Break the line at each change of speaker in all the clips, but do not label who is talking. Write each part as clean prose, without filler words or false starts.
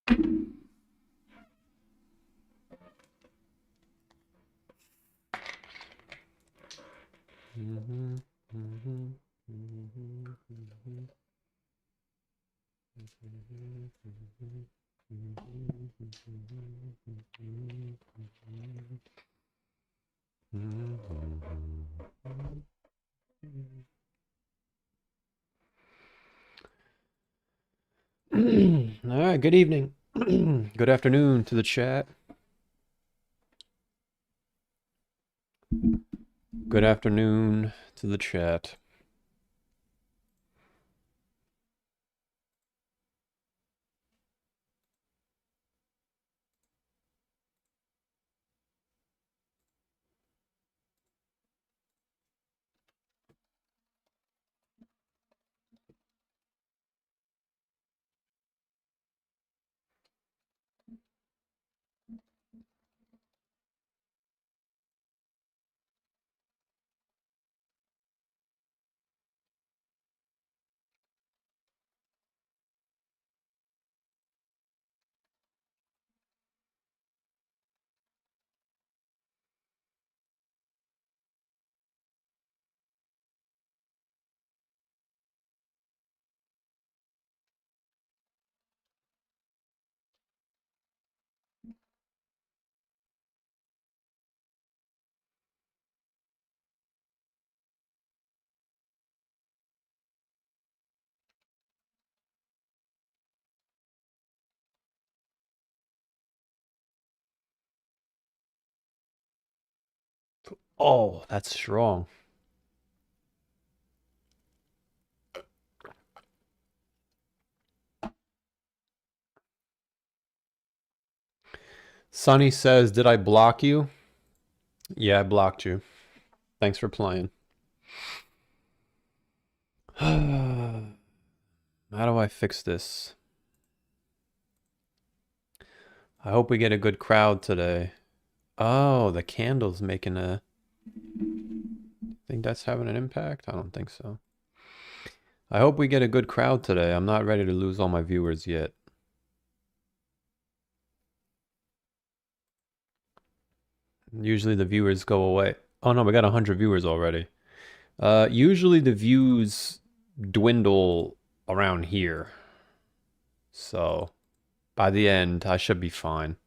All right, good evening. Good afternoon to the chat. Good afternoon to the chat. Oh, that's strong. Sonny says, did I block you? Yeah, I blocked you. Thanks for playing. How do I fix this? I hope we get a good crowd today. Oh, the candle's making a... Think that's having an impact? I don't think so. I hope we get a good crowd today. I'm not ready to lose all my viewers yet. Usually the viewers go away. Oh no, we got 100 viewers already. Usually the views dwindle around here. So by the end, I should be fine.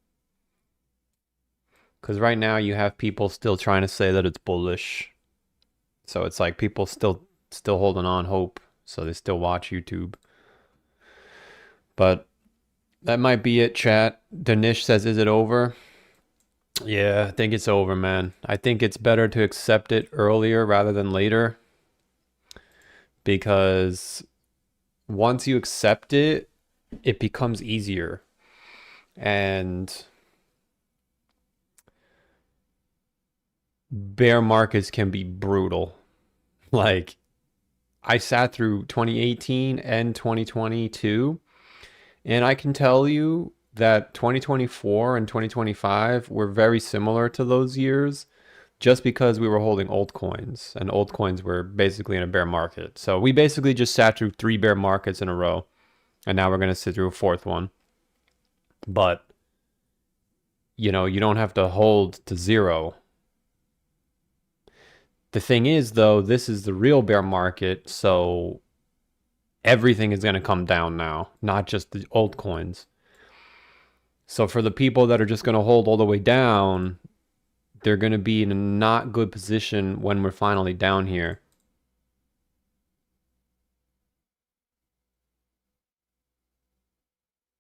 Because right now you have people still trying to say that it's bullish. So it's like people still holding on hope. So they still watch YouTube. But that might be it, chat. Danish says, is it over? Yeah, I think it's over, man. I think it's better to accept it earlier rather than later. Because once you accept it, it becomes easier. And bear markets can be brutal. Like, I sat through 2018 and 2022, and I can tell you that 2024 and 2025 were very similar to those years just because we were holding altcoins, and altcoins were basically in a bear market. So we basically just sat through 3 bear markets in a row, and now we're going to sit through a 4th one. But, you know, you don't have to hold to 0. The thing is, though, this is the real bear market, so everything is going to come down now, not just the altcoins. So for the people that are just going to hold all the way down, they're going to be in a not good position when we're finally down here.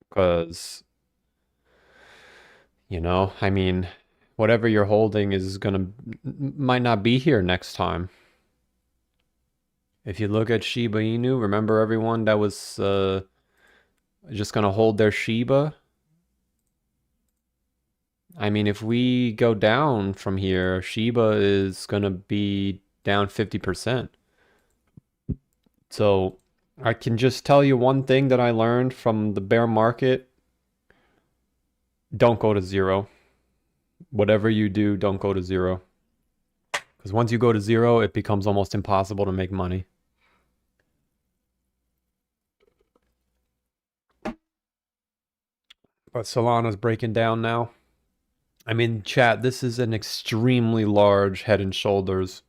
Because, you know, I mean, whatever you're holding is might not be here next time. If you look at Shiba Inu, remember everyone that was just going to hold their Shiba? I mean, if we go down from here, Shiba is going to be down 50%. So I can just tell you one thing that I learned from the bear market. Don't go to 0. Whatever you do, don't go to 0. Because once you go to 0, it becomes almost impossible to make money. But Solana's breaking down now. I mean, chat, this is an extremely large head and shoulders.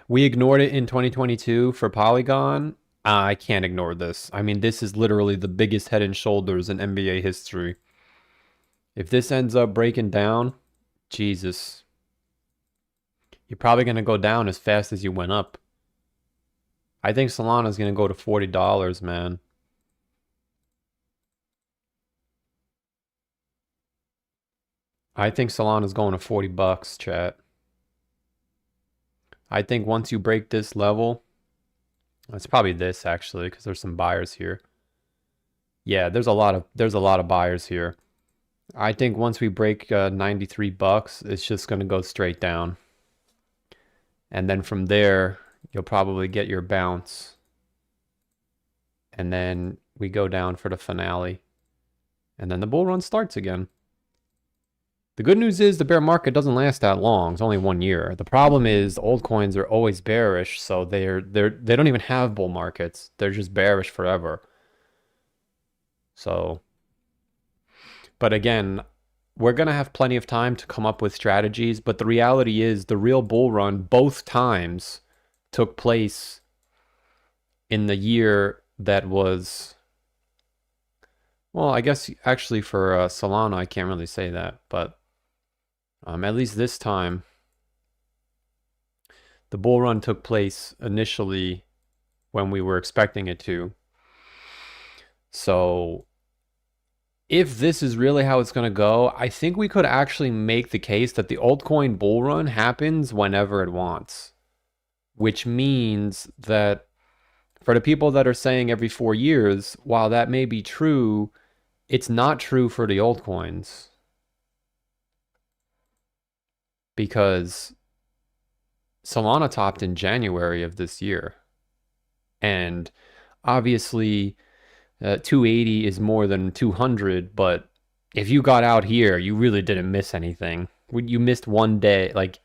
We ignored it in 2022 for Polygon. I can't ignore this. I mean, this is literally the biggest head and shoulders in NBA history. If this ends up breaking down, Jesus, you're probably going to go down as fast as you went up. I think Solana's going to go to $40, man. I think Solana's going to 40 bucks, chat. I think once you break this level, it's probably this actually, because there's some buyers here. Yeah, there's a lot of buyers here. I think once we break 93 bucks, it's just going to go straight down. And then from there, you'll probably get your bounce. And then we go down for the finale. And then the bull run starts again. The good news is the bear market doesn't last that long. It's only 1 year. The problem is the old coins are always bearish, so they don't even have bull markets. They're just bearish forever. So, but again, we're going to have plenty of time to come up with strategies, but the reality is the real bull run both times took place in the year that was, well, I guess actually for Solana, I can't really say that, but at least this time, the bull run took place initially when we were expecting it to. So if this is really how it's going to go, I think we could actually make the case that the altcoin bull run happens whenever it wants. Which means that for the people that are saying every 4 years, while that may be true, it's not true for the altcoins. Because Solana topped in January of this year. And obviously 280 is more than 200, but if you got out here, you really didn't miss anything. You missed 1 day, like,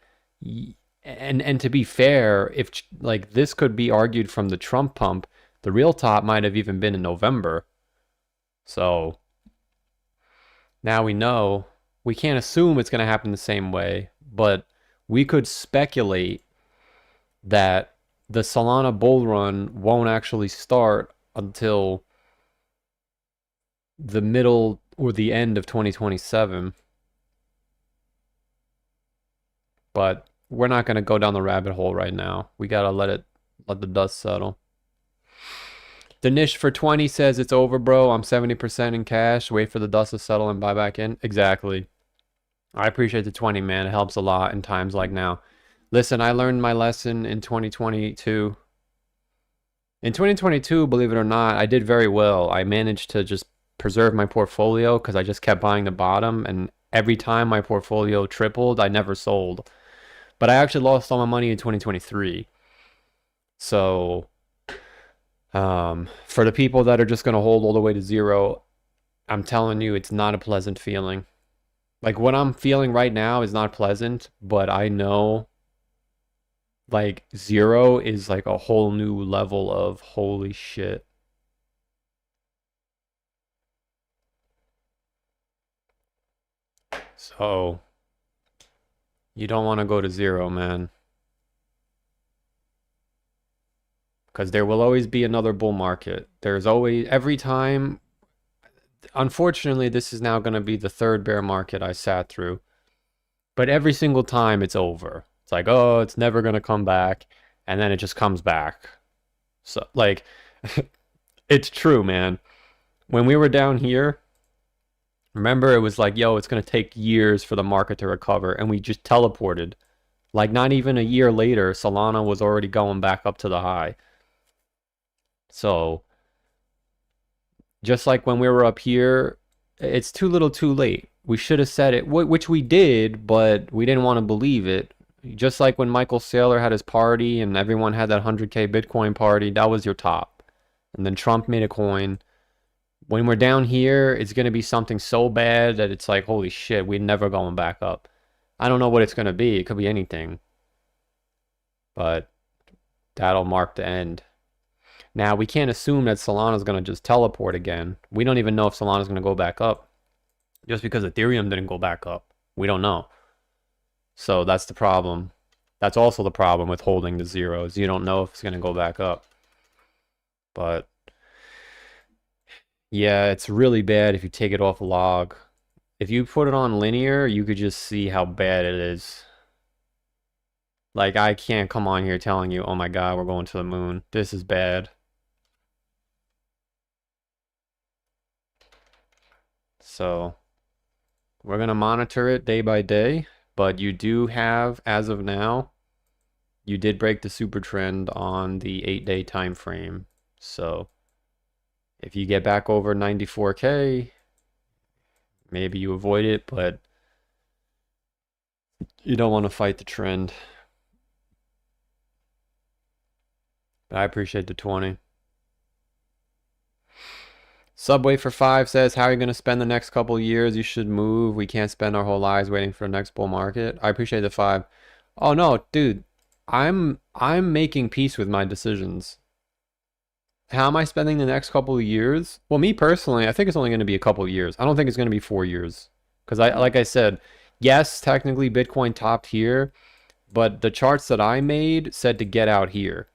and to be fair, if like this could be argued from the Trump pump, the real top might have even been in November. So now we know we can't assume it's going to happen the same way, but we could speculate that the Solana bull run won't actually start until the middle or the end of 2027. But we're not going to go down the rabbit hole right now. We got to let the dust settle. Danish for 20 says it's over, bro. I'm 70% in cash. Wait for the dust to settle and buy back in. Exactly. I appreciate the 20, man. It helps a lot in times like now. Listen, I learned my lesson in 2022. In 2022, believe it or not, I did very well. I managed to just preserve my portfolio because I just kept buying the bottom, and every time my portfolio tripled, I never sold. But I actually lost all my money in 2023. So, for the people that are just going to hold all the way to zero, I'm telling you, it's not a pleasant feeling. Like, what I'm feeling right now is not pleasant, but I know, like, zero is like a whole new level of holy shit. So, you don't want to go to zero, man. Because there will always be another bull market. There's always, every time, unfortunately, this is now going to be the third bear market I sat through. But every single time it's over. It's like, oh, it's never going to come back. And then it just comes back. So, like, it's true, man. When we were down here, remember, it was like, yo, it's going to take years for the market to recover. And we just teleported. Like, not even a year later, Solana was already going back up to the high. So, just like when we were up here, it's too little too late. We should have said it, which we did, but we didn't want to believe it. Just like when Michael Saylor had his party and everyone had that 100K Bitcoin party, that was your top. And then Trump made a coin. When we're down here, it's going to be something so bad that it's like, holy shit, we're never going back up. I don't know what it's going to be. It could be anything. But that'll mark the end. Now, we can't assume that Solana's going to just teleport again. We don't even know if Solana's going to go back up. Just because Ethereum didn't go back up. We don't know. So that's the problem. That's also the problem with holding the zeros. You don't know if it's going to go back up. But yeah, it's really bad if you take it off log. If you put it on linear, you could just see how bad it is. Like, I can't come on here telling you, oh my God, we're going to the moon. This is bad. So we're going to monitor it day by day. But you do have, as of now, you did break the super trend on the 8-day time frame. So if you get back over 94K, maybe you avoid it, but you don't want to fight the trend. But I appreciate the 20. Subway for 5 says, how are you going to spend the next couple years? You should move. We can't spend our whole lives waiting for the next bull market. I appreciate the 5. Oh no, dude. I'm making peace with my decisions. How am I spending the next couple of years? Well, me personally, I think it's only going to be a couple of years. I don't think it's going to be 4 years. Because like I said, yes, technically Bitcoin topped here, but the charts that I made said to get out here.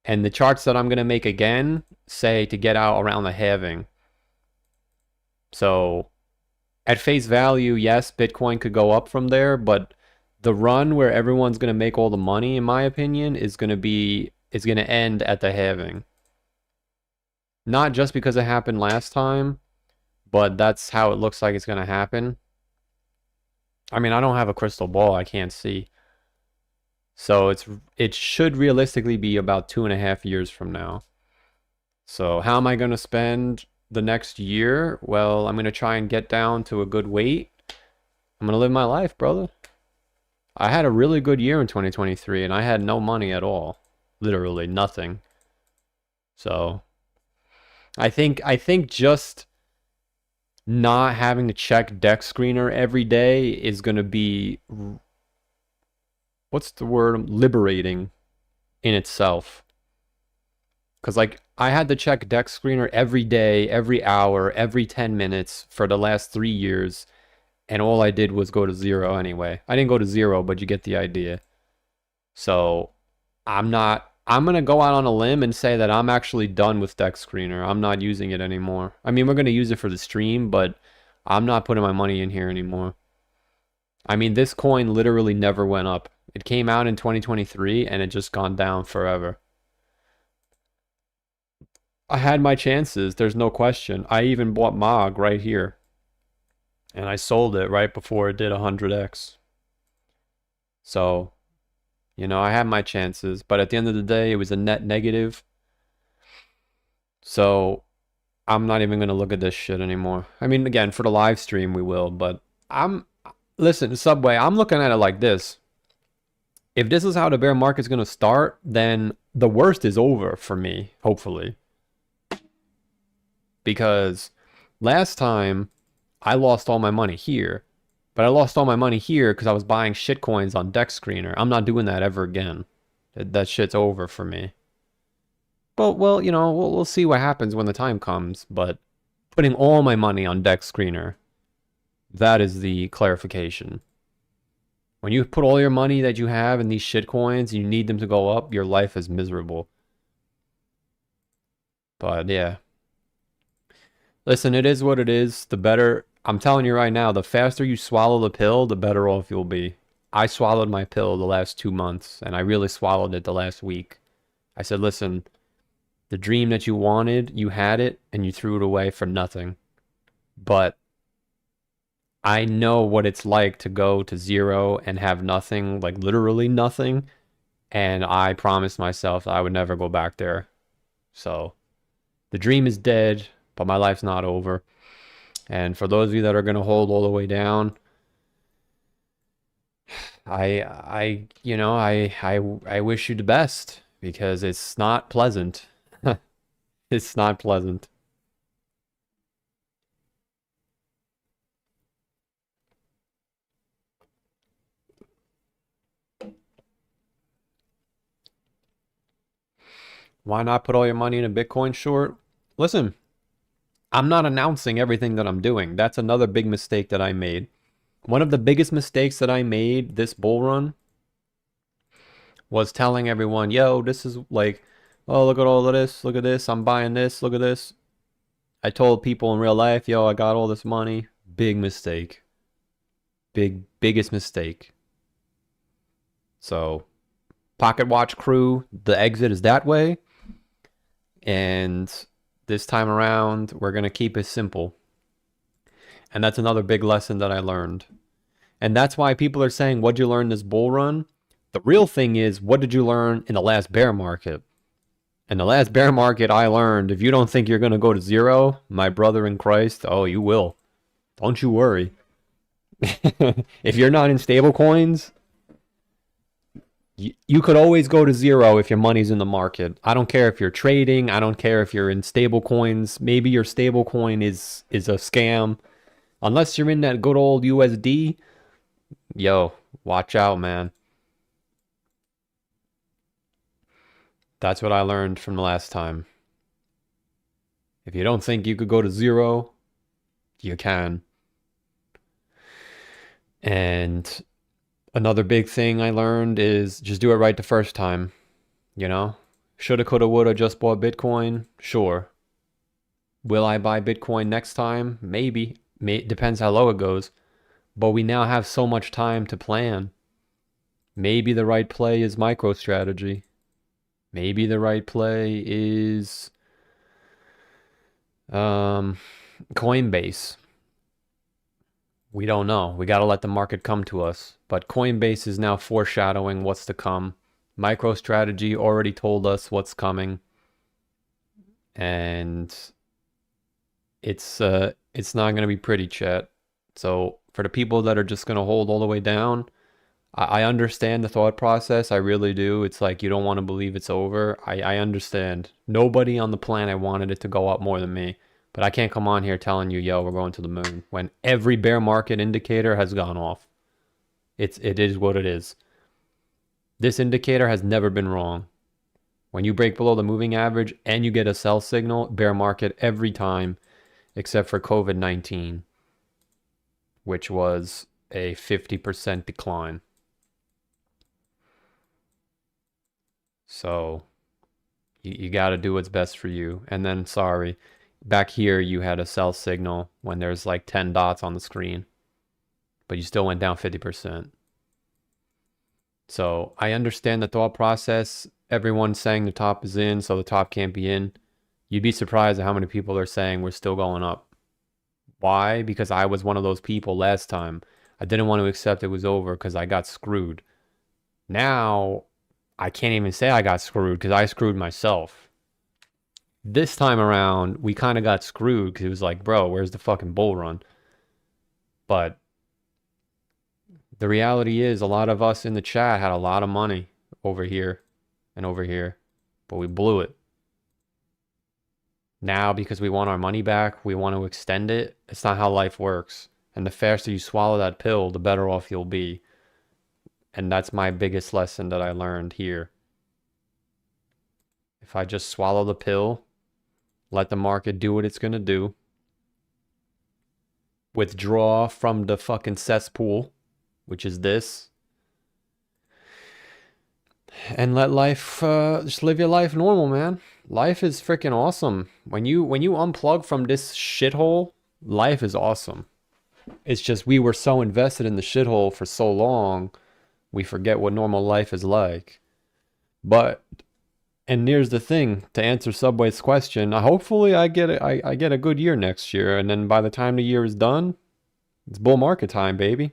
And the charts that I'm going to make again say to get out around the halving. So at face value, yes, Bitcoin could go up from there, but the run where everyone's going to make all the money, in my opinion, is going to end at the halving. Not just because it happened last time, but that's how it looks like it's going to happen. I mean, I don't have a crystal ball. I can't see. So it should realistically be about 2.5 years from now. So how am I going to spend the next year? Well, I'm going to try and get down to a good weight. I'm going to live my life, brother. I had a really good year in 2023, and I had no money at all. Literally nothing. So I think just not having to check deck screener every day is going to be, what's the word, liberating in itself. Because like I had to check deck screener every day, every hour, every 10 minutes for the last 3 years, and all I did was go to 0 anyway. I didn't go to 0, but you get the idea. So I'm going to go out on a limb and say that I'm actually done with deck screener. I'm not using it anymore. I mean, we're going to use it for the stream, but I'm not putting my money in here anymore. I mean, this coin literally never went up. It came out in 2023 and it just gone down forever. I had my chances, there's no question. I even bought MOG right here. And I sold it right before it did 100x. So, you know, I had my chances. But at the end of the day, it was a net negative. So, I'm not even going to look at this shit anymore. I mean, again, for the live stream, we will. But listen, Subway, I'm looking at it like this. If this is how the bear market's going to start, then the worst is over for me, hopefully. Because last time I lost all my money here, but I lost all my money here because I was buying shit coins on Deck Screener. I'm not doing that ever again. That shit's over for me. But well, you know, we'll see what happens when the time comes. But putting all my money on Deck Screener, that is the clarification. When you put all your money that you have in these shit coins and you need them to go up, your life is miserable. But yeah. Listen, it is what it is. The better, I'm telling you right now, the faster you swallow the pill, the better off you'll be. I swallowed my pill the last 2 months, and I really swallowed it the last week. I said, listen, the dream that you wanted, you had it, and you threw it away for nothing. But I know what it's like to go to 0 and have nothing, like literally nothing. And I promised myself I would never go back there. So the dream is dead, but my life's not over. And for those of you that are going to hold all the way down, I wish you the best because it's not pleasant. It's not pleasant. Why not put all your money in a Bitcoin short? Listen, I'm not announcing everything that I'm doing. That's another big mistake that I made. One of the biggest mistakes that I made this bull run was telling everyone, yo, this is like, oh, look at all of this. Look at this. I'm buying this. Look at this. I told people in real life, yo, I got all this money. Big mistake. Biggest mistake. So, Pocket Watch crew, the exit is that way. And this time around, we're going to keep it simple. And that's another big lesson that I learned. And that's why people are saying, what'd you learn this bull run? The real thing is, what did you learn in the last bear market? In the last bear market, I learned, if you don't think you're going to go to zero, my brother in Christ, oh, you will. Don't you worry. If you're not in stable coins, you could always go to zero if your money's in the market. I don't care if you're trading. I don't care if you're in stable coins. Maybe your stable coin is a scam. Unless you're in that good old USD, yo, watch out, man. That's what I learned from the last time. If you don't think you could go to zero, you can. And another big thing I learned is just do it right the first time. You know? Shoulda, coulda, woulda, just bought Bitcoin? Sure. Will I buy Bitcoin next time? Maybe. Depends how low it goes. But we now have so much time to plan. Maybe the right play is MicroStrategy. Maybe the right play is Coinbase. We don't know. We got to let the market come to us. But Coinbase is now foreshadowing what's to come. MicroStrategy already told us what's coming. And it's not going to be pretty, chat. So for the people that are just going to hold all the way down, I understand the thought process. I really do. It's like you don't want to believe it's over. I understand. Nobody on the planet wanted it to go up more than me. But I can't come on here telling you, yo, we're going to the moon, when every bear market indicator has gone off. It is what it is. This indicator has never been wrong. When you break below the moving average and you get a sell signal, bear market every time, except for COVID-19, which was a 50% decline. So you got to do what's best for you. And then, sorry, back here you had a sell signal when there's like 10 dots on the screen, but you still went down 50%. So I understand the thought process. Everyone's saying the top is in, so the top can't be in. You'd be surprised at how many people are saying we're still going up. Why? Because I was one of those people last time. I didn't want to accept it was over because I got screwed. Now, I can't even say I got screwed because I screwed myself. This time around, we kind of got screwed because it was like, bro, where's the fucking bull run? But the reality is a lot of us in the chat had a lot of money over here and over here, but we blew it. Now, because we want our money back, we want to extend it. It's not how life works. And the faster you swallow that pill, the better off you'll be. And that's my biggest lesson that I learned here. If I just swallow the pill, let the market do what it's going to do, withdraw from the fucking cesspool, which is this, and let life, just live your life normal, man. Life is freaking awesome. When you unplug from this shithole, life is awesome. It's just we were so invested in the shithole for so long, we forget what normal life is like. But, and here's the thing, to answer Subway's question, hopefully I get a good year next year, and then by the time the year is done, it's bull market time, baby.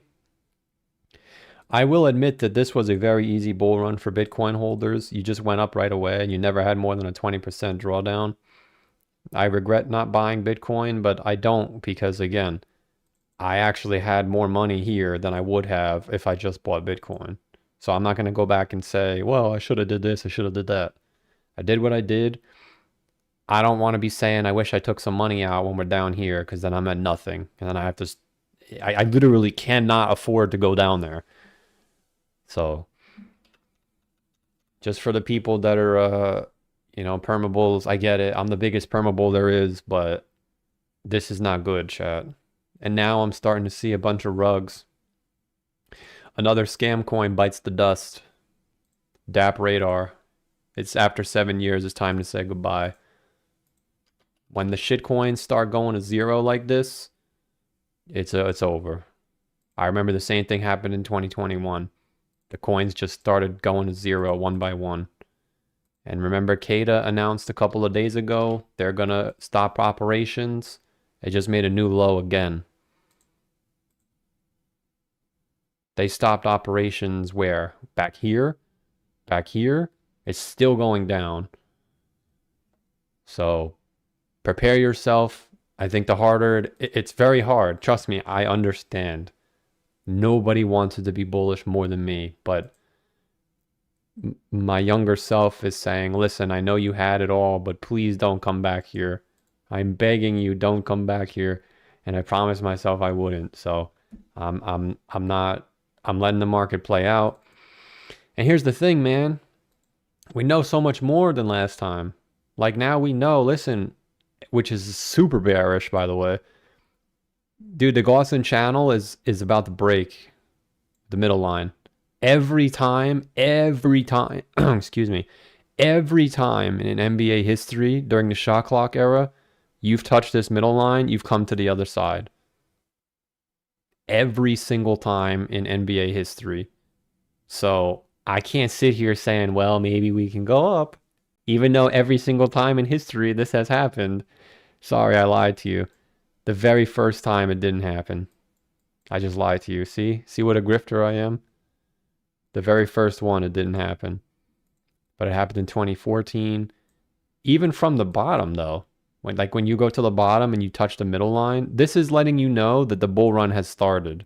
I will admit that this was a very easy bull run for Bitcoin holders. You just went up right away and you never had more than a 20% drawdown. I regret not buying Bitcoin, but I don't because, again, I actually had more money here than I would have if I just bought Bitcoin. So I'm not going to go back and say, well, I should have did this, I should have did that. I did what I did. I don't want to be saying I wish I took some money out when we're down here because then I'm at nothing. And then I have to, I literally cannot afford to go down there. So just for the people that are, You know, permables, I get it. I'm the biggest permabull there is, but this is not good, chat. And now I'm starting to see a bunch of rugs. Another scam coin bites the dust. DAP radar. It's after 7 years, it's time to say goodbye. When the shit coins start going to zero like this, it's over. I remember the same thing happened in 2021. The coins just started going to zero one by one. And remember, Kada announced a couple of days ago they're gonna stop operations. It just made a new low again. They stopped operations where? Back here? Back here? It's still going down. So prepare yourself. I think the harder, it's very hard. Trust me, I understand. Nobody wanted to be bullish more than me, but my younger self is saying, listen, I know you had it all, but please don't come back here. I'm begging you, don't come back here. And I promised myself I wouldn't. So I'm letting the market play out. And here's the thing, man. We know so much more than last time. Like now we know, listen, which is super bearish, by the way. Dude, the Gaussian channel is about to break the middle line. Every time, excuse me, every time in NBA history during the shot clock era, you've touched this middle line, you've come to the other side. Every single time in NBA history. So I can't sit here saying, well, maybe we can go up. Even though every single time in history this has happened. Sorry, I lied to you. The very first time it didn't happen. I just lied to you. See what a grifter I am? The very first one, it didn't happen. But it happened in 2014. Even from the bottom, though. When you go to the bottom and you touch the middle line, this is letting you know that the bull run has started.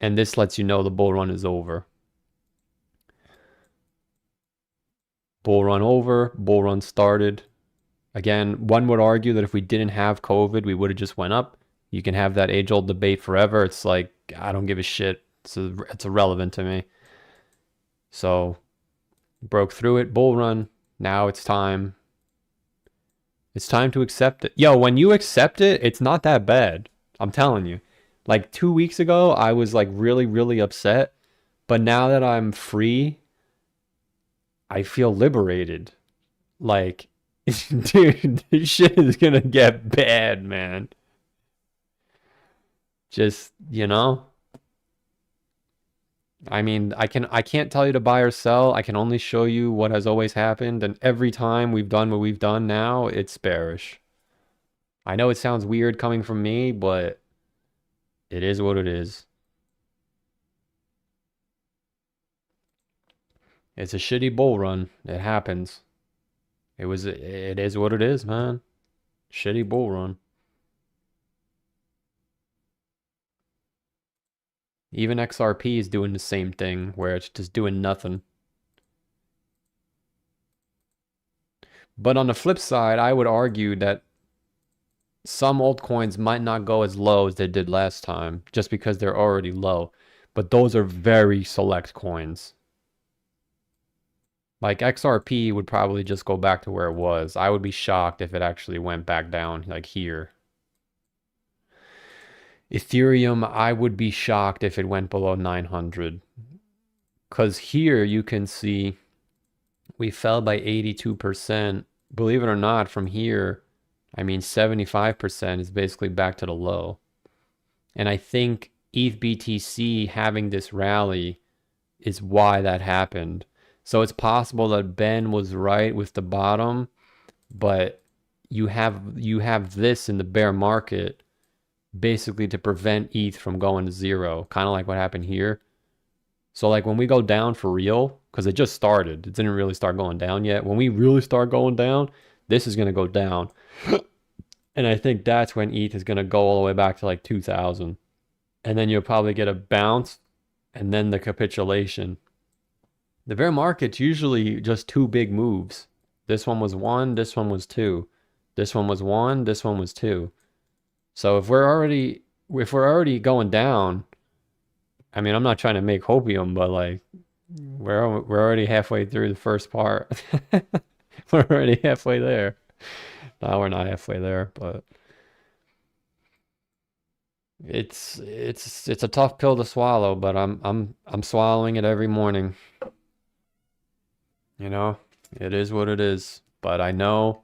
And this lets you know the bull run is over. Bull run over, bull run started. Again, one would argue that if we didn't have COVID, we would have just went up. You can have that age-old debate forever. It's like, I don't give a shit. It's irrelevant to me. So, broke through it, bull run. Now it's time. It's time to accept it. Yo, when you accept it, it's not that bad. I'm telling you. Like 2 weeks ago, I was like really, really upset. But now that I'm free, I feel liberated. Like, dude, this shit is gonna get bad, man. Just, you know? I mean, I can't tell you to buy or sell. I can only show you what has always happened. And every time we've done what we've done now, it's bearish. I know it sounds weird coming from me, but it is what it is. It's a shitty bull run. It happens. It is what it is, man. Shitty bull run. Even XRP is doing the same thing, where it's just doing nothing. But on the flip side, I would argue that some altcoins might not go as low as they did last time, just because they're already low. But those are very select coins. Like XRP would probably just go back to where it was. I would be shocked if it actually went back down, like here. Ethereum, I would be shocked if it went below 900. Because here you can see we fell by 82%. Believe it or not, from here, I mean 75% is basically back to the low. And I think ETH BTC having this rally is why that happened. So it's possible that Ben was right with the bottom, but you have this in the bear market basically to prevent ETH from going to zero, kind of like what happened here. So like when we go down for real, because it just started, it didn't really start going down yet. When we really start going down, this is going to go down. And I think that's when ETH is going to go all the way back to like 2000. And then you'll probably get a bounce and then the capitulation. The bear market's usually just two big moves. This one was one, this one was two. This one was one, this one was two. So if we're already going down, I mean, I'm not trying to make hopium, but like we're already halfway through the first part. We're already halfway there. No, we're not halfway there, but it's a tough pill to swallow, but I'm swallowing it every morning. You know, it is what it is. But I know,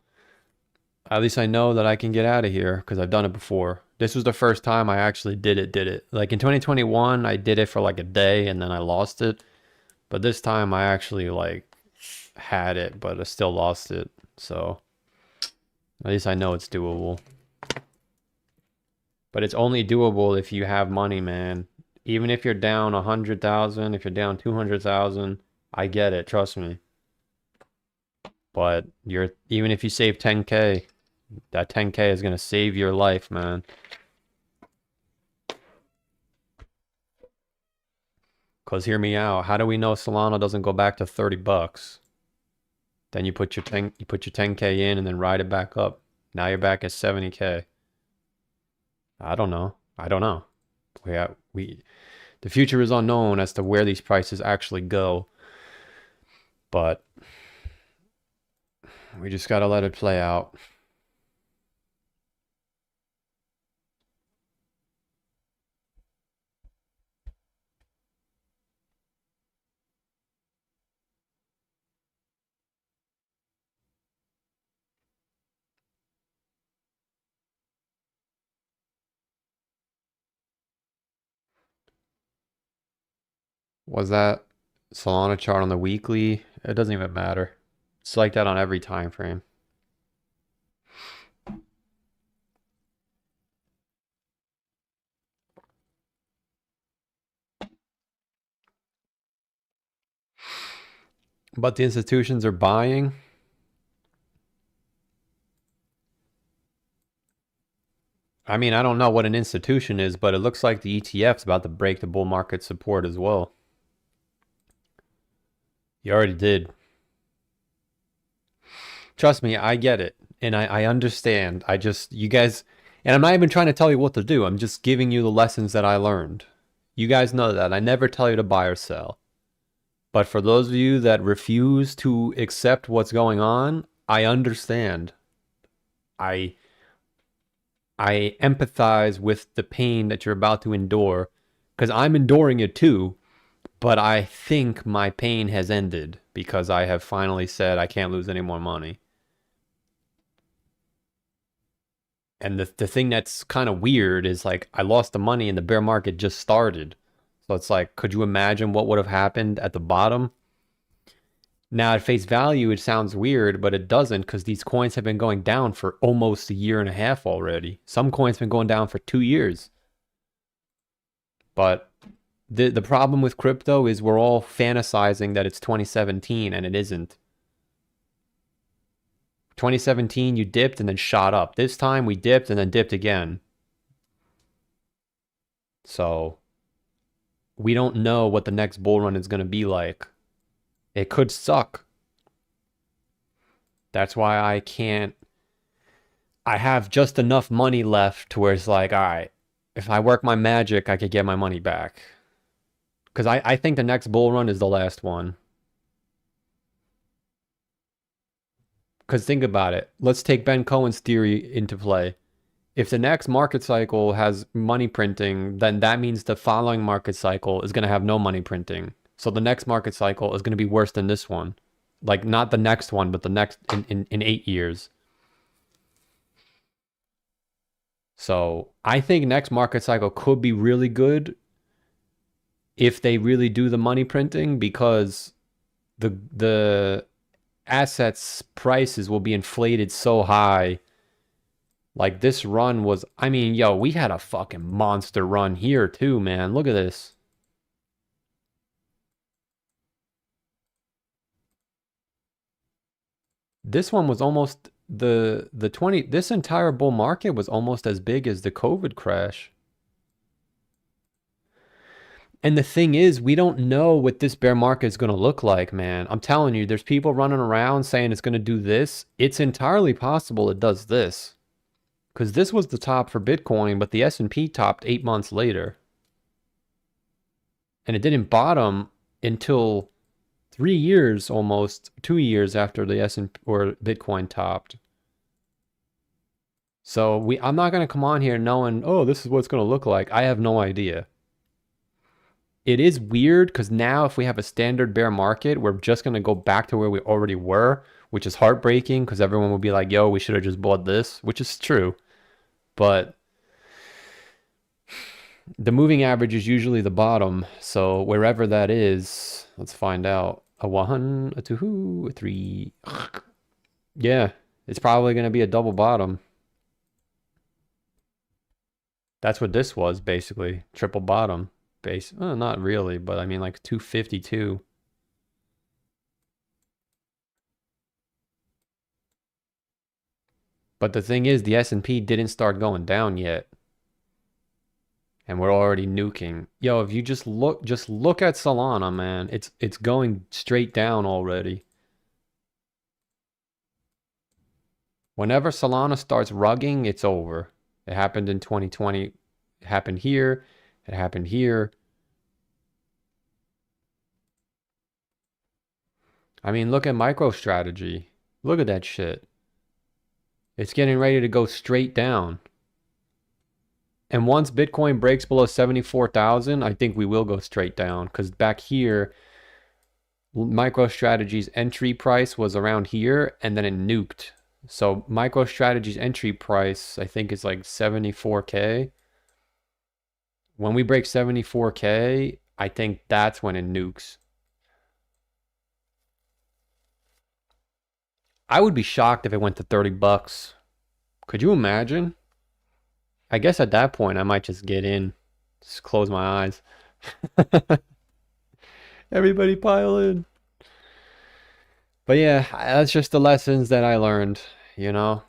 at least I know that I can get out of here because I've done it before. This was the first time I actually did it. Like in 2021, I did it for like a day and then I lost it. But this time I actually like had it, but I still lost it. So at least I know it's doable. But it's only doable if you have money, man. Even if you're down 100,000, if you're down 200,000, I get it, trust me. But you're even if you save 10K, that 10K is gonna save your life, man. Cause hear me out. How do we know Solana doesn't go back to 30 bucks? Then you put your 10K in and then ride it back up. Now you're back at 70K. I don't know. I don't know. The future is unknown as to where these prices actually go. But we just gotta let it play out. Was that Solana chart on the weekly? It doesn't even matter. It's like that on every time frame. But the institutions are buying. I mean, I don't know what an institution is, but it looks like the ETF's about to break the bull market support as well. You already did. Trust me, I get it. And I understand. You guys, and I'm not even trying to tell you what to do. I'm just giving you the lessons that I learned. You guys know that. I never tell you to buy or sell. But for those of you that refuse to accept what's going on, I understand. I I empathize with the pain that you're about to endure because I'm enduring it too, but I think my pain has ended because I have finally said I can't lose any more money. And the thing that's kind of weird is like I lost the money and the bear market just started. So it's like, could you imagine what would have happened at the bottom? Now, at face value, it sounds weird, but it doesn't because these coins have been going down for almost a year and a half already. Some coins have been going down for 2 years. But the problem with crypto is we're all fantasizing that it's 2017 and it isn't. 2017, you dipped and then shot up. This time we dipped and then dipped again. So we don't know what the next bull run is going to be like. It could suck. That's why I can't. I have just enough money left to where it's like, all right, if I work my magic, I could get my money back. Because I think the next bull run is the last one. Because think about it. Let's take Ben Cohen's theory into play. If the next market cycle has money printing, then that means the following market cycle is going to have no money printing. So the next market cycle is going to be worse than this one. Like not the next one, but the next in 8 years. So I think next market cycle could be really good if they really do the money printing because the assets prices will be inflated so high. Like this run was, I mean, yo, we had a fucking monster run here too, man. Look at this. This one was almost the 20, this entire bull market was almost as big as the COVID crash. And the thing is, we don't know what this bear market is going to look like, man. I'm telling you, there's people running around saying it's going to do this. It's entirely possible it does this. Because this was the top for Bitcoin, but the S&P topped 8 months later. And it didn't bottom until 3 years, almost 2 years after the S&P or Bitcoin topped. So I'm not gonna come on here knowing, oh, this is what it's gonna look like. I have no idea. It is weird because now if we have a standard bear market, we're just gonna go back to where we already were, which is heartbreaking because everyone will be like, yo, we should have just bought this, which is true. But the moving average is usually the bottom. So wherever that is, let's find out. A one, a two, a three. Yeah, it's probably gonna be a double bottom. That's what this was, basically. Triple bottom. Base. Well, not really, but I mean like 252. But the thing is, the S&P didn't start going down yet. And we're already nuking. Yo, if you just look at Solana, man. It's going straight down already. Whenever Solana starts rugging, it's over. It happened in 2020. It happened here. It happened here. I mean, look at MicroStrategy. Look at that shit. It's getting ready to go straight down. And once Bitcoin breaks below 74,000, I think we will go straight down. Because back here, MicroStrategy's entry price was around here, and then it nuked. So MicroStrategy's entry price, I think, is like 74K. When we break 74K, I think that's when it nukes. I would be shocked if it went to 30 bucks. Could you imagine? I guess at that point, I might just get in. Just close my eyes. Everybody pile in. But yeah, that's just the lessons that I learned, you know?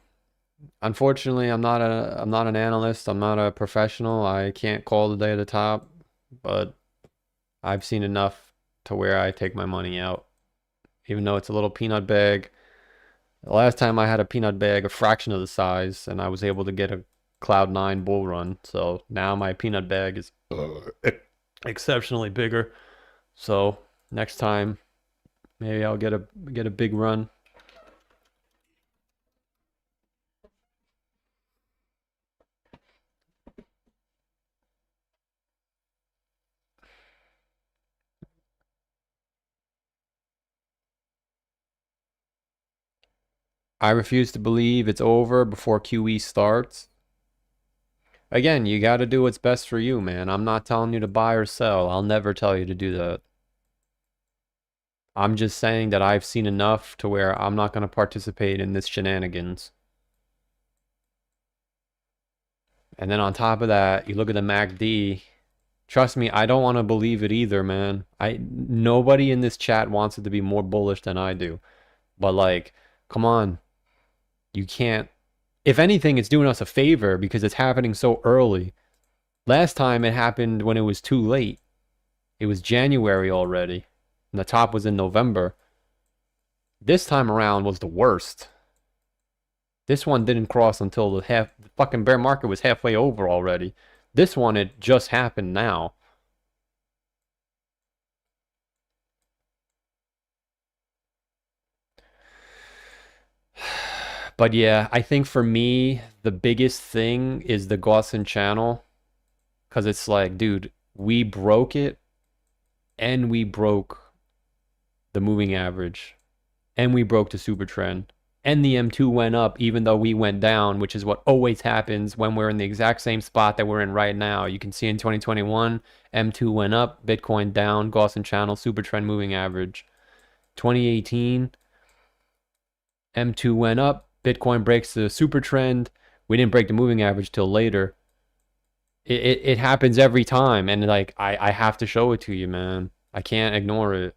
Unfortunately, I'm not an analyst. I'm not a professional. I can't call the day at the top, but I've seen enough to where I take my money out. Even though it's a little peanut bag. The last time I had a peanut bag a fraction of the size, and I was able to get a Cloud9 bull run. So now my peanut bag is exceptionally bigger. So next time, maybe I'll get a big run. I refuse to believe it's over before QE starts. Again, you got to do what's best for you, man. I'm not telling you to buy or sell. I'll never tell you to do that. I'm just saying that I've seen enough to where I'm not going to participate in this shenanigans. And then on top of that, you look at the MACD. Trust me, I don't want to believe it either, man. Nobody in this chat wants it to be more bullish than I do. But like, come on. You can't. If anything, it's doing us a favor because it's happening so early. Last time it happened when it was too late. It was January already. And the top was in November. This time around was the worst. This one didn't cross until the fucking bear market was halfway over already. This one, it just happened now. But yeah, I think for me, the biggest thing is the Gaussian channel. Because it's like, dude, we broke it. And we broke the moving average. And we broke the super trend. And the M2 went up even though we went down, which is what always happens when we're in the exact same spot that we're in right now. You can see in 2021, M2 went up, Bitcoin down, Gaussian channel, super trend, moving average. 2018, M2 went up, Bitcoin breaks the super trend. We didn't break the moving average till later. It happens every time, and like I have to show it to you, man. I can't ignore it.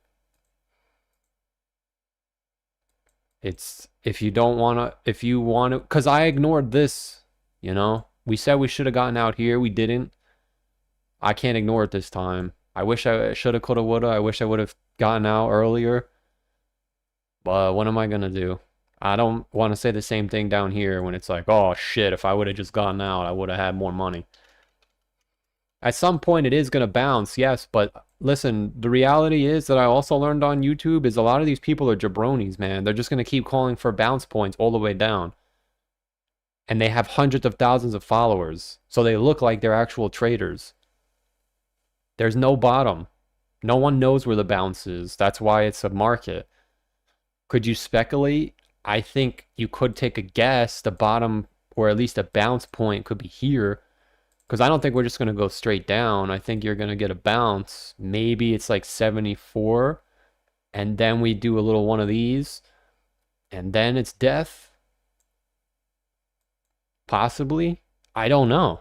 It's if you want to, because I ignored this, you know? We said we should have gotten out here. We didn't. I can't ignore it this time. I wish I should have, could have, would have. I wish I would have gotten out earlier. But what am I going to do? I don't want to say the same thing down here when it's like, oh shit, if I would have just gotten out, I would have had more money. At some point, it is going to bounce, yes, but listen, the reality is that I also learned on YouTube is a lot of these people are jabronis, man. They're just going to keep calling for bounce points all the way down. And they have hundreds of thousands of followers. So they look like they're actual traders. There's no bottom. No one knows where the bounce is. That's why it's a market. Could you speculate? I think you could take a guess. The bottom, or at least a bounce point, could be here. Because I don't think we're just going to go straight down. I think you're going to get a bounce. Maybe it's like 74. And then we do a little one of these. And then it's death. Possibly. I don't know.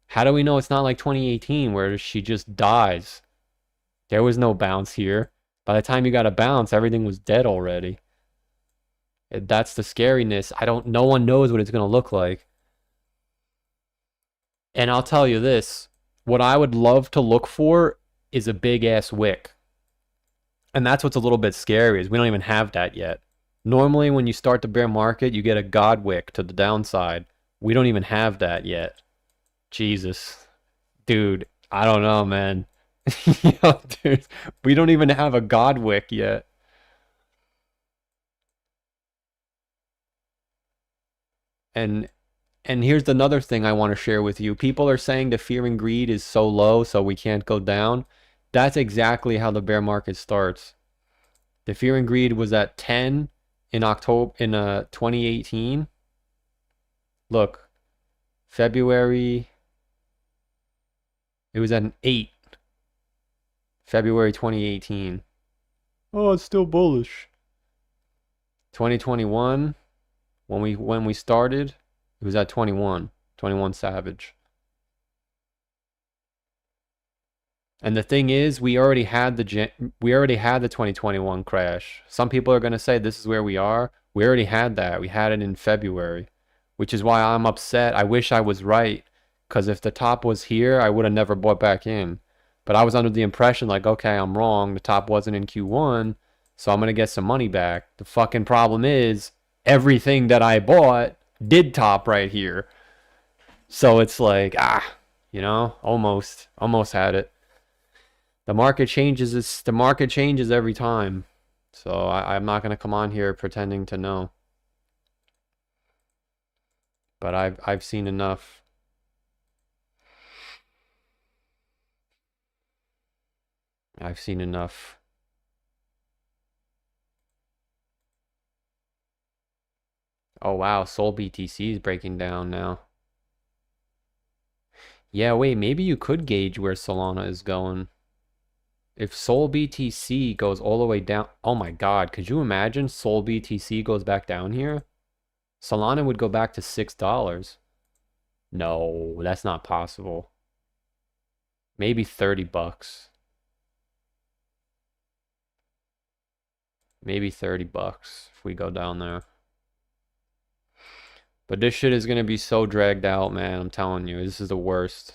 How do we know it's not like 2018 where she just dies? There was no bounce here. By the time you got a bounce, everything was dead already. That's the scariness. No one knows what it's going to look like. And I'll tell you this, what I would love to look for is a big ass wick. And that's what's a little bit scary, is we don't even have that yet. Normally when you start the bear market, you get a god wick to the downside. We don't even have that yet. Jesus. Dude, I don't know, man. Yo, dude, we don't even have a god wick yet. And here's another thing I want to share with you. People are saying the fear and greed is so low, so we can't go down. That's exactly how the bear market starts. The fear and greed was at 10 in October in 2018. Look, February, it was at an 8. February 2018. Oh, it's still bullish. 2021, when we started, it was at 21. 21 Savage. And the thing is, we already had the 2021 crash. Some people are going to say this is where we are. We already had that. We had it in February, which is why I'm upset. I wish I was right, because if the top was here, I would have never bought back in. But I was under the impression like, okay, I'm wrong. The top wasn't in Q1, so I'm going to get some money back. The fucking problem is everything that I bought did top right here. So it's like, almost had it. The market changes every time. So I'm not going to come on here pretending to know. But I've seen enough. I've seen enough. Oh wow, Sol BTC is breaking down now. Yeah, wait, maybe you could gauge where Solana is going. If Sol BTC goes all the way down, oh my God, could you imagine Sol BTC goes back down here? Solana would go back to $6. No, that's not possible. Maybe 30 bucks. Maybe 30 bucks if we go down there. But this shit is going to be so dragged out, man. I'm telling you, this is the worst.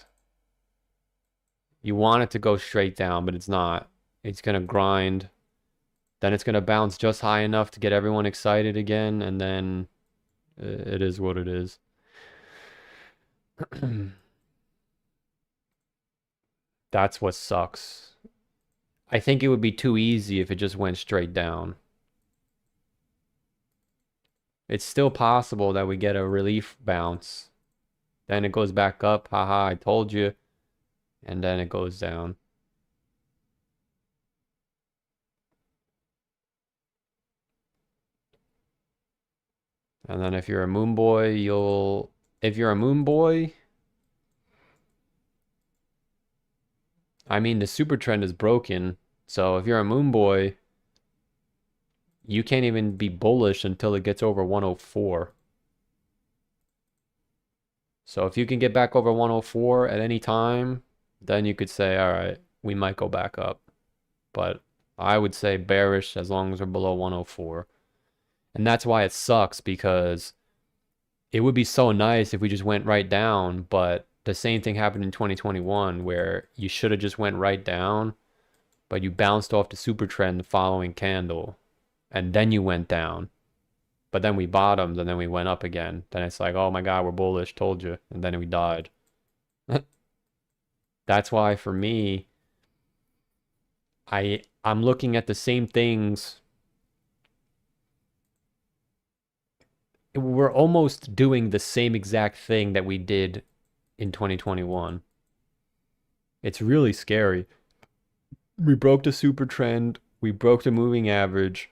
You want it to go straight down, but it's not. It's going to grind. Then it's going to bounce just high enough to get everyone excited again. And then it is what it is. That's what sucks. I think it would be too easy if it just went straight down. It's still possible that we get a relief bounce. Then it goes back up. Haha, I told you. And then it goes down. And then if you're a moon boy, if you're a moon boy, I mean, the super trend is broken. So if you're a moon boy, you can't even be bullish until it gets over 104. So if you can get back over 104 at any time, then you could say, all right, we might go back up. But I would say bearish as long as we're below 104. And that's why it sucks, because it would be so nice if we just went right down, but the same thing happened in 2021 where you should have just went right down, but you bounced off the super trend the following candle, and then you went down. But then we bottomed, and then we went up again. Then it's like, oh my God, we're bullish, told you. And then we died. That's why for me, I'm looking at the same things. We're almost doing the same exact thing that we did in 2021. It's really scary. We broke the super trend, we broke the moving average,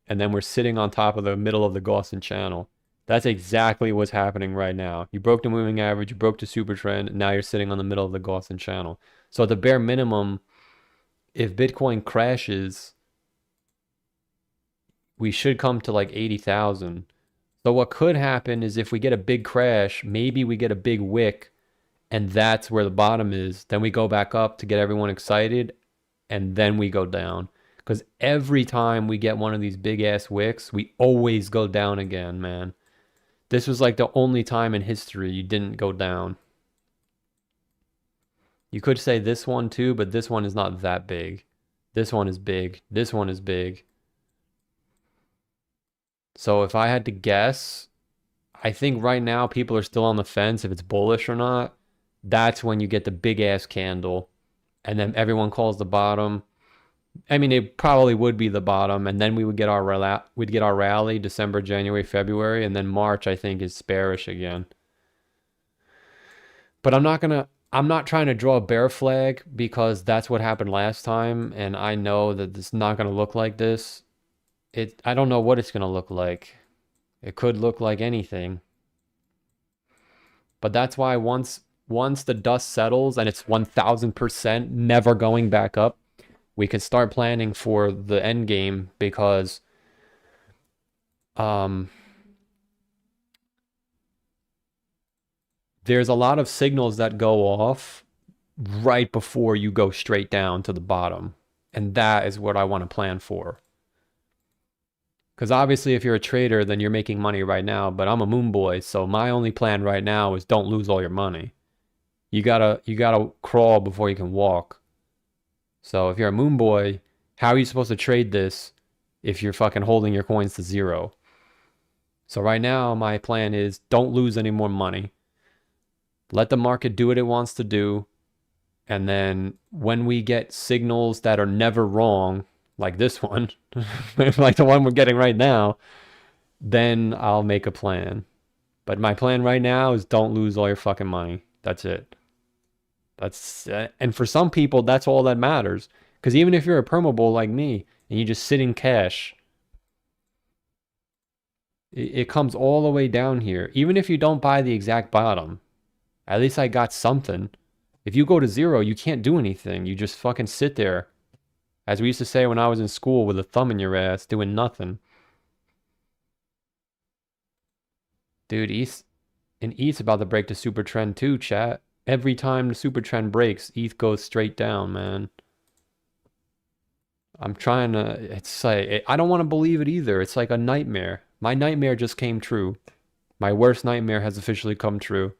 and then we're sitting on top of the middle of the Gaussian channel. That's exactly what's happening right now. You broke the moving average, you broke the super trend, and now you're sitting on the middle of the Gaussian channel. So at the bare minimum, if Bitcoin crashes, we should come to like 80,000. So what could happen is if we get a big crash, maybe we get a big wick, and that's where the bottom is. Then we go back up to get everyone excited, and then we go down. Because every time we get one of these big ass wicks, we always go down again, man. This was like the only time in history you didn't go down. You could say this one too, but this one is not that big. This one is big. This one is big. So if I had to guess, I think right now people are still on the fence if it's bullish or not. That's when you get the big ass candle, and then everyone calls the bottom. I mean, it probably would be the bottom, and then we'd get our rally December, January, February, and then March I think is bearish again. But I'm not trying to draw a bear flag because that's what happened last time, and I know that it's not gonna look like this. I don't know what it's gonna look like. It could look like anything. But that's why once the dust settles and it's 1000% never going back up, we can start planning for the end game because there's a lot of signals that go off right before you go straight down to the bottom. And that is what I want to plan for. Because obviously if you're a trader, then you're making money right now, but I'm a moon boy, so my only plan right now is don't lose all your money. You gotta crawl before you can walk. So if you're a moon boy, how are you supposed to trade this if you're fucking holding your coins to zero? So right now, my plan is don't lose any more money. Let the market do what it wants to do. And then when we get signals that are never wrong, like this one, like the one we're getting right now, then I'll make a plan. But my plan right now is don't lose all your fucking money. That's it. And for some people, that's all that matters. Because even if you're a permabull like me and you just sit in cash, it comes all the way down here. Even if you don't buy the exact bottom, at least I got something. If you go to zero, you can't do anything. You just fucking sit there. As we used to say when I was in school, with a thumb in your ass, doing nothing. Dude, ETH's about to break the super trend too, chat. Every time the super trend breaks, ETH goes straight down, man. I'm trying to, it's like, I don't want to believe it either. It's like a nightmare. My nightmare just came true. My worst nightmare has officially come true.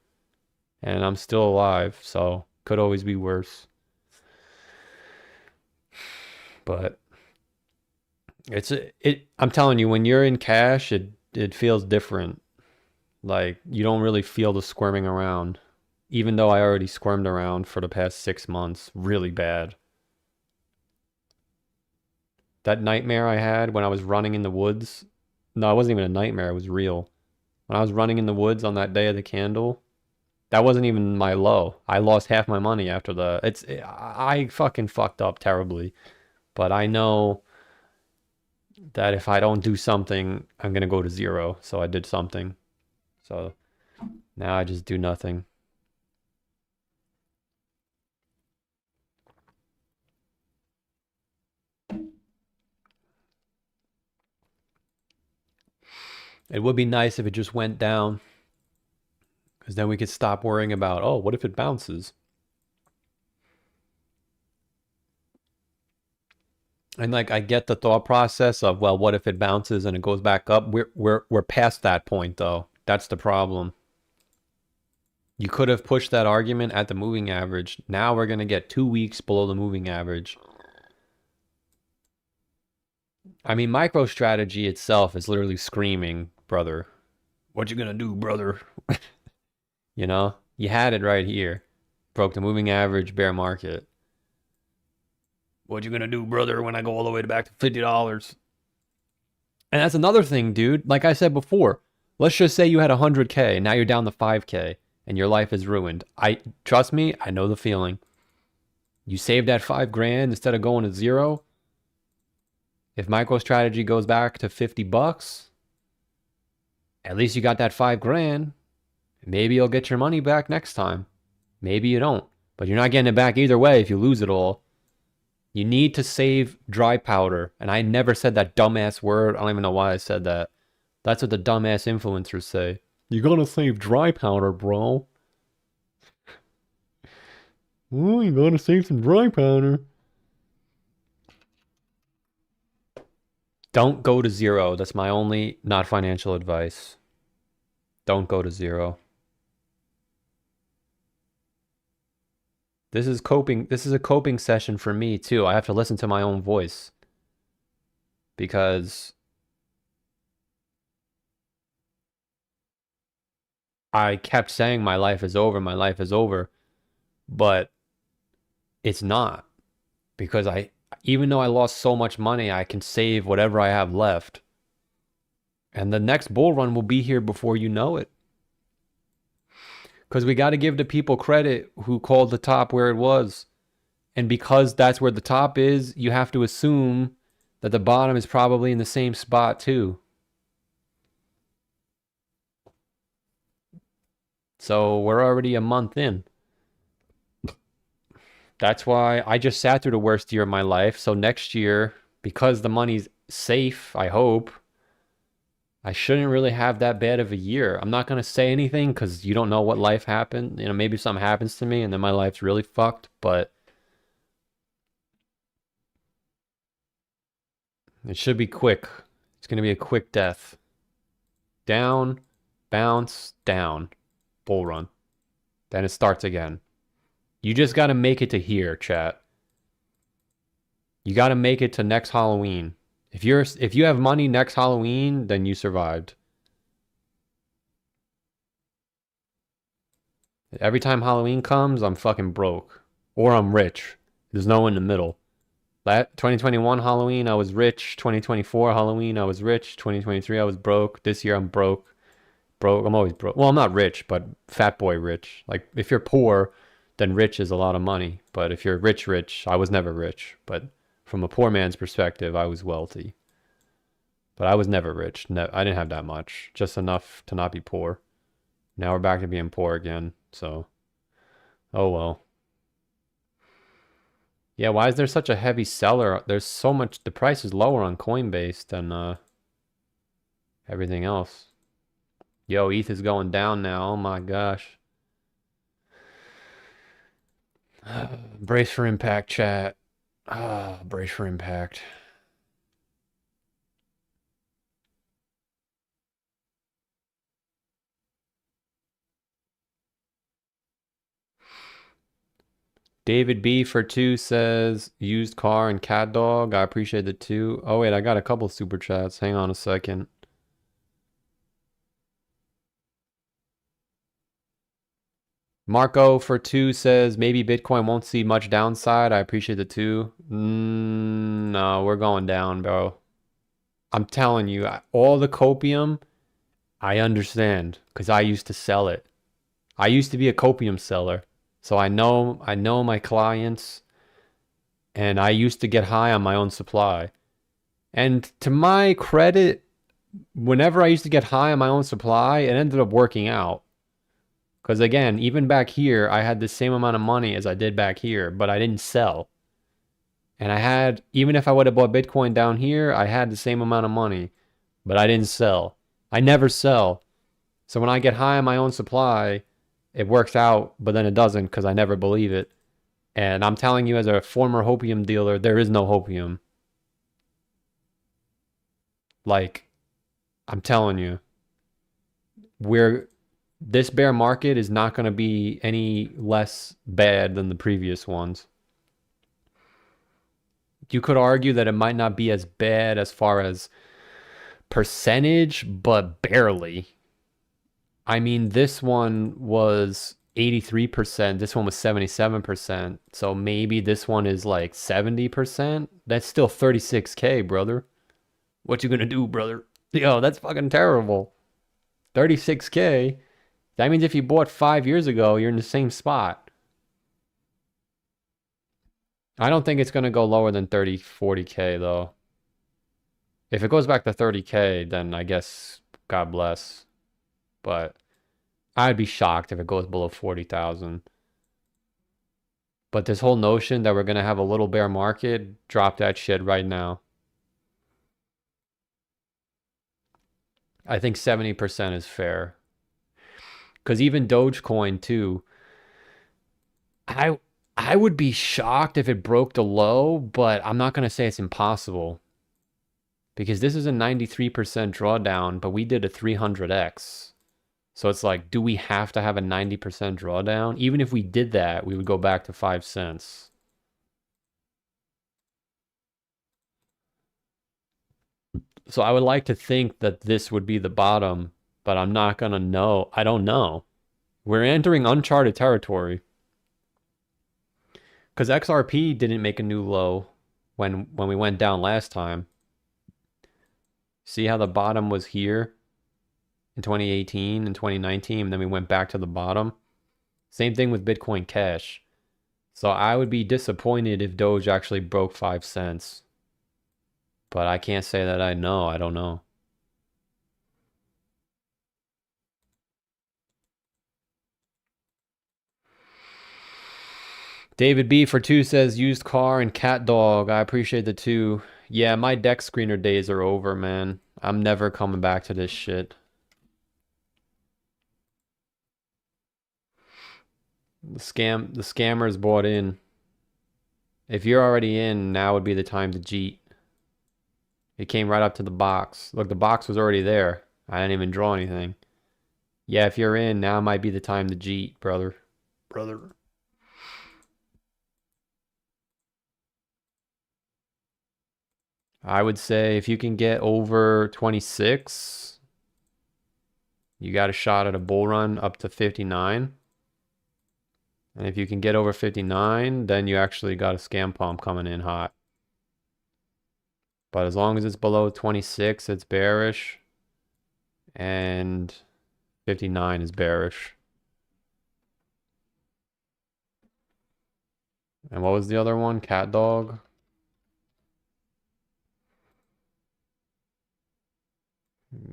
And I'm still alive, so could always be worse. But I'm telling you, when you're in cash, it feels different. Like you don't really feel the squirming around. Even though I already squirmed around for the past 6 months, really bad. That nightmare I had when I was running in the woods. No, it wasn't even a nightmare, it was real. When I was running in the woods on that day of the candle, that wasn't even my low. I lost half my money after I fucking fucked up terribly. But I know that if I don't do something, I'm gonna go to zero. So I did something. So now I just do nothing. It would be nice if it just went down. Because then we could stop worrying about, oh, what if it bounces? And like I get the thought process of, well, what if it bounces and it goes back up? We're past that point though. That's the problem. You could have pushed that argument at the moving average. Now we're gonna get 2 weeks below the moving average. I mean, MicroStrategy itself is literally screaming, brother. What you gonna do, brother? You know, you had it right here. Broke the moving average, bear market. What you gonna do, brother, when I go all the way back to $50? And that's another thing, dude. Like I said before, let's just say you had 100K and now you're down to 5K and your life is ruined. I trust me, I know the feeling. You save that 5 grand instead of going to zero. If MicroStrategy goes back to $50, at least you got that 5 grand. Maybe you'll get your money back next time. Maybe you don't. But you're not getting it back either way if you lose it all. You need to save dry powder. And I never said that dumbass word. I don't even know why I said that. That's what the dumbass influencers say. You gotta save dry powder, bro. Oh, you gotta save some dry powder. Don't go to zero. That's my only not financial advice. Don't go to zero. This is coping. This is a coping session for me too. I have to listen to my own voice because I kept saying my life is over, my life is over, but it's not because even though I lost so much money, I can save whatever I have left. And the next bull run will be here before you know it. Because we got to give the people credit who called the top where it was. And because that's where the top is, you have to assume that the bottom is probably in the same spot too. So we're already a month in. That's why I just sat through the worst year of my life. So next year, because the money's safe, I hope, I shouldn't really have that bad of a year. I'm not going to say anything because you don't know what life happened. You know, maybe something happens to me and then my life's really fucked, but it should be quick. It's going to be a quick death. Down, bounce, down, bull run. Then it starts again. You just got to make it to here, chat. You got to make it to next Halloween. If you have money next Halloween, then you survived. Every time Halloween comes, I'm fucking broke. Or I'm rich. There's no in the middle. 2021 Halloween, I was rich. 2024 Halloween, I was rich. 2023, I was broke. This year, I'm broke. I'm always broke. Well, I'm not rich, but fat boy rich. Like, if you're poor, then rich is a lot of money. But if you're rich, I was never rich. But from a poor man's perspective, I was wealthy. But I was never rich. I didn't have that much. Just enough to not be poor. Now we're back to being poor again. So, oh well. Yeah, why is there such a heavy seller? There's so much, the price is lower on Coinbase than everything else. Yo, ETH is going down now. Oh my gosh. Brace for impact, chat. Brace for impact. David B for 2 says used car and cat dog. I appreciate the 2. Oh wait, I got a couple super chats. Hang on a second. Marco for 2 says maybe Bitcoin won't see much downside. I appreciate the 2. No, we're going down, bro. I'm telling you, all the copium, I understand because I used to sell it. I used to be a copium seller. So I know my clients and I used to get high on my own supply. And to my credit, whenever I used to get high on my own supply, it ended up working out. Because again, even back here, I had the same amount of money as I did back here, but I didn't sell. And I had, even if I would have bought Bitcoin down here, I had the same amount of money, but I didn't sell. I never sell. So when I get high on my own supply, it works out, but then it doesn't because I never believe it. And I'm telling you as a former hopium dealer, there is no hopium. Like, I'm telling you, this bear market is not going to be any less bad than the previous ones. You could argue that it might not be as bad as far as percentage, but barely. I mean, this one was 83%. This one was 77%. So maybe this one is like 70%. That's still 36K, brother. What you gonna do, brother? Yo, that's fucking terrible. 36K. That means if you bought 5 years ago, you're in the same spot. I don't think it's gonna go lower than 30, 40K though. If it goes back to 30K, then I guess God bless. But I'd be shocked if it goes below 40,000. But this whole notion that we're gonna have a little bear market, drop that shit right now. I think 70% is fair. Because even Dogecoin too, I I would be shocked if it broke the low, but I'm not gonna say it's impossible. Because this is a 93% drawdown, but we did a 300x. So it's like, do we have to have a 90% drawdown? Even if we did that, we would go back to 5 cents. So I would like to think that this would be the bottom, but I'm not going to know. I don't know. We're entering uncharted territory. Because XRP didn't make a new low when we went down last time. See how the bottom was here in 2018 and 2019, and then we went back to the bottom? Same thing with Bitcoin Cash. So I would be disappointed if Doge actually broke 5 cents. But I can't say that I know. I don't know. David B for 2 says used car and cat dog. I appreciate the 2. Yeah, my deck screener days are over, man. I'm never coming back to this shit. The scammers bought in. If you're already in, now would be the time to cheat. It came right up to the box. Look, the box was already there. I didn't even draw anything. Yeah, if you're in, now might be the time to cheat, brother. Brother. I would say if you can get over 26, you got a shot at a bull run up to 59. And if you can get over 59, then you actually got a scam pump coming in hot. But as long as it's below 26, it's bearish. And 59 is bearish. And what was the other one? Cat dog?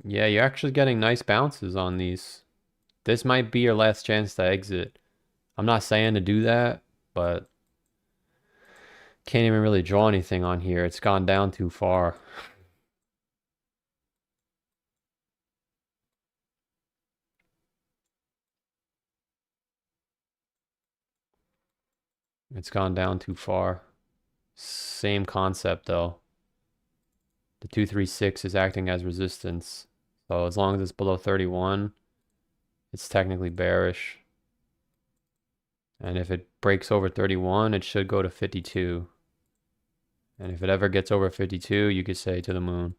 Yeah, you're actually getting nice bounces on these. This might be your last chance to exit. I'm not saying to do that, but can't even really draw anything on here. It's gone down too far. It's gone down too far. Same concept though. The 236 is acting as resistance. So as long as it's below 31, it's technically bearish. And if it breaks over 31, it should go to 52. And if it ever gets over 52, you could say to the moon.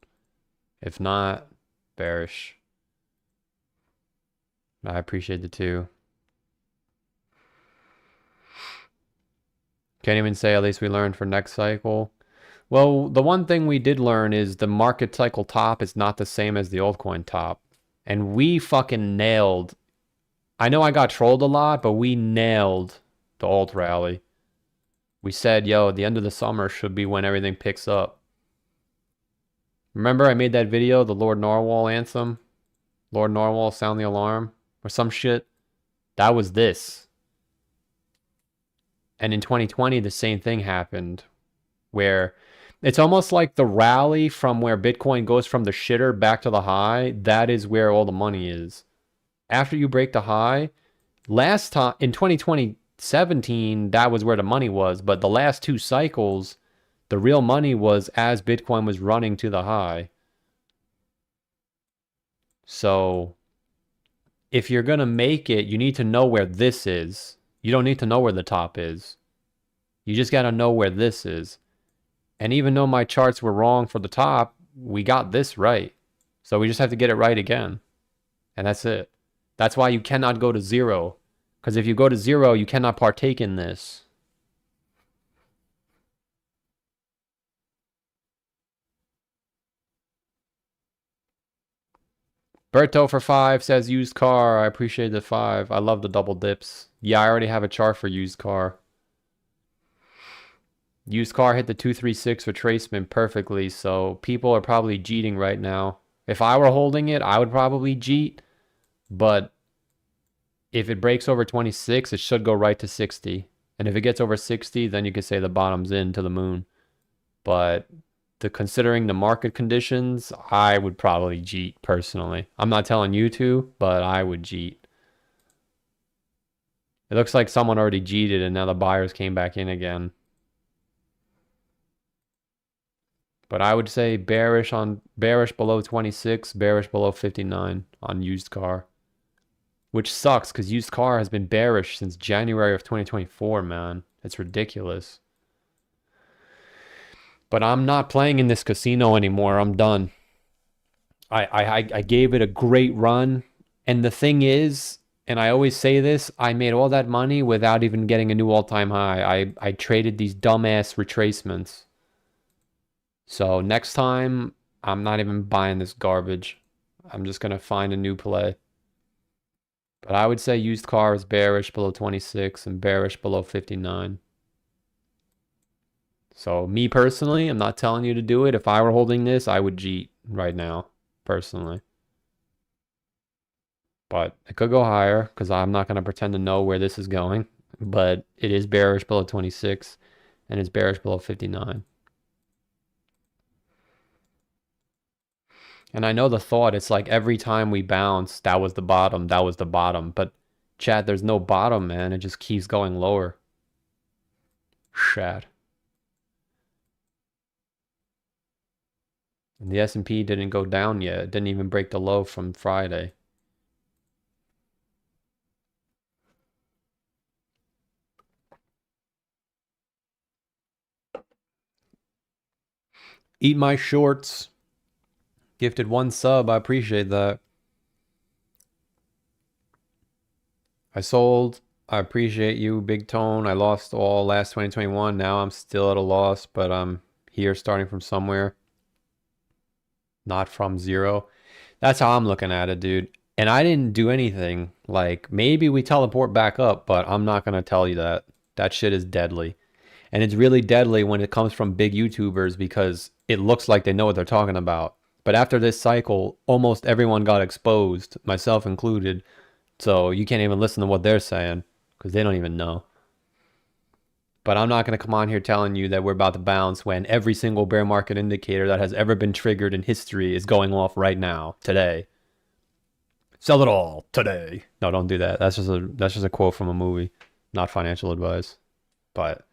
If not, bearish. I appreciate the 2. Can't even say at least we learned for next cycle. Well, the one thing we did learn is the market cycle top is not the same as the altcoin top. And we fucking nailed. I know I got trolled a lot, but we nailed the alt rally. We said, yo, the end of the summer should be when everything picks up. Remember I made that video, the Lord Narwhal anthem? Lord Narwhal, sound the alarm? Or some shit? That was this. And in 2020, the same thing happened. Where it's almost like the rally from where Bitcoin goes from the shitter back to the high. That is where all the money is. After you break the high, last time in 2017, that was where the money was. But the last 2 cycles, the real money was as Bitcoin was running to the high. So if you're going to make it, you need to know where this is. You don't need to know where the top is. You just got to know where this is. And even though my charts were wrong for the top, we got this right. So we just have to get it right again. And that's it. That's why you cannot go to 0. Because if you go to 0, you cannot partake in this. Berto for 5 says used car. I appreciate the 5. I love the double dips. Yeah, I already have a chart for used car. Used car hit the 236 retracement perfectly, so people are probably jeeting right now. If I were holding it, I would probably jeet, but if it breaks over 26, it should go right to 60. And if it gets over 60, then you could say the bottom's in to the moon. But considering the market conditions, I would probably jeet personally. I'm not telling you to, but I would jeet. It looks like someone already jeeted and now the buyers came back in again. But I would say bearish below 26, bearish below 59 on used car. Which sucks because used car has been bearish since January of 2024, man. It's ridiculous. But I'm not playing in this casino anymore. I'm done. I gave it a great run. And the thing is, and I always say this, I made all that money without even getting a new all-time high. I traded these dumbass retracements. So next time, I'm not even buying this garbage. I'm just going to find a new play. But I would say used car is bearish below 26 and bearish below 59. So me personally, I'm not telling you to do it. If I were holding this, I would jeet right now, personally. But it could go higher because I'm not going to pretend to know where this is going. But it is bearish below 26 and it's bearish below 59. And I know the thought, it's like every time we bounce, that was the bottom, that was the bottom. But chat, there's no bottom, man. It just keeps going lower. Chat. And the S&P didn't go down yet. It didn't even break the low from Friday. Eat my shorts. Gifted 1 sub. I appreciate that. I sold. I appreciate you, Big Tone. I lost all last 2021. Now I'm still at a loss, but I'm here starting from somewhere. Not from 0. That's how I'm looking at it, dude. And I didn't do anything. Like, maybe we teleport back up, but I'm not going to tell you that. That shit is deadly. And it's really deadly when it comes from big YouTubers because it looks like they know what they're talking about. But after this cycle, almost everyone got exposed, myself included. So you can't even listen to what they're saying because they don't even know. But I'm not going to come on here telling you that we're about to bounce when every single bear market indicator that has ever been triggered in history is going off right now, today. Sell it all today. No, don't do that. That's just a quote from a movie, not financial advice. But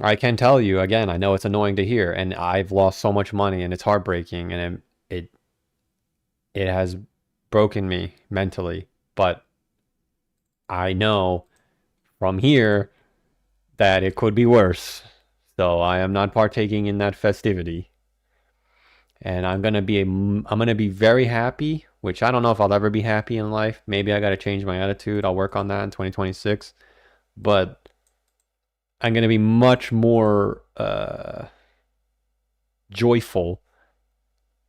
I can tell you again, I know it's annoying to hear, and I've lost so much money, and it's heartbreaking, and it has broken me mentally. But I know from here that it could be worse. So I am not partaking in that festivity. And I'm gonna be very happy, which I don't know if I'll ever be happy in life. Maybe I gotta change my attitude. I'll work on that in 2026. But I'm gonna be much more joyful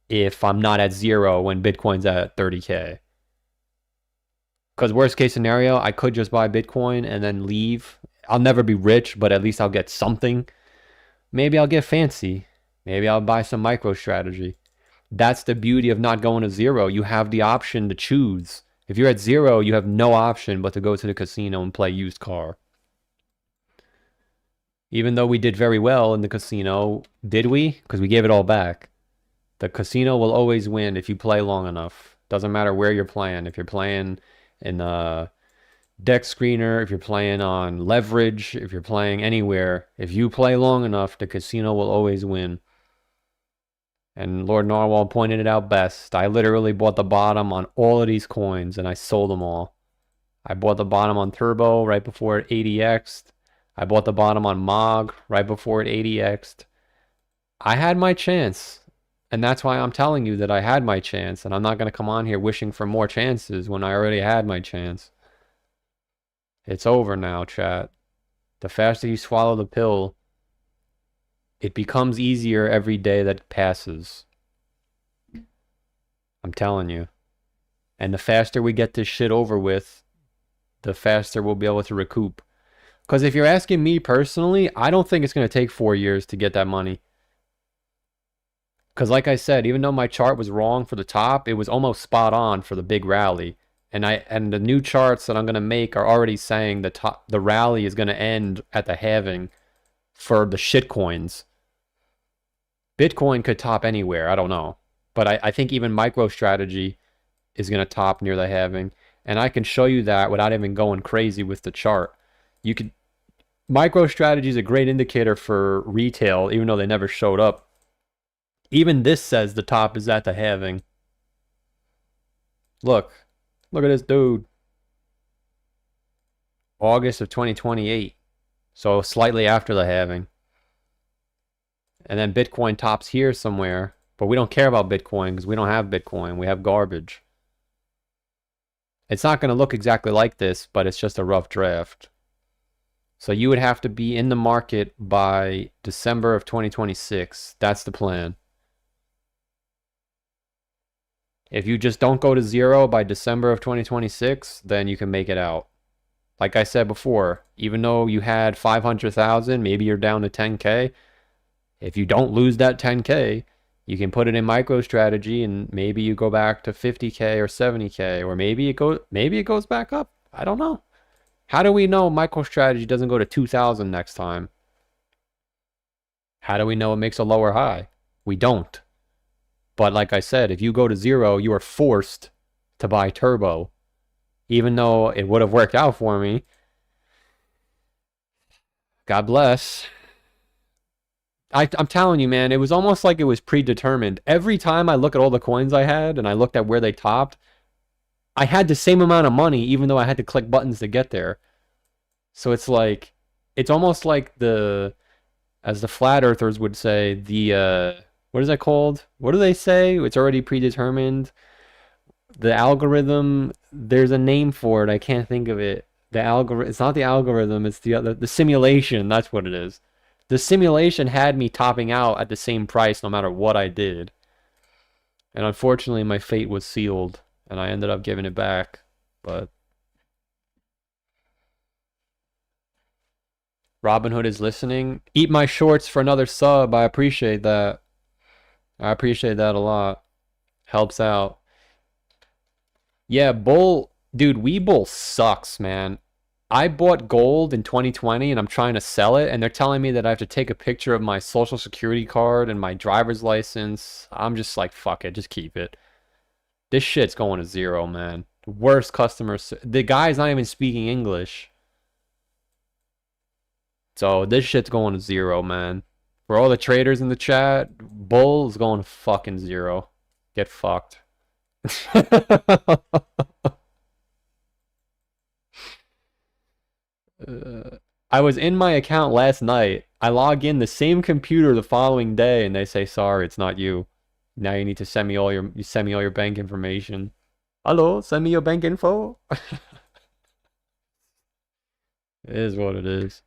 if I'm not at 0 when Bitcoin's at 30K. Because worst case scenario, I could just buy Bitcoin and then leave. I'll never be rich, but at least I'll get something. Maybe I'll get fancy. Maybe I'll buy some MicroStrategy. That's the beauty of not going to 0. You have the option to choose. If you're at 0, you have no option but to go to the casino and play used car. Even though we did very well in the casino, did we? Because we gave it all back. The casino will always win if you play long enough. Doesn't matter where you're playing. If you're playing in a deck screener, if you're playing on leverage, if you're playing anywhere, if you play long enough, the casino will always win. And Lord Narwhal pointed it out best. I literally bought the bottom on all of these coins and I sold them all. I bought the bottom on Turbo right before it 80x'd. I bought the bottom on Mog right before it 80x'd. I had my chance. And that's why I'm telling you that I had my chance. And I'm not going to come on here wishing for more chances when I already had my chance. It's over now, chat. The faster you swallow the pill, it becomes easier every day that passes. I'm telling you. And the faster we get this shit over with, the faster we'll be able to recoup. Because if you're asking me personally, I don't think it's going to take 4 years to get that money. Because like I said, even though my chart was wrong for the top, it was almost spot on for the big rally. And the new charts that I'm going to make are already saying the rally is going to end at the halving for the shit coins. Bitcoin could top anywhere, I don't know. But I think even MicroStrategy is going to top near the halving. And I can show you that without even going crazy with the chart. MicroStrategy is a great indicator for retail, even though they never showed up. Even this says the top is at the halving. Look at this dude. August of 2028. So slightly after the halving. And then Bitcoin tops here somewhere. But we don't care about Bitcoin because we don't have Bitcoin. We have garbage. It's not going to look exactly like this, but it's just a rough draft. So you would have to be in the market by December of 2026. That's the plan. If you just don't go to zero by December of 2026, then you can make it out. Like I said before, even though you had 500,000, maybe you're down to 10K. If you don't lose that 10K, you can put it in MicroStrategy and maybe you go back to 50K or 70K, or maybe it goes back up. I don't know. How do we know MicroStrategy doesn't go to 2,000 next time? How do we know it makes a lower high? We don't. But like I said, if you go to zero, you are forced to buy Turbo. Even though it would have worked out for me. God bless. I'm telling you, man, it was almost like it was predetermined. Every time I look at all the coins I had and I looked at where they topped, I had the same amount of money, even though I had to click buttons to get there. So it's like, it's almost like as the flat earthers would say, what is that called? What do they say? It's already predetermined. The algorithm, there's a name for it. I can't think of it. It's not the algorithm, it's the simulation. That's what it is. The simulation had me topping out at the same price no matter what I did. And unfortunately, my fate was sealed. And I ended up giving it back. But Robinhood is listening. Eat my shorts for another sub. I appreciate that. I appreciate that a lot. Helps out. Yeah, Bull. Dude, Webull sucks, man. I bought gold in 2020 and I'm trying to sell it. And they're telling me that I have to take a picture of my social security card and my driver's license. I'm just like, fuck it. Just keep it. This shit's going to zero, man. Worst customers. The guy's not even speaking English. So this shit's going to zero, man. For all the traders in the chat, Bull is going to fucking zero. Get fucked. I was in my account last night. I log in the same computer the following day and they say, sorry, it's not you. Now you need to send me all your bank information. Hello, send me your bank info. It is what it is.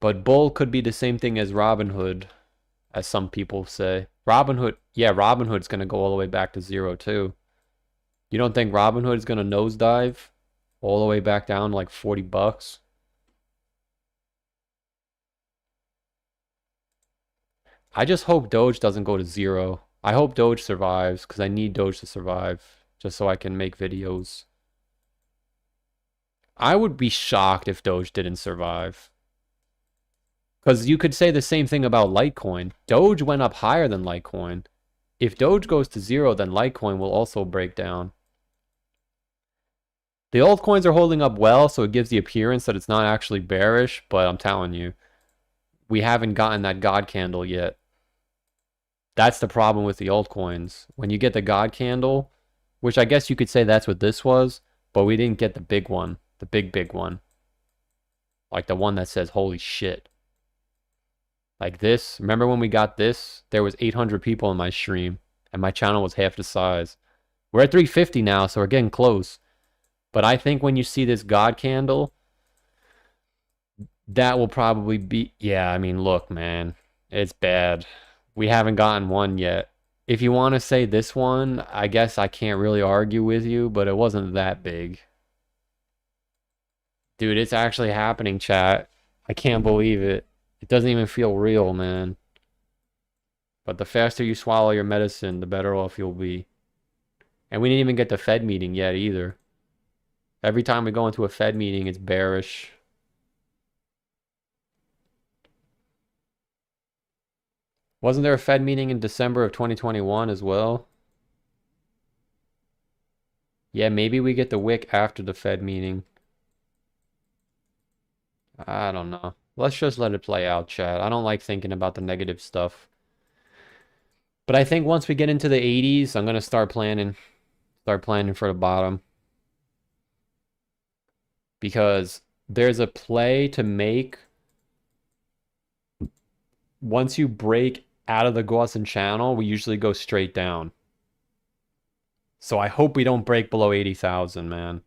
But Bull could be the same thing as Robinhood, as some people say. Robinhood's gonna go all the way back to zero too. You don't think Robinhood's gonna nosedive all the way back down to like 40 bucks? I just hope Doge doesn't go to zero. I hope Doge survives because I need Doge to survive just so I can make videos. I would be shocked if Doge didn't survive. Because you could say the same thing about Litecoin. Doge went up higher than Litecoin. If Doge goes to zero, then Litecoin will also break down. The altcoins are holding up well, so it gives the appearance that it's not actually bearish, but I'm telling you, we haven't gotten that God candle yet. That's the problem with the altcoins. When you get the God candle, which I guess you could say that's what this was, but we didn't get the big one, the big one. Like the one that says, holy shit. Like this, remember when we got this? There was 800 people in my stream, and my channel was half the size. We're at 350 now, so we're getting close. But I think when you see this God candle, that will probably be... Yeah, I mean, look, man. It's bad. We haven't gotten one yet. If you want to say this one, I guess I can't really argue with you, but it wasn't that big. Dude, it's actually happening, chat. I can't believe it. It doesn't even feel real, man. But the faster you swallow your medicine, the better off you'll be. And we didn't even get the Fed meeting yet either. Every time we go into a Fed meeting, it's bearish. Wasn't there a Fed meeting in December of 2021 as well? Yeah, maybe we get the wick after the Fed meeting. I don't know. Let's just let it play out, chat. I don't like thinking about the negative stuff. But I think once we get into the 80s, I'm going to start planning for the bottom. Because there's a play to make once you break out of the Gaussian channel, we usually go straight down. So I hope we don't break below 80,000, man.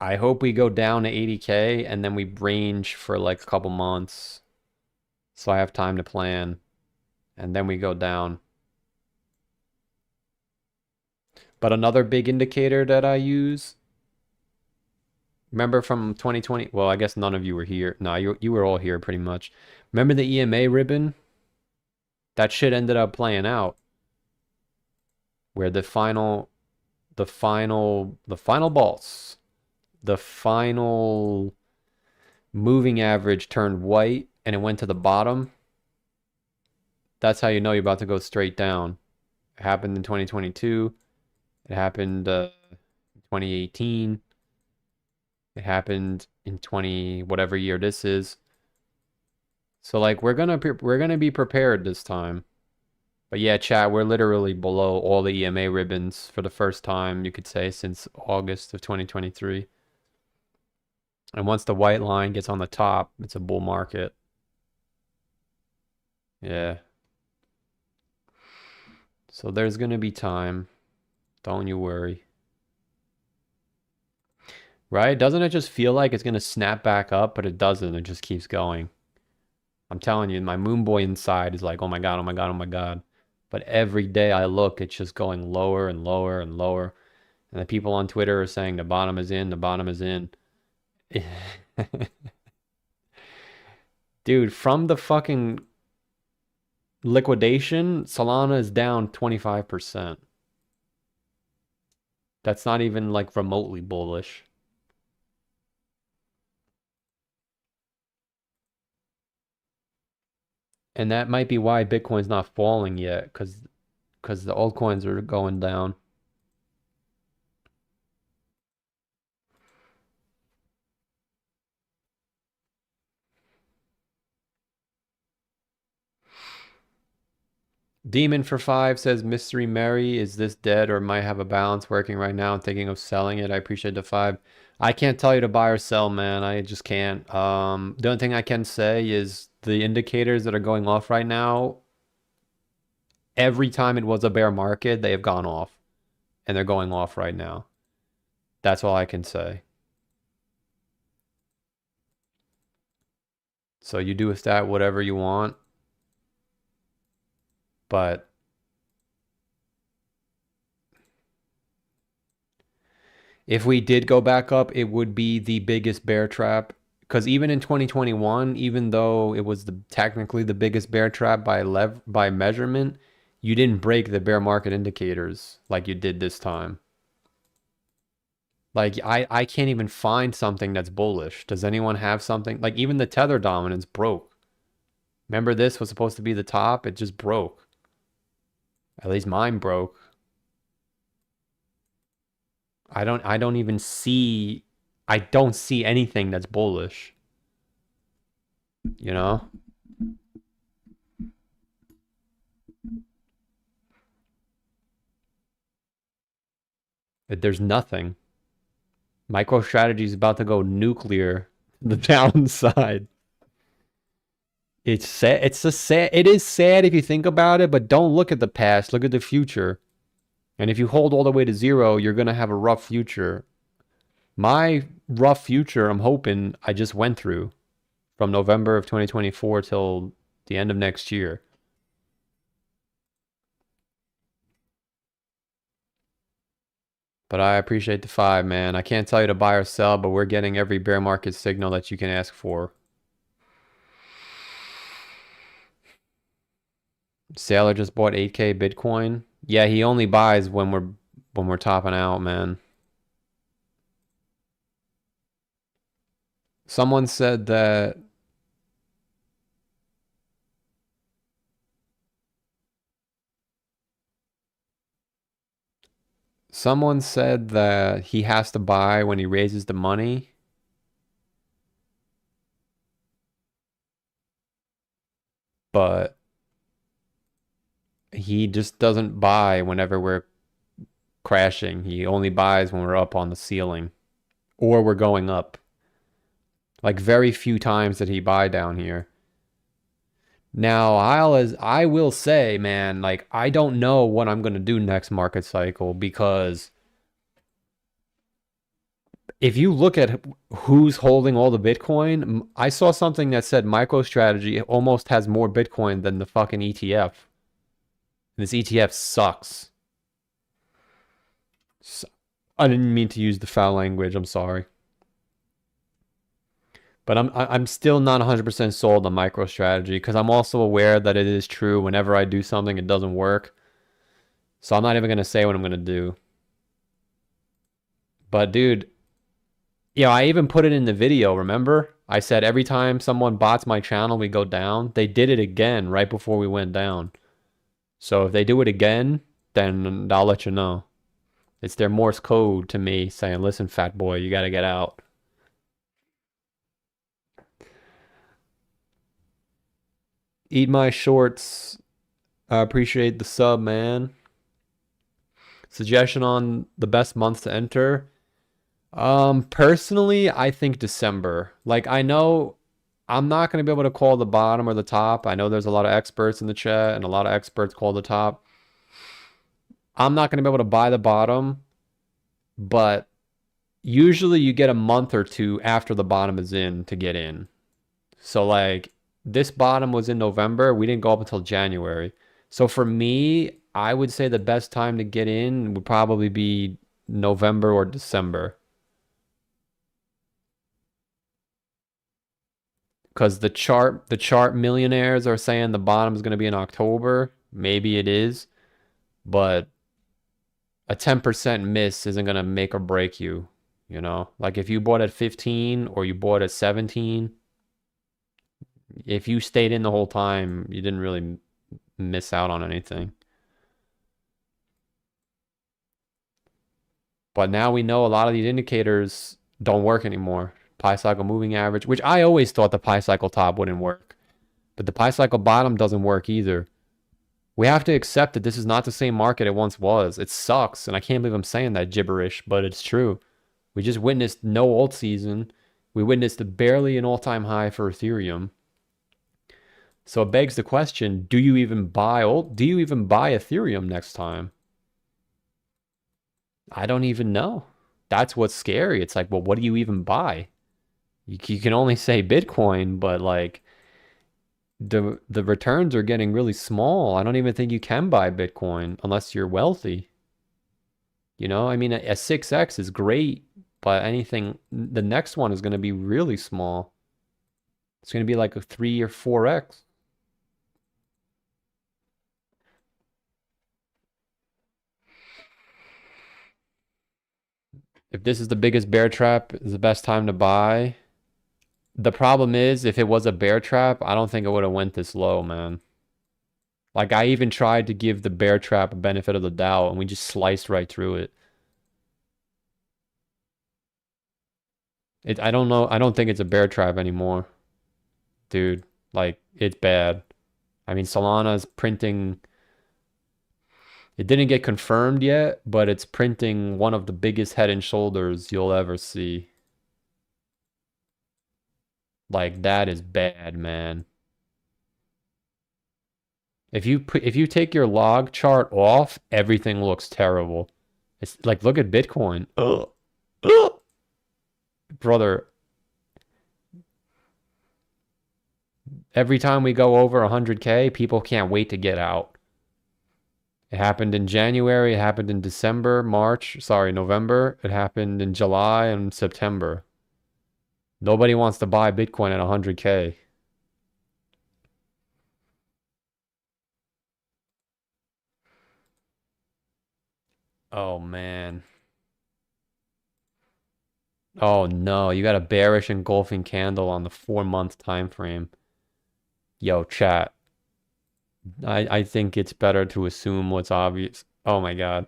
I hope we go down to 80K and then we range for like a couple months. So I have time to plan. And then we go down. But another big indicator that I use, remember from 2020? Well, I guess none of you were here. No, you were all here pretty much. Remember the EMA ribbon? That shit ended up playing out. Where the final balls, the final moving average turned white and it went to the bottom. That's how you know you're about to go straight down. It happened in 2022. It happened in 2018. It happened in 20 whatever year this is. So like we're gonna be prepared this time. But yeah, chat, we're literally below all the EMA ribbons for the first time, you could say, since August of 2023. And once the white line gets on the top, it's a bull market. Yeah. So there's gonna be time. Don't you worry. Right? Doesn't it just feel like it's gonna snap back up, but it doesn't. It just keeps going. I'm telling you, my moon boy inside is like, oh my God, oh my God, oh my God. But every day I look, it's just going lower and lower and lower. And the people on Twitter are saying the bottom is in, the bottom is in. Dude, from the fucking liquidation, Solana is down 25%. That's not even like remotely bullish. And that might be why Bitcoin's not falling yet, because the altcoins are going down. Demon for 5 says, Mystery Mary, is this dead or might have a balance working right now? I'm thinking of selling it. I appreciate the 5. I can't tell you to buy or sell, man. I just can't. The only thing I can say is the indicators that are going off right now, every time it was a bear market, they have gone off. And they're going off right now. That's all I can say. So you do with that whatever you want. But if we did go back up, it would be the biggest bear trap. Because even in 2021, even though it was technically the biggest bear trap by measurement, you didn't break the bear market indicators like you did this time. Like I can't even find something that's bullish. Does anyone have something? Like even the tether dominance broke. Remember this was supposed to be the top? It just broke. At least mine broke. I don't even see, I don't see anything that's bullish. You know? There's nothing. MicroStrategy is about to go nuclear. The downside. It's sad. It's a sad. It is sad if you think about it, but don't look at the past. Look at the future. And if you hold all the way to zero, you're gonna have a rough future. My rough future, I'm hoping I just went through from November of 2024 till the end of next year. But I appreciate the 5, man. I can't tell you to buy or sell, but we're getting every bear market signal that you can ask for. Sailor just bought 8K Bitcoin. Yeah, he only buys when we're topping out, man. Someone said that he has to buy when he raises the money. But he just doesn't buy whenever we're crashing. He only buys when we're up on the ceiling or we're going up. Like very few times did he buy down here. Now, I will say, man, like I don't know what I'm gonna do next market cycle because if you look at who's holding all the Bitcoin, I saw something that said MicroStrategy almost has more Bitcoin than the fucking ETF. And this ETF sucks. I didn't mean to use the foul language. I'm sorry. But I'm still not 100% sold on MicroStrategy because I'm also aware that it is true whenever I do something, it doesn't work. So I'm not even going to say what I'm going to do. But dude, I even put it in the video, remember? I said every time someone bots my channel, we go down. They did it again right before we went down. So if they do it again, then I'll let you know. It's their Morse code to me saying, listen, fat boy, you got to get out. Eat my shorts. I appreciate the sub, man. Suggestion on the best months to enter. Personally, I think December. Like, I know I'm not going to be able to call the bottom or the top. I know there's a lot of experts in the chat and a lot of experts call the top. I'm not going to be able to buy the bottom, but usually you get a month or two after the bottom is in to get in. So like this bottom was in November. We didn't go up until January. So for me, I would say the best time to get in would probably be November or December. Because the chart millionaires are saying the bottom is going to be in October. Maybe it is, but a 10% miss isn't going to make or break you, you know? Like if you bought at 15 or you bought at 17, if you stayed in the whole time, you didn't really miss out on anything. But now we know a lot of these indicators don't work anymore. Pi cycle moving average, which I always thought the pi cycle top wouldn't work. But the pi cycle bottom doesn't work either. We have to accept that this is not the same market it once was. It sucks, and I can't believe I'm saying that gibberish, but it's true. We just witnessed no alt season. We witnessed barely an all-time high for Ethereum. So it begs the question, do you even buy Ethereum next time? I don't even know. That's what's scary. It's like, well, what do you even buy? You can only say Bitcoin, but like the returns are getting really small. I don't even think you can buy Bitcoin unless you're wealthy. You know, I mean, a 6x is great, but the next one is going to be really small. It's going to be like a 3 or 4x. If this is the biggest bear trap, is the best time to buy. The problem is, if it was a bear trap, I don't think it would have went this low, man. Like, I even tried to give the bear trap a benefit of the doubt, and we just sliced right through it. I don't know. I don't think it's a bear trap anymore. Dude, like, it's bad. I mean, Solana's printing. It didn't get confirmed yet, but it's printing one of the biggest head and shoulders you'll ever see. Like, that is bad, man. If you take your log chart off, everything looks terrible. It's like look at Bitcoin. Ugh. Ugh. Brother, every time we go over 100K, people can't wait to get out. It happened in January, it happened in December, March, sorry, November. It happened in July and September. Nobody wants to buy Bitcoin at 100K. Oh man. Oh no, you got a bearish engulfing candle on the 4 month time frame. Yo, chat. I think it's better to assume what's obvious. Oh my God.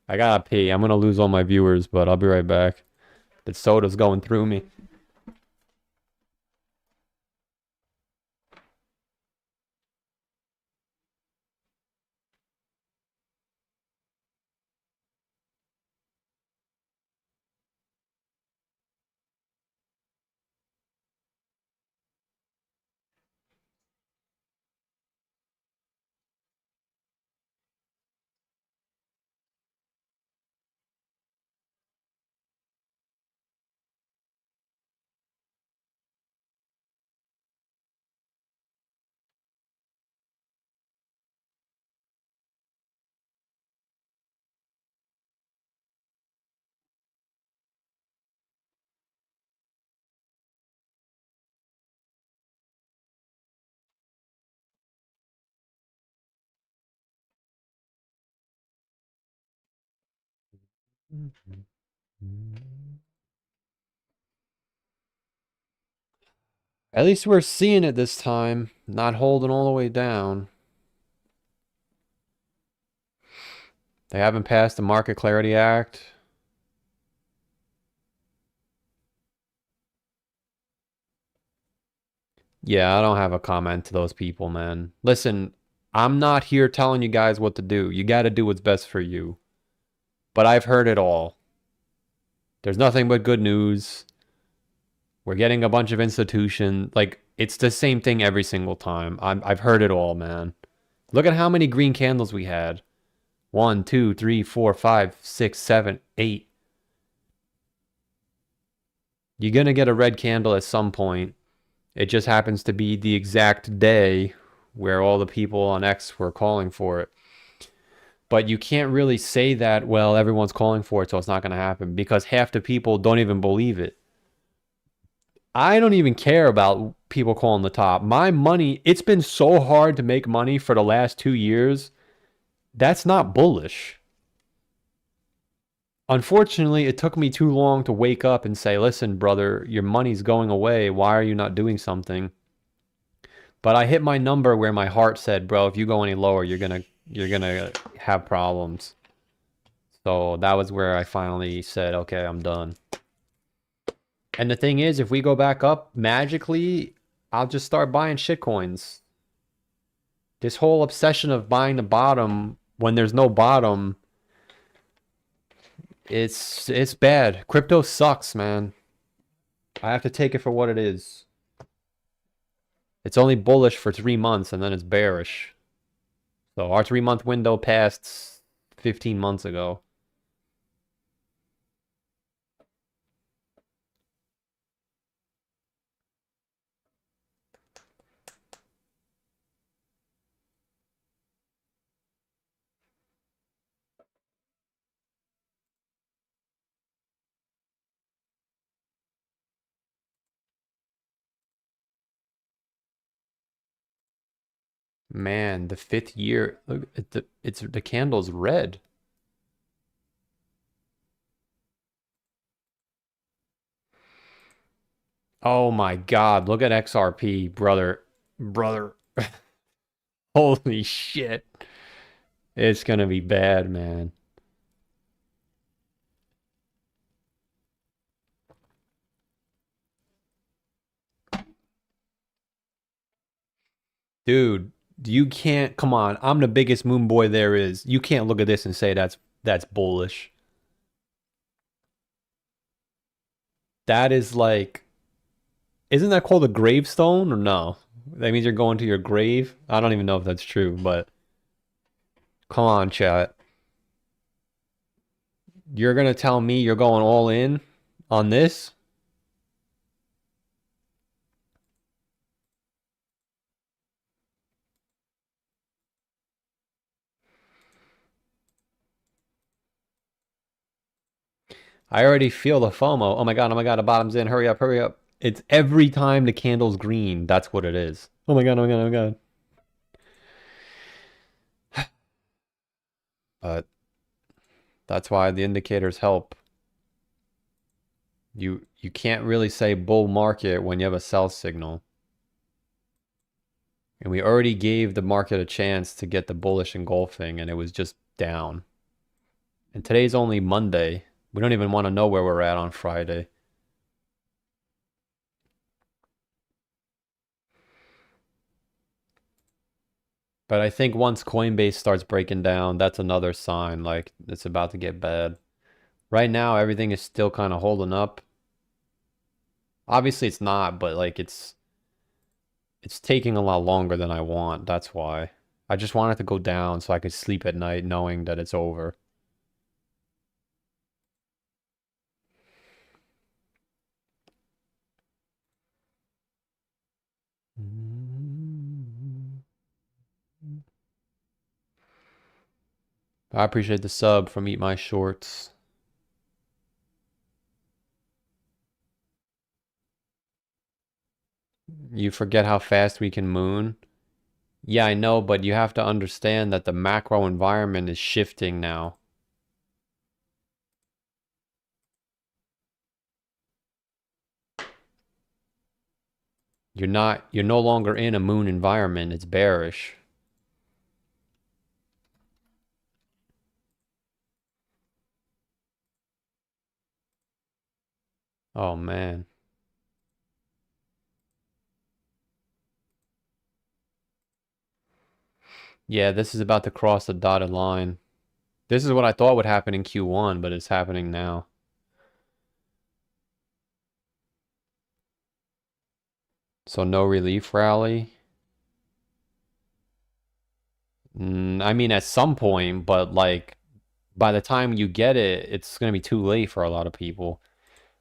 I gotta pee. I'm gonna lose all my viewers, but I'll be right back. The soda's going through me. At least we're seeing it this time, not holding all the way down. They haven't passed the Market Clarity Act. Yeah, I don't have a comment to those people, man. Listen, I'm not here telling you guys what to do. You got to do what's best for you. But I've heard it all. There's nothing but good news. We're getting a bunch of institution. Like, it's the same thing every single time. I've heard it all, man. Look at how many green candles we had. 1, 2, 3, 4, 5, 6, 7, 8. You're going to get a red candle at some point. It just happens to be the exact day where all the people on X were calling for it. But you can't really say that, well, everyone's calling for it, so it's not going to happen, because half the people don't even believe it. I don't even care about people calling the top. My money, it's been so hard to make money for the last 2 years. That's not bullish. Unfortunately, it took me too long to wake up and say, listen, brother, your money's going away. Why are you not doing something? But I hit my number where my heart said, bro, if you go any lower, you're gonna have problems. So that was where I finally said, okay, I'm done. And the thing is, if we go back up magically, I'll just start buying shitcoins. This whole obsession of buying the bottom when there's no bottom, it's bad. Crypto sucks, man. I have to take it for what it is. It's only bullish for 3 months and then it's bearish. So our 3 month window passed 15 months ago. Man, the 5th year, look at the candle's red. Oh my God, look at XRP, brother. Brother. Holy shit. It's gonna be bad, man. Dude, you can't, come on. I'm the biggest moon boy there is. You can't look at this and say that's bullish. That is like, isn't that called a gravestone or no? That means you're going to your grave? I don't even know if that's true, but come on, chat. You're gonna tell me you're going all in on this? I already feel the FOMO. Oh my god, the bottom's in. Hurry up, hurry up. It's every time the candle's green. That's what it is. Oh my god, oh my god, oh my god. But that's why the indicators help. You can't really say bull market when you have a sell signal. And we already gave the market a chance to get the bullish engulfing, and it was just down. And today's only Monday. We don't even want to know where we're at on Friday. But I think once Coinbase starts breaking down, that's another sign like it's about to get bad. Right now, everything is still kind of holding up. Obviously, it's not, but like it's taking a lot longer than I want. That's why. I just want it to go down so I could sleep at night knowing that it's over. I appreciate the sub from Eat My Shorts. You forget how fast we can moon. Yeah, I know, but you have to understand that the macro environment is shifting now. You're no longer in a moon environment. It's bearish. Oh man. Yeah, this is about to cross the dotted line. This is what I thought would happen in Q1, but it's happening now. So no relief rally. I mean, at some point, but like by the time you get it, it's gonna be too late for a lot of people.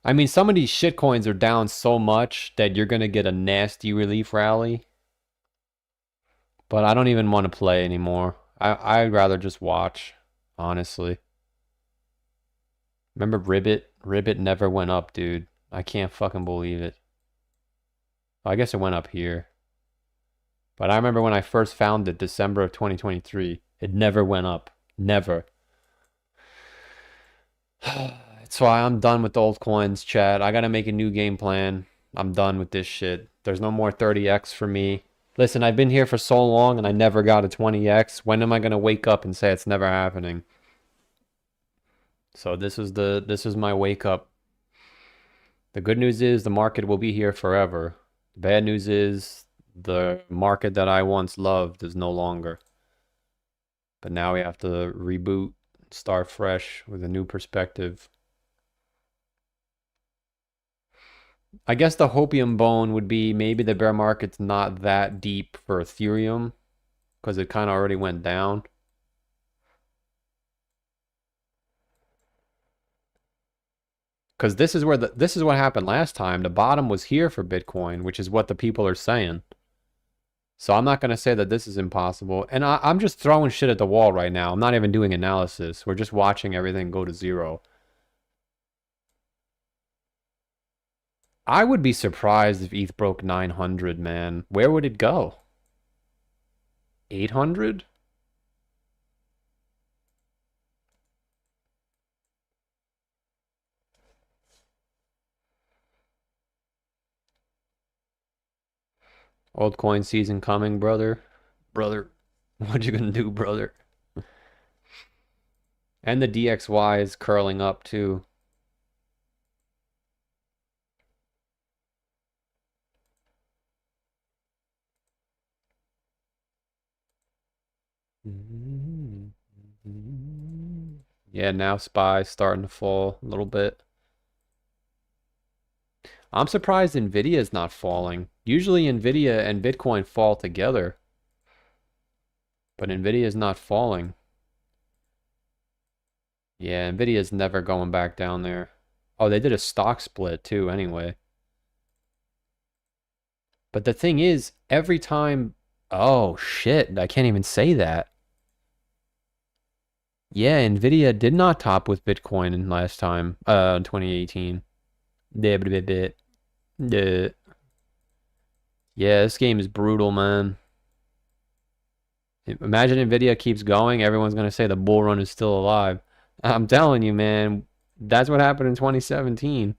I mean, some of these shitcoins are down so much that you're gonna get a nasty relief rally. But I don't even want to play anymore. I'd rather just watch, honestly. Remember Ribbit? Ribbit never went up, dude. I can't fucking believe it. I guess it went up here. But I remember when I first found it, December of 2023, it never went up. Never. That's why I'm done with altcoins, chat. I gotta make a new game plan. I'm done with this shit. There's no more 30x for me. Listen, I've been here for so long and I never got a 20x. When am I gonna wake up and say it's never happening? So this is my wake up. The good news is the market will be here forever. The bad news is the market that I once loved is no longer. But now we have to reboot, start fresh with a new perspective. I guess the hopium bone would be maybe the bear market's not that deep for Ethereum because it kind of already went down. Because this is what happened last time. The bottom was here for Bitcoin, which is what the people are saying. So I'm not going to say that this is impossible. And I'm just throwing shit at the wall right now. I'm not even doing analysis. We're just watching everything go to zero. I would be surprised if ETH broke 900, man. Where would it go? 800? Old coin season coming, brother. Brother, what you gonna do, brother? And the DXY is curling up too. Yeah, now SPY's starting to fall a little bit. I'm surprised Nvidia is not falling. Usually Nvidia and Bitcoin fall together, but Nvidia is not falling. Yeah, Nvidia is never going back down there. Oh, they did a stock split too, anyway. But the thing is, every time, oh shit, I can't even say that. Yeah, Nvidia did not top with Bitcoin in last time, in 2018. Yeah, bit. Yeah, yeah, this game is brutal, man. Imagine Nvidia keeps going, everyone's gonna say the bull run is still alive. I'm telling you, man, that's what happened in 2017.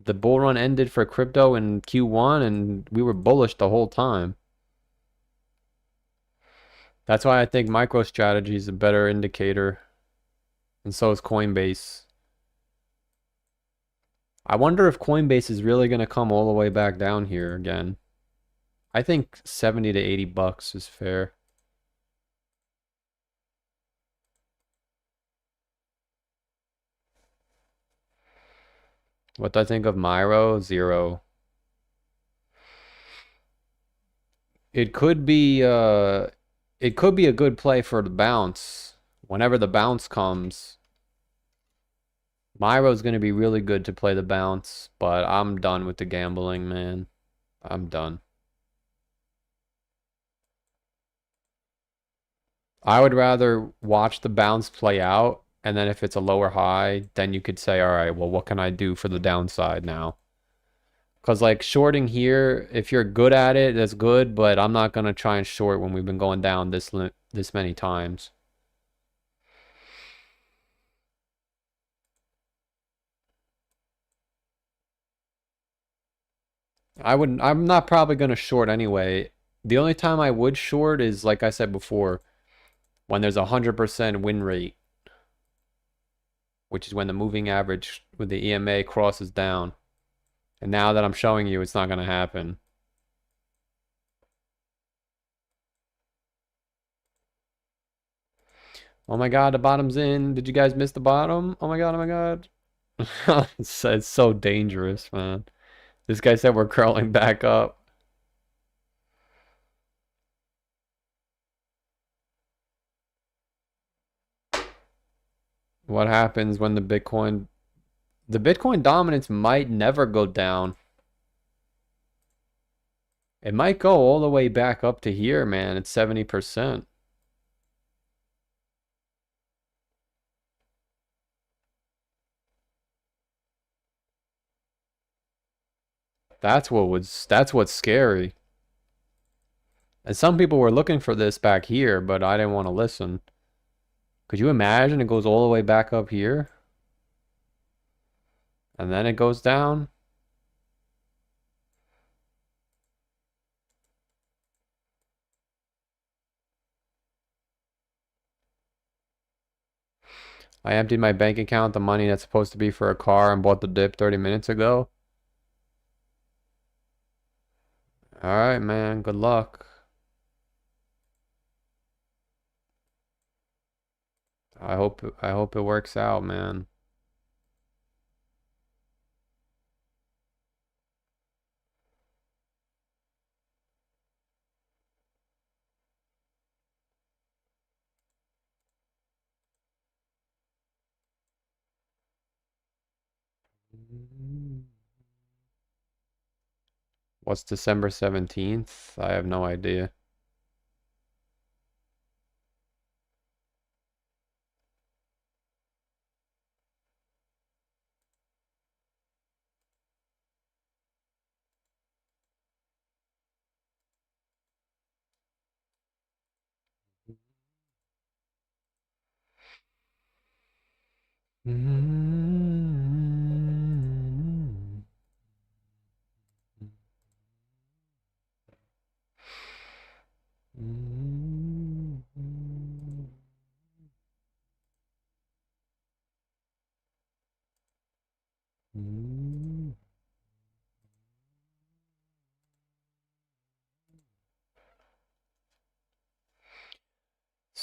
The bull run ended for crypto in Q1 and we were bullish the whole time. That's why I think MicroStrategy is a better indicator, and so is Coinbase. I wonder if Coinbase is really going to come all the way back down here again. I think 70 to 80 bucks is fair. What do I think of Myro? Zero. It could be it could be a good play for the bounce. Whenever the bounce comes, Myro's going to be really good to play the bounce, but I'm done with the gambling, man. I'm done. I would rather watch the bounce play out, and then if it's a lower high, then you could say, all right, well, what can I do for the downside now? Because like shorting here, if you're good at it, that's good, but I'm not gonna try and short when we've been going down this many times. I'm not probably gonna short anyway. The only time I would short is like I said before, when there's 100% win rate, which is when the moving average with the EMA crosses down. And now that I'm showing you, it's not gonna happen. Oh my God, the bottom's in. Did you guys miss the bottom? Oh my God, oh my God. It's so dangerous, man. This guy said we're curling back up. What happens when the Bitcoin dominance might never go down. It might go all the way back up to here, man. It's 70%. That's what's scary. And some people were looking for this back here, but I didn't want to listen. Could you imagine it goes all the way back up here? And then it goes down? I emptied my bank account, the money that's supposed to be for a car, and bought the dip 30 minutes ago. All right, man. Good luck. I hope it works out, man. What's December 17th? I have no idea. Mm-hmm.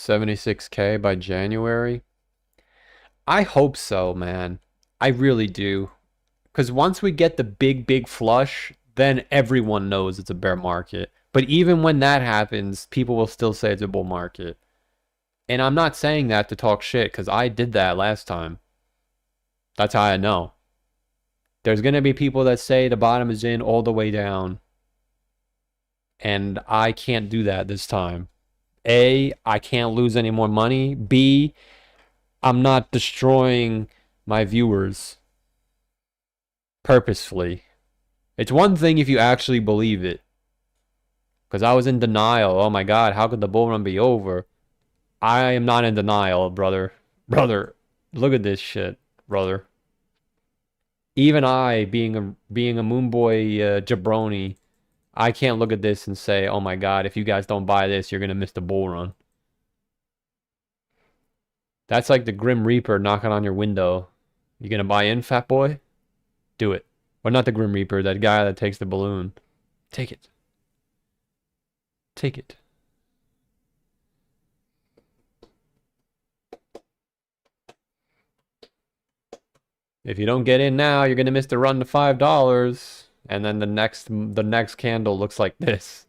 76K by January. I hope so, man. I really do. Because once we get the big flush, then everyone knows it's a bear market. But even when that happens, people will still say it's a bull market. And I'm not saying that to talk shit, because I did that last time. That's how I know. There's going to be people that say the bottom is in all the way down. And I can't do that this time. A, I can't lose any more money. B, I'm not destroying my viewers purposefully. It's one thing if you actually believe it. Because I was in denial. Oh my God, how could the bull run be over? I am not in denial, brother. Brother, look at this shit, brother. Even I, being a moon boy jabroni, I can't look at this and say, oh my God, if you guys don't buy this, you're gonna miss the bull run. That's like the Grim Reaper knocking on your window. You gonna buy in, fat boy? Do it. Or not the Grim Reaper, that guy that takes the balloon. Take it. Take it. If you don't get in now, you're gonna miss the run to $5. And then the next candle looks like this.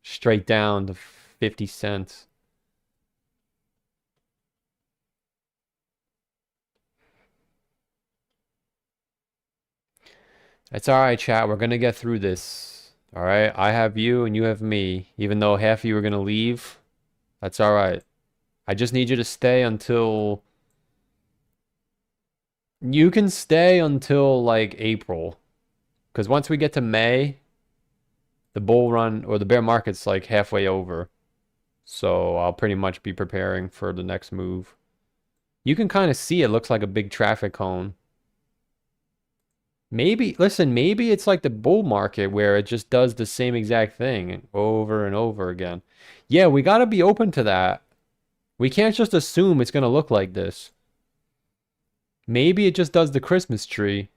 Straight down to 50 cents. It's alright, chat. We're gonna get through this. Alright? I have you and you have me. Even though half of you are gonna leave. That's alright. I just need you to stay until... You can stay until, like, April. Because once we get to May, the bull run, or the bear market's, like, halfway over. So I'll pretty much be preparing for the next move. You can kind of see it looks like a big traffic cone. Maybe, listen, maybe it's like the bull market where it just does the same exact thing over and over again. Yeah, we got to be open to that. We can't just assume it's going to look like this. Maybe it just does the Christmas tree.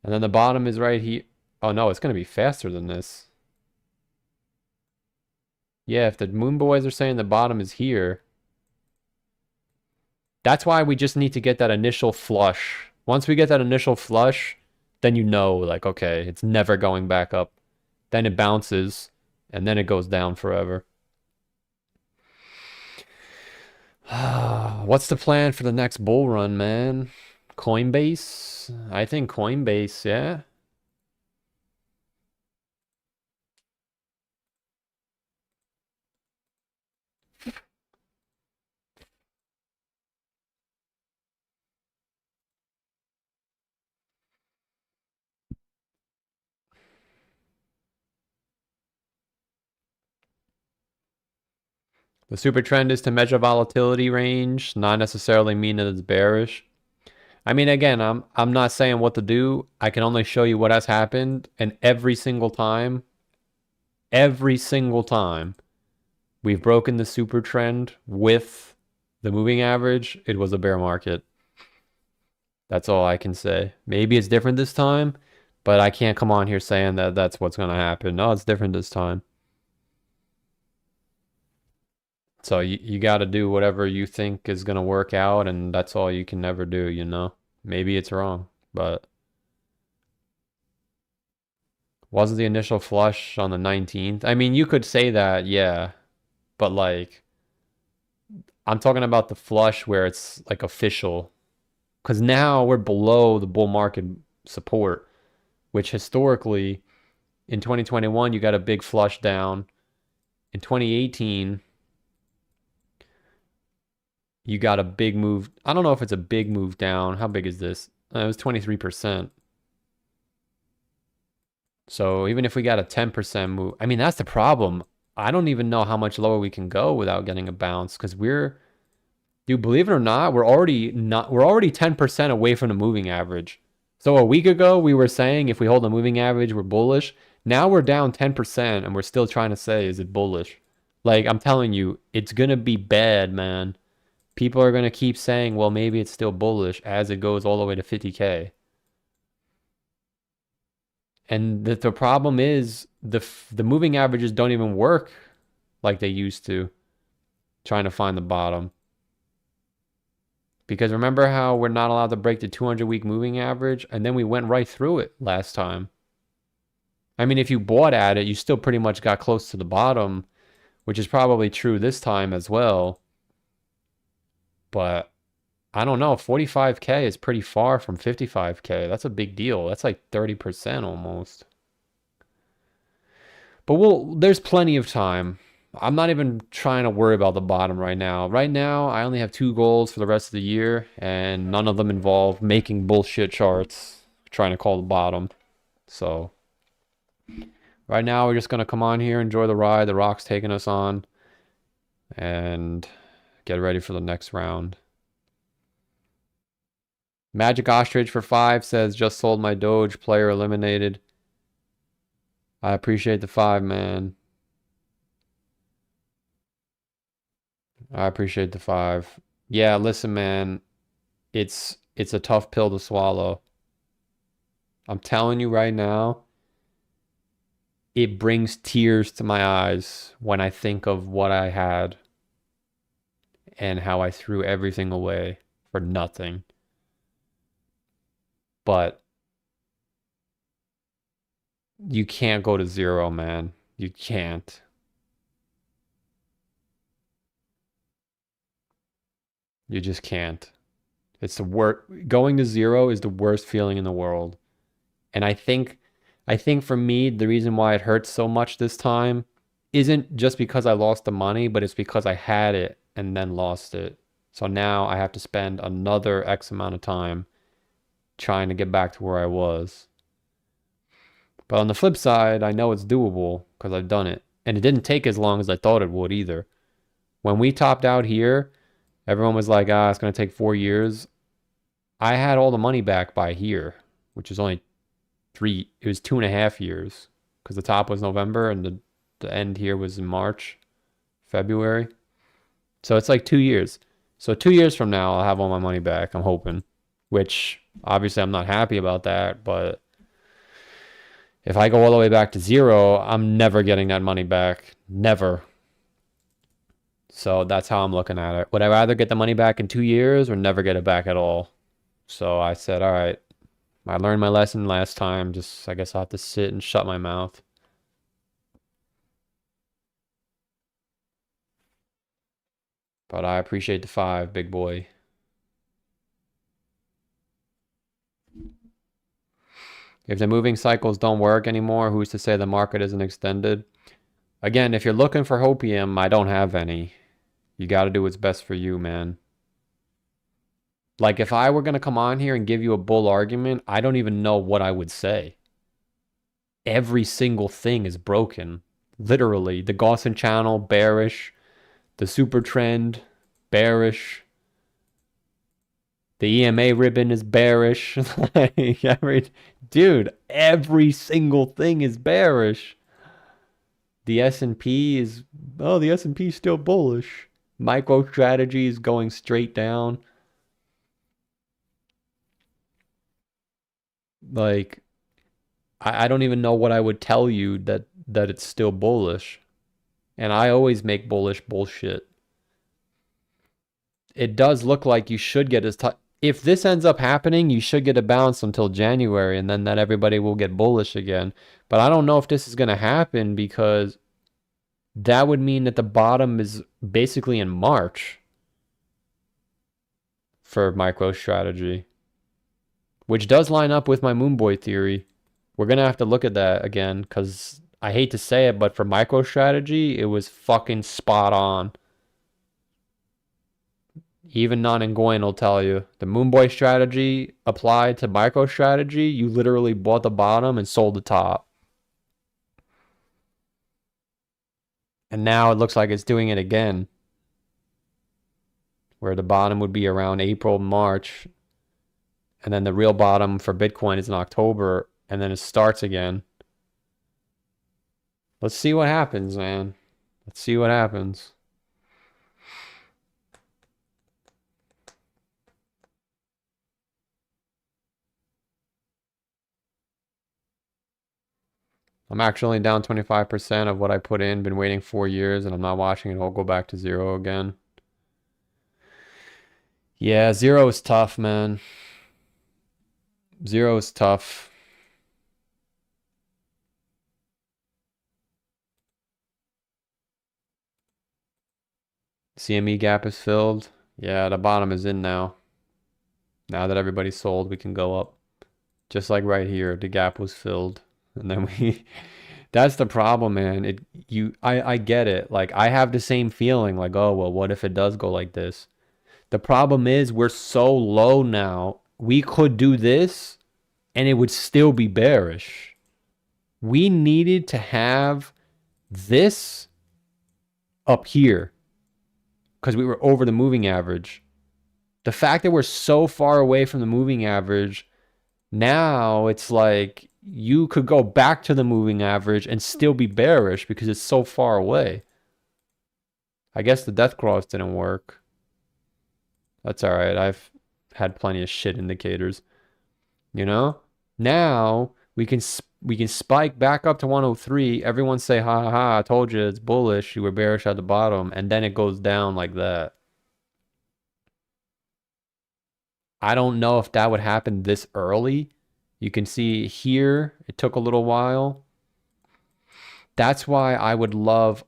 And then the bottom is right here. Oh no, it's going to be faster than this. Yeah, if the moon boys are saying the bottom is here. That's why we just need to get that initial flush. Once we get that initial flush, then you know, like, okay, it's never going back up. Then it bounces, and then it goes down forever. What's the plan for the next bull run, man? Coinbase? I think Coinbase, yeah. The super trend is to measure volatility range, not necessarily mean that it's bearish. I mean, again, I'm not saying what to do. I can only show you what has happened, and every single time, we've broken the super trend with the moving average, it was a bear market. That's all I can say. Maybe it's different this time, but I can't come on here saying that that's what's going to happen. No, it's different this time. So you got to do whatever you think is going to work out, and that's all you can never do, you know? Maybe it's wrong, but wasn't the initial flush on the 19th? I mean, you could say that, yeah, but like, I'm talking about the flush where it's like official, because now we're below the bull market support, which historically in 2021, you got a big flush down. In 2018, you got a big move. I don't know if it's a big move down. How big is this? It was 23%. So even if we got a 10% move, I mean, that's the problem. I don't even know how much lower we can go without getting a bounce, because dude, believe it or not, we're already 10% away from the moving average. So a week ago, we were saying if we hold the moving average, we're bullish. Now we're down 10% and we're still trying to say, is it bullish? Like, I'm telling you, it's going to be bad, man. People are going to keep saying, well, maybe it's still bullish as it goes all the way to 50K. And the problem is the moving averages don't even work like they used to, trying to find the bottom. Because remember how we're not allowed to break the 200-week moving average? And then we went right through it last time. I mean, if you bought at it, you still pretty much got close to the bottom, which is probably true this time as well. But I don't know. 45K is pretty far from 55K. That's a big deal. That's like 30% almost. But there's plenty of time. I'm not even trying to worry about the bottom right now. Right now, I only have 2 goals for the rest of the year, and none of them involve making bullshit charts, trying to call the bottom. So right now, we're just going to come on here, enjoy the ride the rock's taking us on, and get ready for the next round. Magic Ostrich for 5 says, just sold my Doge, player eliminated. I appreciate the 5, man. I appreciate the 5. Yeah, listen, man. It's a tough pill to swallow. I'm telling you right now, it brings tears to my eyes when I think of what I had and how I threw everything away for nothing. But you can't go to zero, man. You can't. You just can't. It's the worst. Going to zero is the worst feeling in the world. And I think for me, the reason why it hurts so much this time isn't just because I lost the money, but it's because I had it and then lost it. So now I have to spend another X amount of time trying to get back to where I was. But on the flip side, I know it's doable because I've done it. And it didn't take as long as I thought it would either. When we topped out here, everyone was like, it's going to take 4 years. I had all the money back by here, which is only it was 2.5 years because the top was November and the end here was in March, February. So it's like 2 years. So 2 years from now, I'll have all my money back, I'm hoping, which obviously I'm not happy about that. But if I go all the way back to zero, I'm never getting that money back. Never. So that's how I'm looking at it. Would I rather get the money back in 2 years or never get it back at all? So I said, all right, I learned my lesson last time. Just, I guess I'll have to sit and shut my mouth. But I appreciate the 5, big boy. If the moving cycles don't work anymore, who's to say the market isn't extended? Again, if you're looking for hopium, I don't have any. You got to do what's best for you, man. Like, if I were going to come on here and give you a bull argument, I don't even know what I would say. Every single thing is broken. Literally. The Gaussian channel, bearish. The super trend, bearish. The EMA ribbon is bearish. Dude, every single thing is bearish. The S&P is, the S&P is still bullish. MicroStrategy is going straight down. Like, I don't even know what I would tell you that it's still bullish. And I always make bullish bullshit. It does look like you should get if this ends up happening, you should get a bounce until January, and then that everybody will get bullish again. But I don't know if this is going to happen because that would mean that the bottom is basically in March for MicroStrategy, which does line up with my Moonboy theory. We're going to have to look at that again because I hate to say it, but for MicroStrategy, it was fucking spot on. Even non-Ngoyan will tell you. The Moonboy strategy applied to MicroStrategy, you literally bought the bottom and sold the top. And now it looks like it's doing it again. Where the bottom would be around April, March. And then the real bottom for Bitcoin is in October. And then it starts again. Let's see what happens, man. Let's see what happens. I'm actually down 25% of what I put in. Been waiting 4 years and I'm not watching it all go back to zero again. Yeah, zero is tough, man. Zero is tough. CME gap is filled. Yeah, the bottom is in now. Now that everybody's sold, we can go up. Just like right here, the gap was filled. And then we that's the problem, man. I get it. Like I have the same feeling like, oh, well, what if it does go like this? The problem is we're so low now. We could do this and it would still be bearish. We needed to have this up here because we were over the moving average. The fact that we're so far away from the moving average, now it's like you could go back to the moving average and still be bearish because it's so far away. I guess the death cross didn't work. That's all right. I've had plenty of shit indicators, you know? Now we can spike back up to 103. Everyone say, ha ha ha, I told you it's bullish. You were bearish at the bottom. And then it goes down like that. I don't know if that would happen this early. You can see here, it took a little while. That's why I would love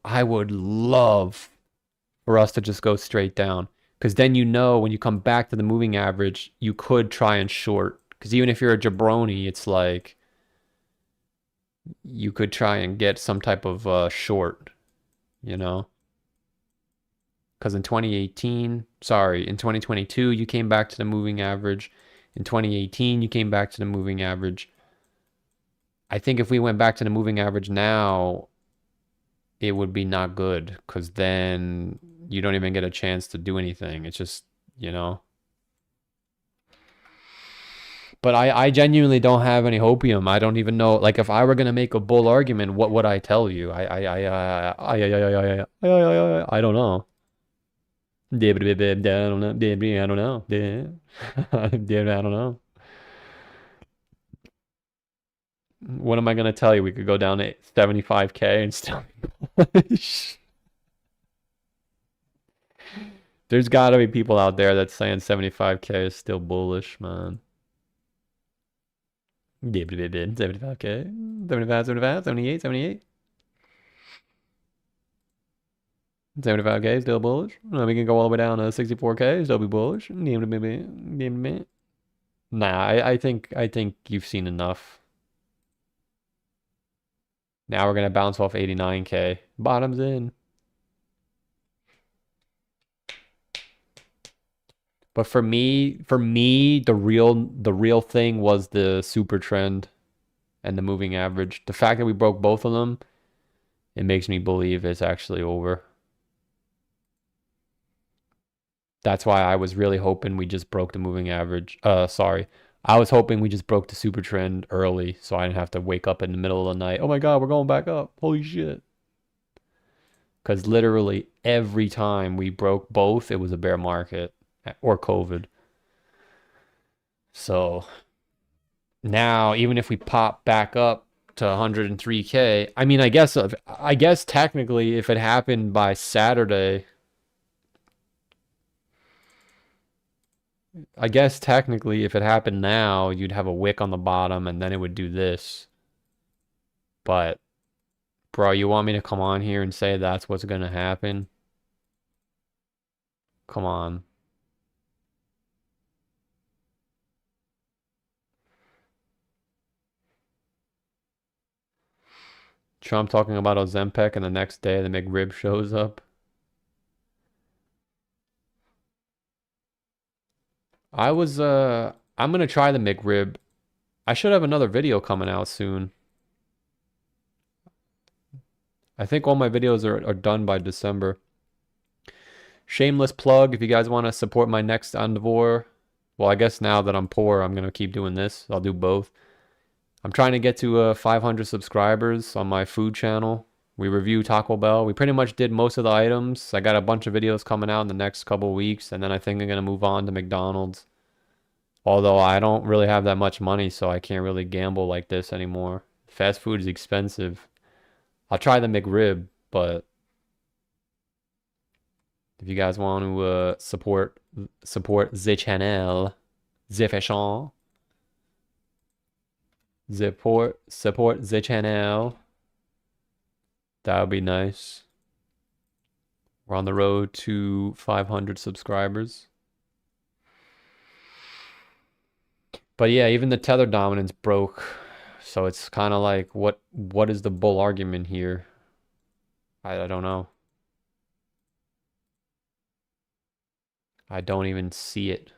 for us to just go straight down. Because then you know when you come back to the moving average, you could try and short. Because even if you're a jabroni, it's like you could try and get some type of short, you know? Because in 2018, sorry, in 2022, you came back to the moving average. In 2018, you came back to the moving average. I think if we went back to the moving average now, it would be not good because then you don't even get a chance to do anything. It's just, you know. But I genuinely don't have any hopium. I don't even know. Like, if I were gonna make a bull argument, what would I tell you? I don't know. I don't know. I don't know. I don't know. What am I gonna tell you? We could go down to 75K and still be bullish. There's gotta be people out there that's saying 75K is still bullish, man. 75K, 75, 75, 78, 78. 75K still bullish. We can go all the way down to 64K, still be bullish. Nah, I think you've seen enough. Now we're gonna bounce off 89K. Bottom's in. But for me, the real thing was the super trend and the moving average. The fact that we broke both of them, it makes me believe it's actually over. That's why I was really hoping we just broke the moving average. Sorry. I was hoping we just broke the super trend early so I didn't have to wake up in the middle of the night. Oh my God, we're going back up. Holy shit. Because literally every time we broke both, it was a bear market or COVID. So now, even if we pop back up to 103K, I mean, I guess technically if it happened by Saturday, I guess technically if it happened now, you'd have a wick on the bottom and then it would do this. But bro, you want me to come on here and say that's what's gonna happen? Come on. Trump talking about Ozempic and the next day the McRib shows up. I'm gonna try the McRib. I should have another video coming out soon. I think all my videos are done by December. Shameless plug, if you guys want to support my next endeavor. Well, I guess now that I'm poor, I'm gonna keep doing this. I'll do both. I'm trying to get to 500 subscribers on my food channel. We review Taco Bell. We pretty much did most of the items. I got a bunch of videos coming out in the next couple weeks, and then I think I'm gonna move on to McDonald's. Although I don't really have that much money, so I can't really gamble like this anymore. Fast food is expensive. I'll try the McRib, but If you guys want to support the channel, the fashion, support the channel, that would be nice. We're on the road to 500 subscribers. But yeah, even the tether dominance broke. So it's kind of like, what is the bull argument here? I don't know. I don't even see it.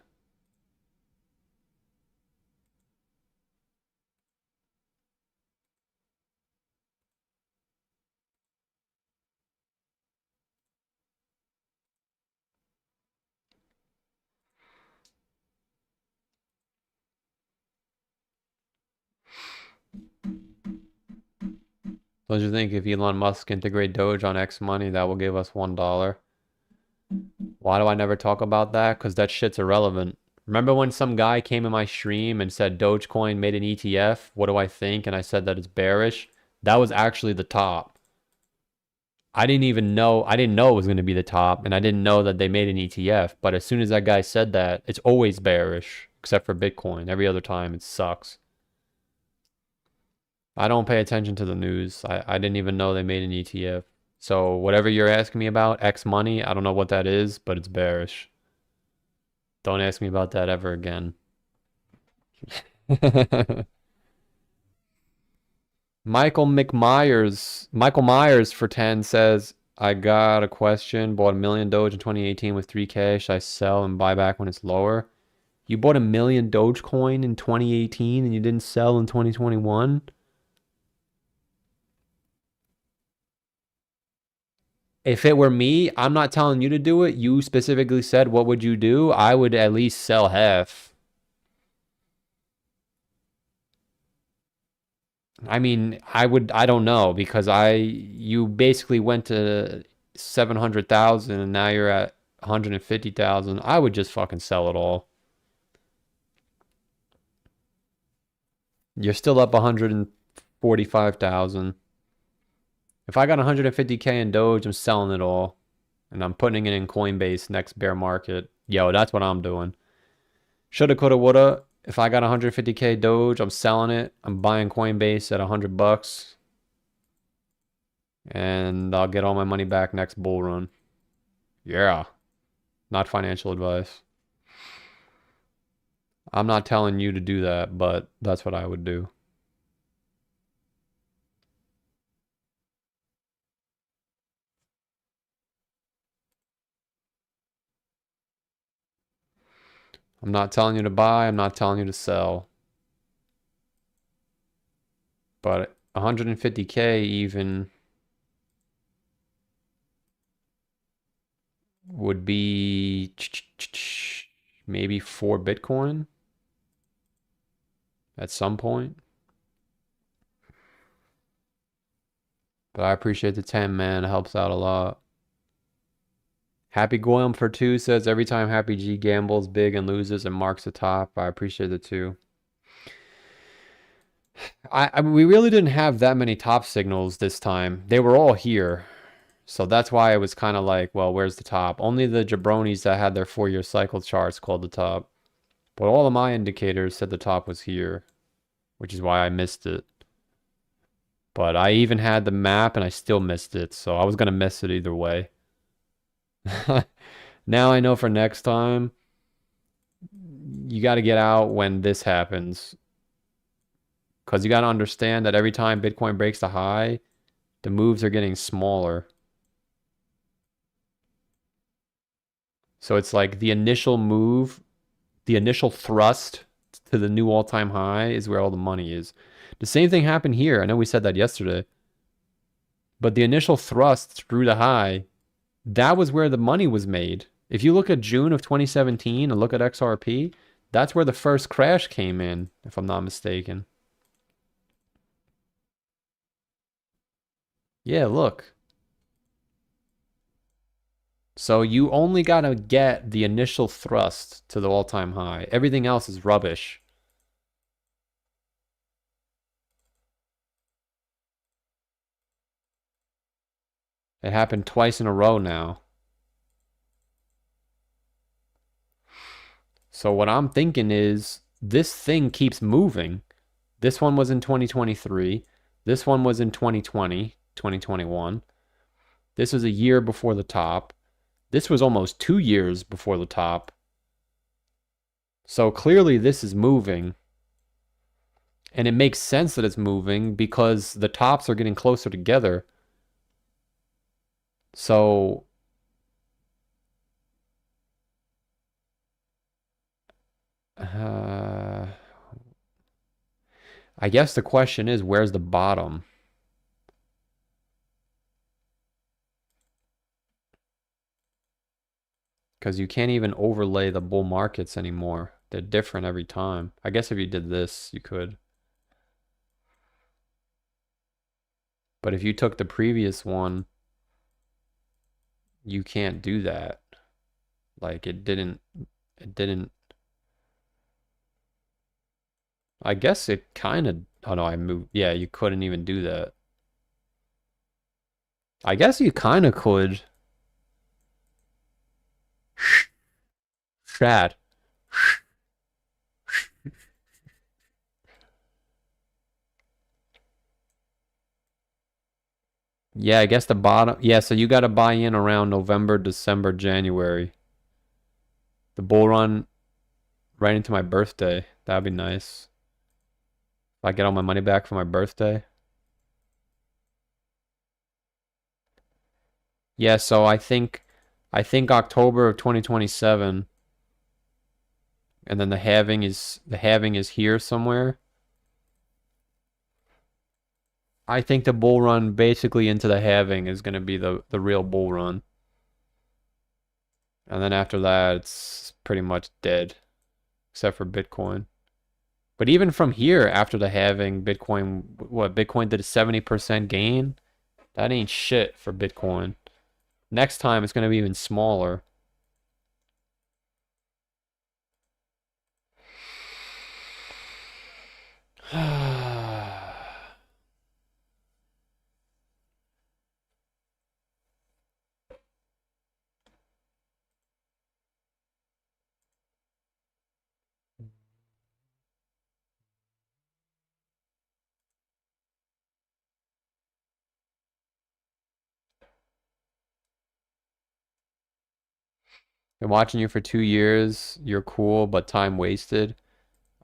Don't you think if Elon Musk integrate Doge on X money, that will give us $1? Why do I never talk about that? Because that shit's irrelevant. Remember when some guy came in my stream and said Dogecoin made an ETF? What do I think? And I said that it's bearish. That was actually the top. I didn't know it was going to be the top, and I didn't know that they made an ETF. But as soon as that guy said that, it's always bearish, except for Bitcoin. Every other time, it sucks. I don't pay attention to the news. I didn't even know they made an ETF. So whatever you're asking me about, X money, I don't know what that is, but it's bearish. Don't ask me about that ever again. Michael Myers for 10 says, I got a question. Bought a million Doge in 2018 with 3K. Should I sell and buy back when it's lower? You bought a million Dogecoin in 2018 and you didn't sell in 2021? If it were me, I'm not telling you to do it. You specifically said, what would you do? I would at least sell half. I mean, I don't know because you basically went to 700,000 and now you're at 150,000. I would just fucking sell it all. You're still up 145,000. If I got 150K in Doge, I'm selling it all. And I'm putting it in Coinbase next bear market. Yo, that's what I'm doing. Shoulda, coulda, woulda. If I got 150K Doge, I'm selling it. I'm buying Coinbase at $100. And I'll get all my money back next bull run. Yeah. Not financial advice. I'm not telling you to do that, but that's what I would do. I'm not telling you to buy. I'm not telling you to sell. But 150K even would be maybe 4 Bitcoin at some point. But I appreciate the 10, man. It helps out a lot. Happy Goyam for 2 says every time Happy G gambles big and loses and marks the top. I appreciate the 2. We really didn't have that many top signals this time. They were all here. So that's why it was kind of like, well, where's the top? Only the jabronis that had their 4-year cycle charts called the top. But all of my indicators said the top was here, which is why I missed it. But I even had the map and I still missed it. So I was going to miss it either way. Now I know for next time, you got to get out when this happens. Because you got to understand that every time Bitcoin breaks the high, the moves are getting smaller. So it's like the initial move, the initial thrust to the new all-time high is where all the money is. The same thing happened here. I know we said that yesterday. But the initial thrust through the high, that was where the money was made. If you look at June of 2017 and look at XRP, that's where the first crash came in, if I'm not mistaken. Yeah, look. So you only got to get the initial thrust to the all-time high. Everything else is rubbish. It happened twice in a row now. So what I'm thinking is this thing keeps moving. This one was in 2023. This one was in 2020, 2021. This was a year before the top. This was almost 2 years before the top. So clearly this is moving. And it makes sense that it's moving because the tops are getting closer together. So I guess the question is, where's the bottom? Because you can't even overlay the bull markets anymore. They're different every time. I guess if you did this, you could. But if you took the previous one, you can't do that. Like it didn't, I guess it kind of, oh no, I moved. Yeah, you couldn't even do that. I guess you kind of could. Chat. Yeah, I guess the bottom. Yeah, so you got to buy in around November, December, January. The bull run right into my birthday. That'd be nice. If I get all my money back for my birthday. Yeah, so I think October of 2027, and then the halving is here somewhere. I think the bull run basically into the halving is going to be the real bull run. And then after that, it's pretty much dead, except for Bitcoin. But even from here, after the halving, Bitcoin did a 70% gain. That ain't shit for Bitcoin. Next time, it's going to be even smaller. Been watching you for 2 years. You're cool, but time wasted.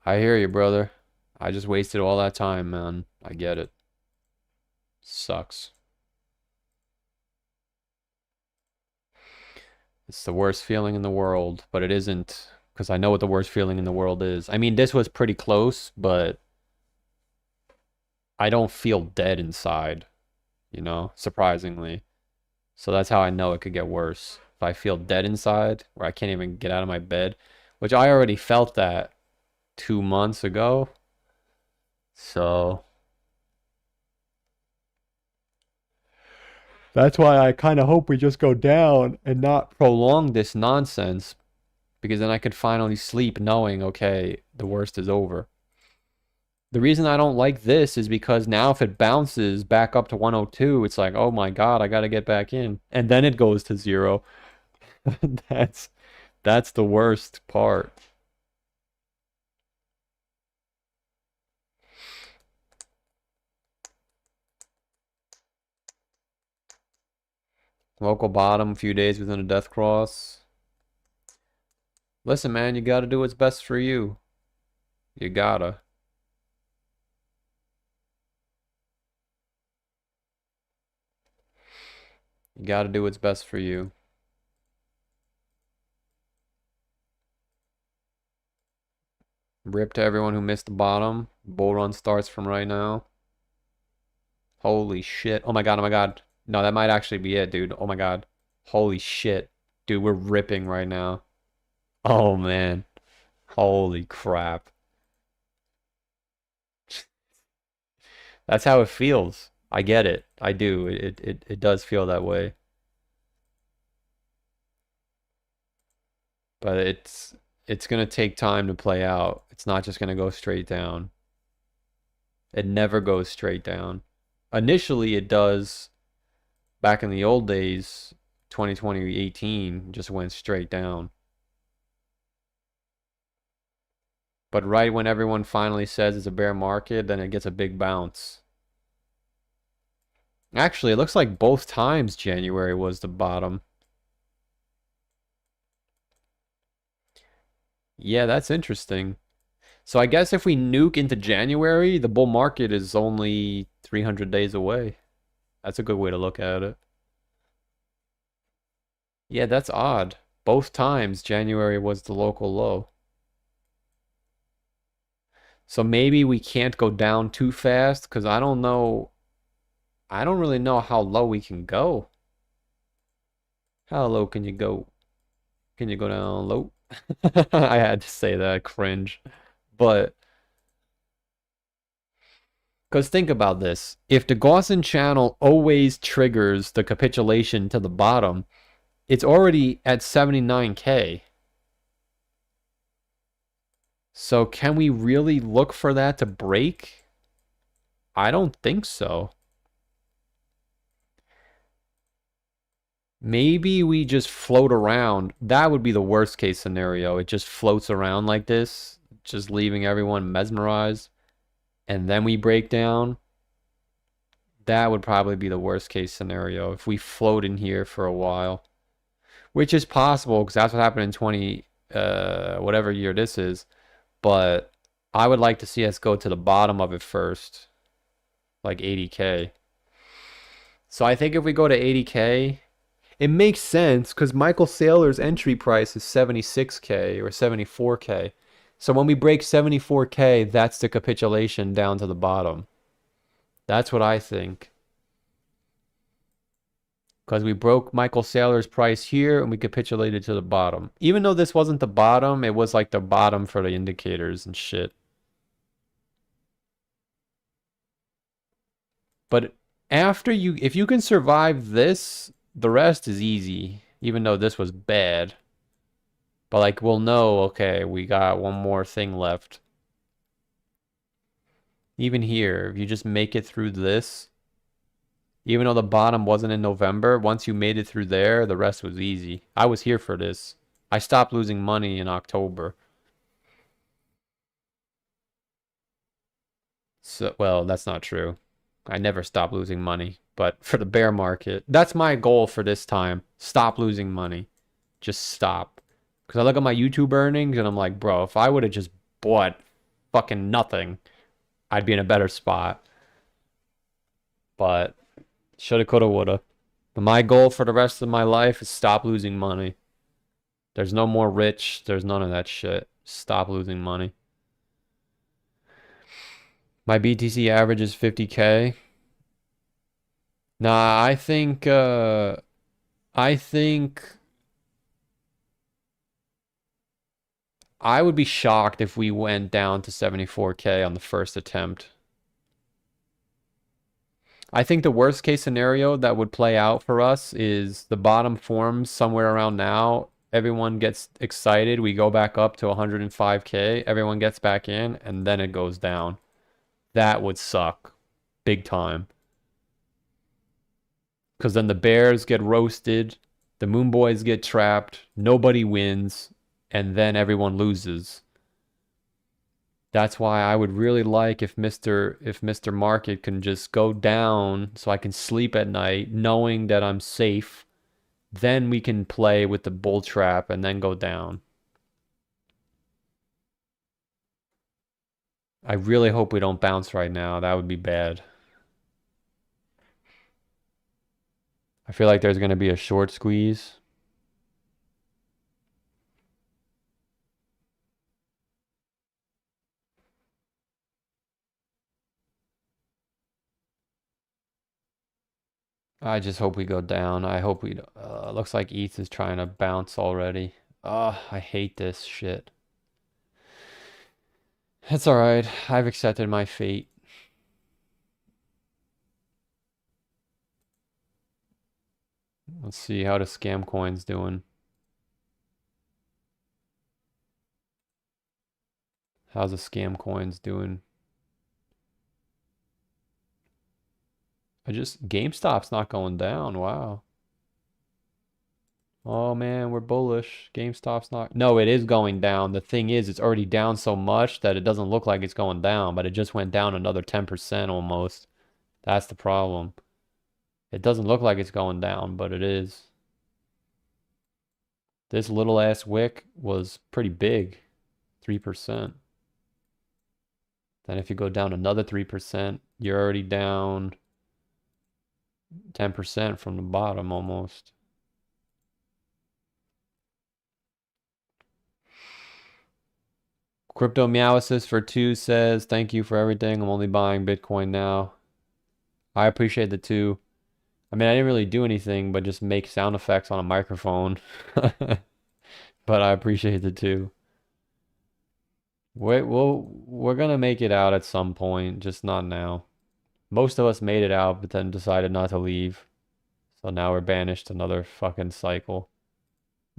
I hear you, brother. I just wasted all that time, man. I get it. Sucks. It's the worst feeling in the world, but it isn't, because I know what the worst feeling in the world is. I mean, this was pretty close, but I don't feel dead inside, surprisingly. So that's how I know it could get worse. If I feel dead inside, where I can't even get out of my bed, which I already felt that 2 months ago. So that's why I kind of hope we just go down and not prolong this nonsense, because then I could finally sleep knowing, okay, the worst is over. The reason I don't like this is because now if it bounces back up to 102, it's like, oh my God, I got to get back in. And then it goes to zero. That's that's the worst part. Local bottom, few days within a death cross. Listen, man, you got to do what's best for you. You gotta. You gotta do what's best for you. Rip to everyone who missed the bottom. Bull run starts from right now. Holy shit. Oh my God, oh my God. No, that might actually be it, dude. Oh my God. Holy shit. Dude, we're ripping right now. Oh man. Holy crap. That's how it feels. I get it. I do. It does feel that way. But it's gonna take time to play out. It's not just gonna go straight down. It never goes straight down. Initially it does. Back in the old days, 2020, 18 just went straight down. But right when everyone finally says it's a bear market, then it gets a big bounce. Actually, it looks like both times January was the bottom. Yeah, that's interesting. So I guess if we nuke into January, the bull market is only 300 days away. That's a good way to look at it. Yeah, that's odd. Both times January was the local low. So maybe we can't go down too fast because I don't know. I don't really know how low we can go. How low can you go? Can you go down low? I had to say that, cringe. But, because think about this. If the Gaussian channel always triggers the capitulation to the bottom, it's already at 79K. So can we really look for that to break? I don't think so. Maybe we just float around. That would be the worst case scenario. It just floats around like this, just leaving everyone mesmerized. And then we break down. That would probably be the worst case scenario if we float in here for a while. Which is possible because that's what happened in 20 whatever year this is. But I would like to see us go to the bottom of it first. Like 80K. So I think if we go to 80K, it makes sense because Michael Saylor's entry price is 76K or 74K. So when we break 74K, that's the capitulation down to the bottom. That's what I think. Because we broke Michael Saylor's price here and we capitulated to the bottom. Even though this wasn't the bottom, it was like the bottom for the indicators and shit. But if you can survive this, the rest is easy. Even though this was bad. But like we'll know, okay, we got one more thing left. Even here, if you just make it through this, even though the bottom wasn't in November, once you made it through there, the rest was easy. I was here for this. I stopped losing money in October. So, well, that's not true. I never stopped losing money. But for the bear market, that's my goal for this time. Stop losing money. Just stop. Because I look at my YouTube earnings and I'm like, bro, if I would have just bought fucking nothing, I'd be in a better spot. But shoulda, coulda, woulda. But my goal for the rest of my life is stop losing money. There's no more rich. There's none of that shit. Stop losing money. My BTC average is 50K. Nah, I think I would be shocked if we went down to 74K on the first attempt. I think the worst case scenario that would play out for us is the bottom forms somewhere around now. Everyone gets excited. We go back up to 105K. Everyone gets back in, and then it goes down. That would suck big time. Because then the bears get roasted, the moon boys get trapped, nobody wins, and then everyone loses. That's why I would really like if Mr. Market can just go down so I can sleep at night knowing that I'm safe. Then we can play with the bull trap and then go down. I really hope we don't bounce right now. That would be bad. I feel like there's going to be a short squeeze. I just hope we go down. I hope we... looks like ETH is trying to bounce already. I hate this shit. It's alright. I've accepted my fate. Let's see how the scam coin's doing. How's the scam coins doing? GameStop's not going down. Wow. Oh man, we're bullish. GameStop's not. No, it is going down. The thing is, it's already down so much that it doesn't look like it's going down, but it just went down another 10% almost. That's the problem. It doesn't look like it's going down, but it is. This little ass wick was pretty big, 3%. Then if you go down another 3%, you're already down 10% from the bottom almost. Crypto Meowisis for 2 says, thank you for everything. I'm only buying Bitcoin now. I appreciate the 2. I mean, I didn't really do anything but just make sound effects on a microphone. But I appreciate the 2. We're gonna make it out at some point, just not now. Most of us made it out, but then decided not to leave. So now we're banished another fucking cycle.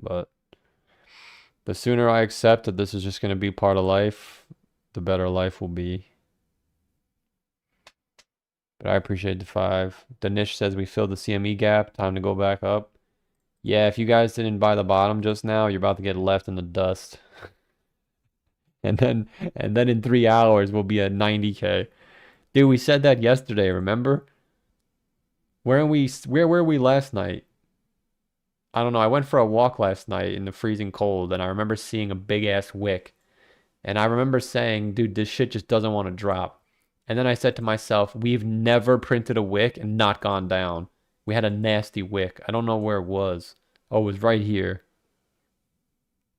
But the sooner I accept that this is just gonna be part of life, the better life will be. But I appreciate the 5. Danish says we filled the CME gap. Time to go back up. Yeah, if you guys didn't buy the bottom just now, you're about to get left in the dust. And then in 3 hours we'll be at 90K. Dude, we said that yesterday, remember? Where were we last night? I don't know. I went for a walk last night in the freezing cold and I remember seeing a big ass wick. And I remember saying, dude, this shit just doesn't want to drop. And then I said to myself, we've never printed a wick and not gone down. We had a nasty wick. I don't know where it was. Oh, it was right here.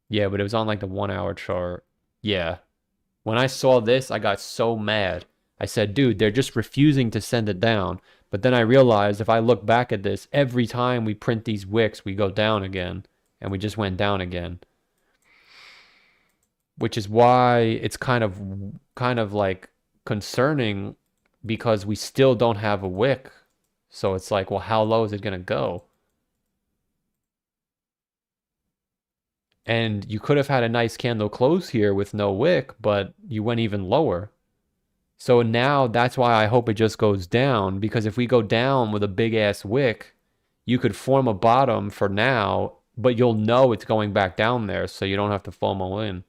Yeah, but it was on like the 1 hour chart. Yeah. When I saw this, I got so mad. I said, dude, they're just refusing to send it down. But then I realized if I look back at this, every time we print these wicks, we go down again. And we just went down again. Which is why it's kind of like concerning because we still don't have a wick. So it's like, well, how low is it going to go? And you could have had a nice candle close here with no wick, but you went even lower. So now that's why I hope it just goes down, because if we go down with a big ass wick, you could form a bottom for now, but you'll know it's going back down there, so you don't have to FOMO in.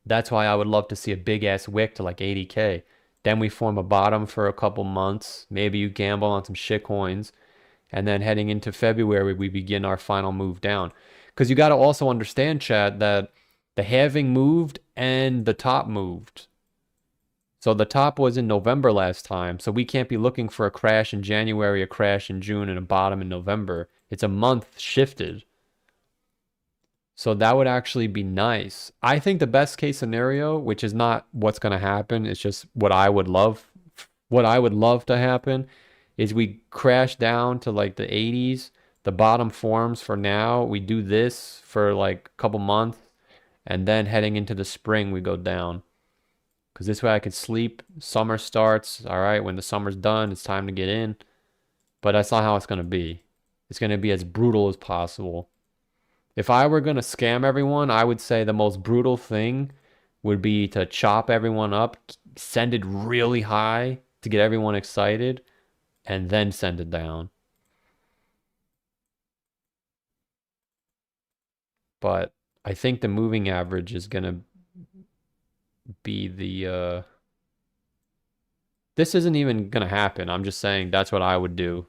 That's why I would love to see a big ass wick to like 80K. Then we form a bottom for a couple months. Maybe you gamble on some shit coins. And then heading into February, we begin our final move down. Because you got to also understand, Chad, that the halving moved and the top moved. So the top was in November last time. So we can't be looking for a crash in January, a crash in June, and a bottom in November. It's a month shifted. So that would actually be nice. I think the best case scenario, which is not what's going to happen, it's just what I would love to happen is we crash down to like the 80s, the bottom forms for now. We do this for like a couple months and then heading into the spring we go down. Because this way I could sleep. Summer starts. All right, when the summer's done, it's time to get in. But that's not how it's going to be. It's going to be as brutal as possible. If I were going to scam everyone, I would say the most brutal thing would be to chop everyone up, send it really high to get everyone excited, and then send it down. But I think the moving average is going to be the this isn't even going to happen. I'm just saying that's what I would do.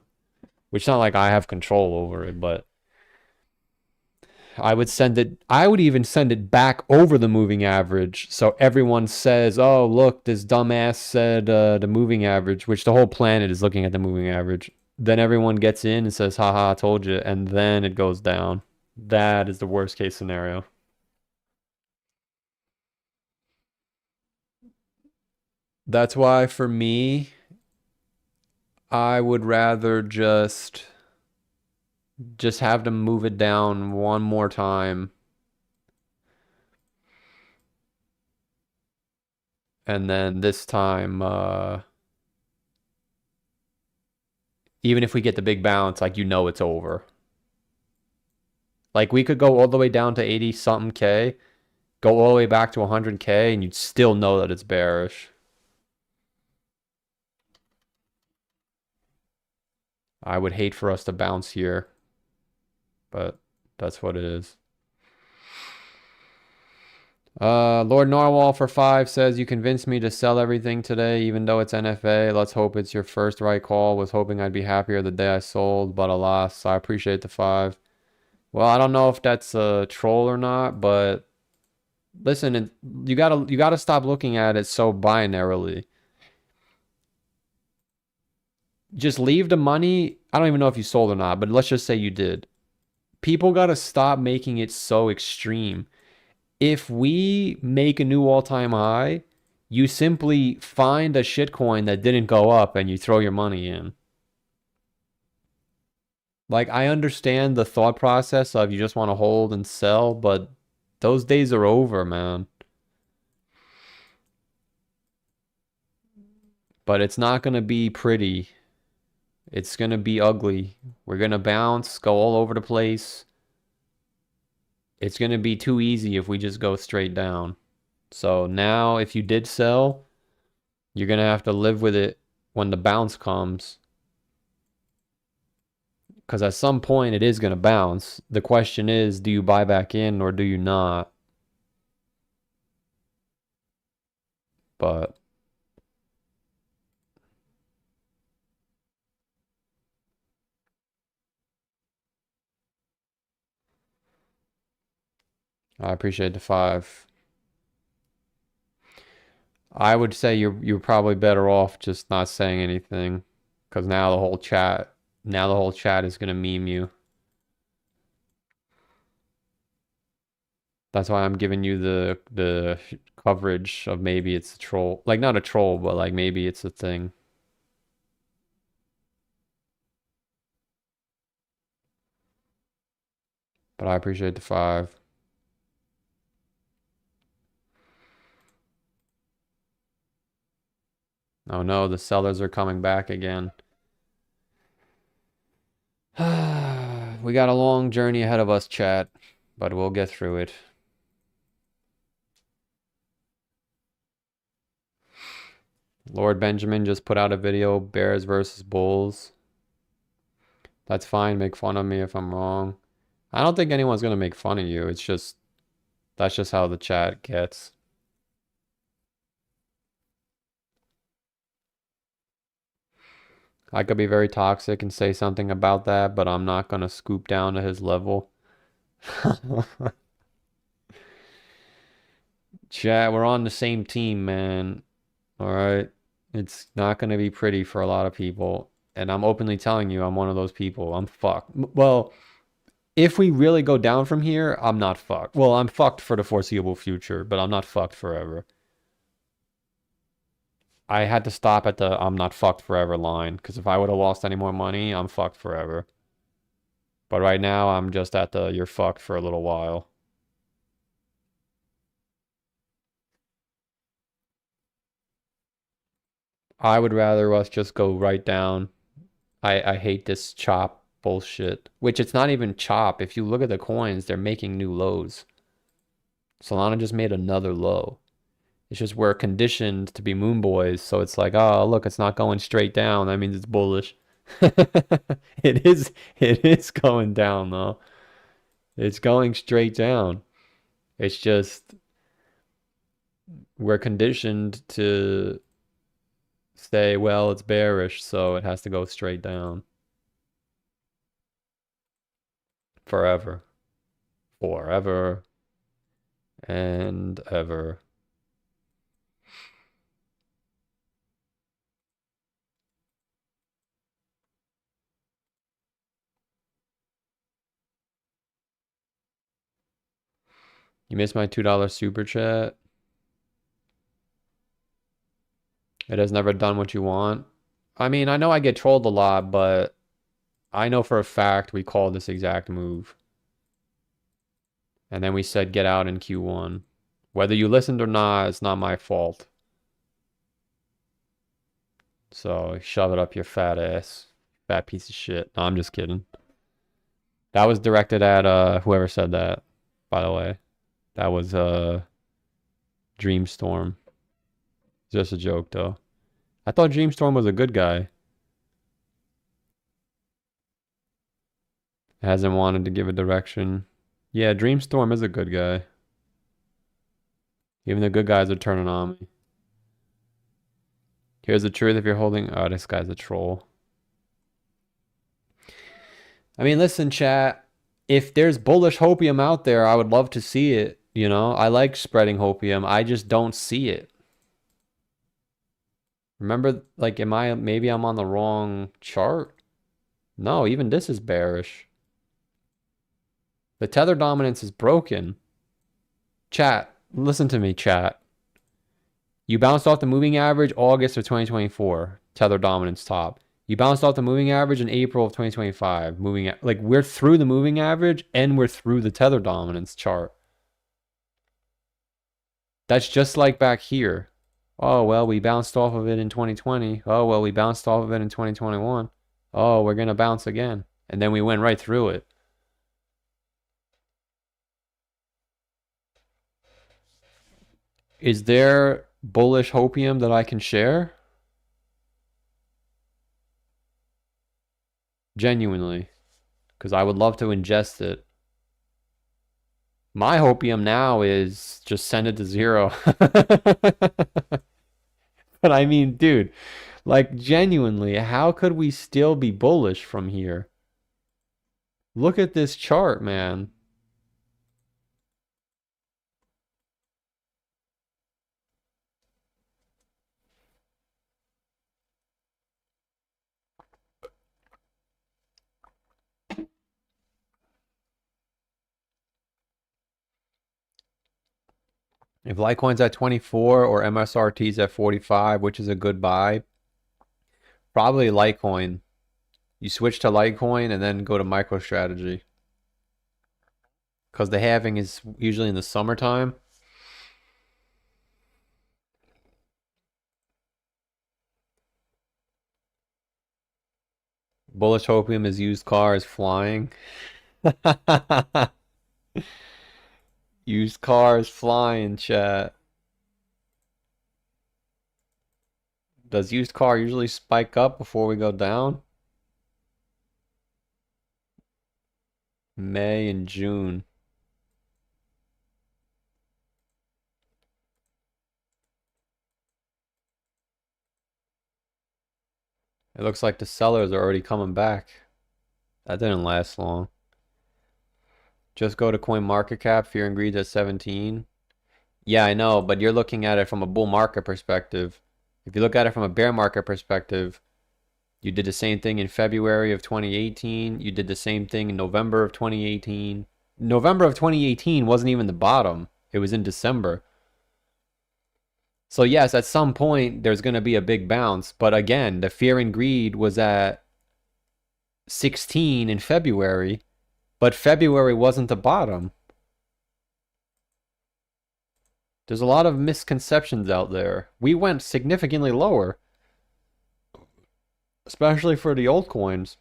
Which is not like I have control over it, but I would even send it back over the moving average. So everyone says, oh, look, this dumbass said the moving average, which the whole planet is looking at the moving average. Then everyone gets in and says, haha, I told you. And then it goes down. That is the worst case scenario. That's why for me, I would rather just have them move it down one more time. And then this time, even if we get the big bounce, like it's over. Like we could go all the way down to 80 something K, go all the way back to 100K, and you'd still know that it's bearish. I would hate for us to bounce here, but That's what it is. Lord Narwhal for 5 says you convinced me to sell everything today, even though it's NFA. Let's hope it's your first right call. Was hoping I'd be happier the day I sold, but alas, I appreciate the 5. Well, I don't know if that's a troll or not, but listen, you gotta stop looking at it so binarily. Just leave the money. I don't even know if you sold or not, but let's just say you did. People gotta stop making it so extreme. If we make a new all-time high, you simply find a shitcoin that didn't go up and you throw your money in. Like, I understand the thought process of you just want to hold and sell, but those days are over, man. But it's not going to be pretty. It's going to be ugly. We're going to bounce, go all over the place. It's going to be too easy if we just go straight down. So now, if you did sell, you're going to have to live with it when the bounce comes. Because at some point, it is going to bounce. The question is, do you buy back in or do you not? But I appreciate the 5. I would say you're probably better off just not saying anything, because now the whole chat is gonna meme you. That's why I'm giving you the coverage of maybe it's a troll, like not a troll, but like maybe it's a thing. But I appreciate the 5. Oh no, the sellers are coming back again. We got a long journey ahead of us, chat, but we'll get through it. Lord Benjamin just put out a video, Bears versus Bulls. That's fine, make fun of me if I'm wrong. I don't think anyone's gonna make fun of you. It's just, that's just how the chat gets. I could be very toxic and say something about that, but I'm not gonna scoop down to his level. Chat, we're on the same team, man. All right. It's not gonna be pretty for a lot of people. And I'm openly telling you, I'm one of those people. I'm fucked. Well, if we really go down from here, I'm not fucked. Well, I'm fucked for the foreseeable future, but I'm not fucked forever. I had to stop at the I'm not fucked forever line, because if I would have lost any more money, I'm fucked forever. But right now, I'm just at the you're fucked for a little while. I would rather us just go right down. I hate this chop bullshit, which it's not even chop. If you look at the coins, they're making new lows. Solana just made another low. It's just we're conditioned to be moon boys, so it's like, oh, look, it's not going straight down. That means it's bullish. It is going down though. It's going straight down. It's just we're conditioned to say, well, it's bearish, so it has to go straight down. Forever. Forever. And ever. You missed my $2 super chat. It has never done what you want. I mean, I know I get trolled a lot, but I know for a fact we called this exact move. And then we said get out in Q1. Whether you listened or not, it's not my fault. So shove it up your fat ass. Fat piece of shit. No, I'm just kidding. That was directed at whoever said that, by the way. That was Dreamstorm. Just a joke though. I thought Dreamstorm was a good guy. Hasn't wanted to give a direction. Yeah, Dreamstorm is a good guy. Even the good guys are turning on me. Here's the truth if you're holding... Oh, this guy's a troll. I mean, listen, chat. If there's bullish hopium out there, I would love to see it. You know, I like spreading hopium. I just don't see it. Remember, like, maybe I'm on the wrong chart? No, even this is bearish. The tether dominance is broken. Chat, listen to me, chat. You bounced off the moving average August of 2024, tether dominance top. You bounced off the moving average in April of 2025. Like we're through the moving average and we're through the tether dominance chart. That's just like back here. Oh, well, we bounced off of it in 2020. Oh, well, we bounced off of it in 2021. Oh, we're going to bounce again. And then we went right through it. Is there bullish hopium that I can share? Genuinely. Because I would love to ingest it. My hopium now is just send it to zero. But I mean, dude, like genuinely, how could we still be bullish from here? Look at this chart, man. If Litecoin's at 24 or MSRT's at 45, which is a good buy, probably Litecoin. You switch to Litecoin and then go to MicroStrategy. Because the halving is usually in the summertime. Bullish hopium is used cars flying. Used cars flying, chat. Does used car usually spike up before we go down? May and June. It looks like the sellers are already coming back. That didn't last long. Just go to CoinMarketCap, Fear and Greed's at 17. Yeah, I know, but you're looking at it from a bull market perspective. If you look at it from a bear market perspective, you did the same thing in February of 2018. You did the same thing in November of 2018. November of 2018 wasn't even the bottom. It was in December. So yes, at some point, there's going to be a big bounce. But again, the fear and greed was at 16 in February. But February wasn't the bottom. There's a lot of misconceptions out there. We went significantly lower. Especially for the altcoins.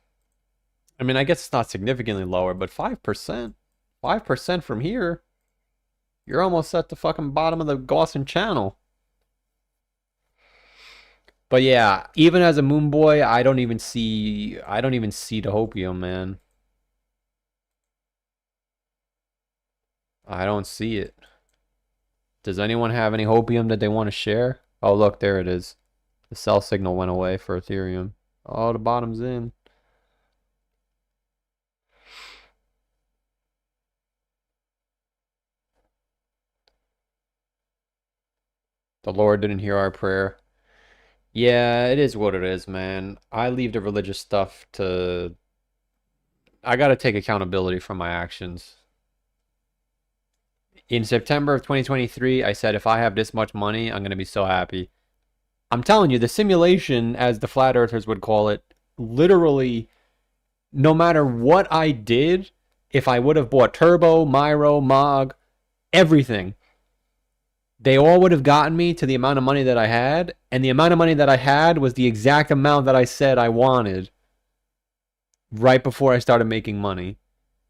I mean, I guess it's not significantly lower, but 5%? 5% from here? You're almost at the fucking bottom of the Gaussian channel. But yeah, even as a moon boy, I don't even see the hopium, man. I don't see it. Does anyone have any hopium that they want to share? Oh, look, there it is. The sell signal went away for Ethereum. Oh, the bottom's in. The Lord didn't hear our prayer. Yeah, it is what it is, man. I leave the religious stuff to... I gotta take accountability for my actions. In September of 2023, I said if I have this much money, I'm gonna be so happy. I'm telling you, the simulation, as the flat earthers would call it, literally, no matter what I did, if I would have bought Turbo, Myro, Mog, everything, they all would have gotten me to the amount of money that I had, and the amount of money that I had was the exact amount that I said I wanted right before I started making money.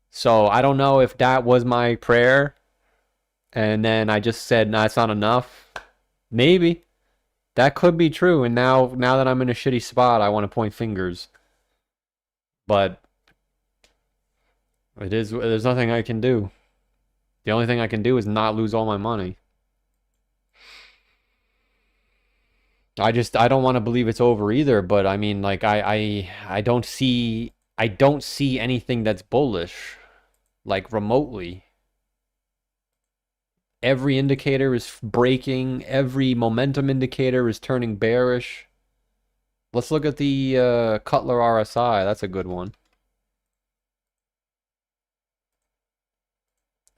So I don't know if that was my prayer, and then I just said, nah, it's not enough. Maybe. That could be true, and now that I'm in a shitty spot, I want to point fingers. But there's nothing I can do. The only thing I can do is not lose all my money. I don't want to believe it's over either, but I mean like I don't see anything that's bullish like remotely. Every indicator is breaking, every momentum indicator is turning bearish. Let's look at the Cutler RSI. That's a good one.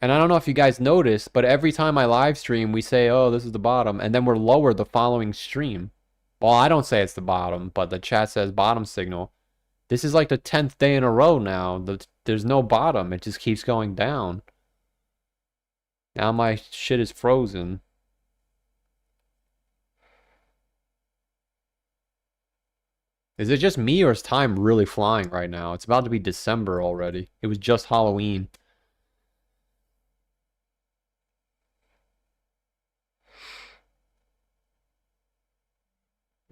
And I don't know if you guys noticed, but every time I live stream, we say, oh, this is the bottom, and then we're lower the following stream. Well, I don't say it's the bottom, but the chat says bottom signal. This is like the 10th day in a row now. There's no bottom. It just keeps going down. Now my shit is frozen. Is it just me or is time really flying right now? It's about to be December already. It was just Halloween.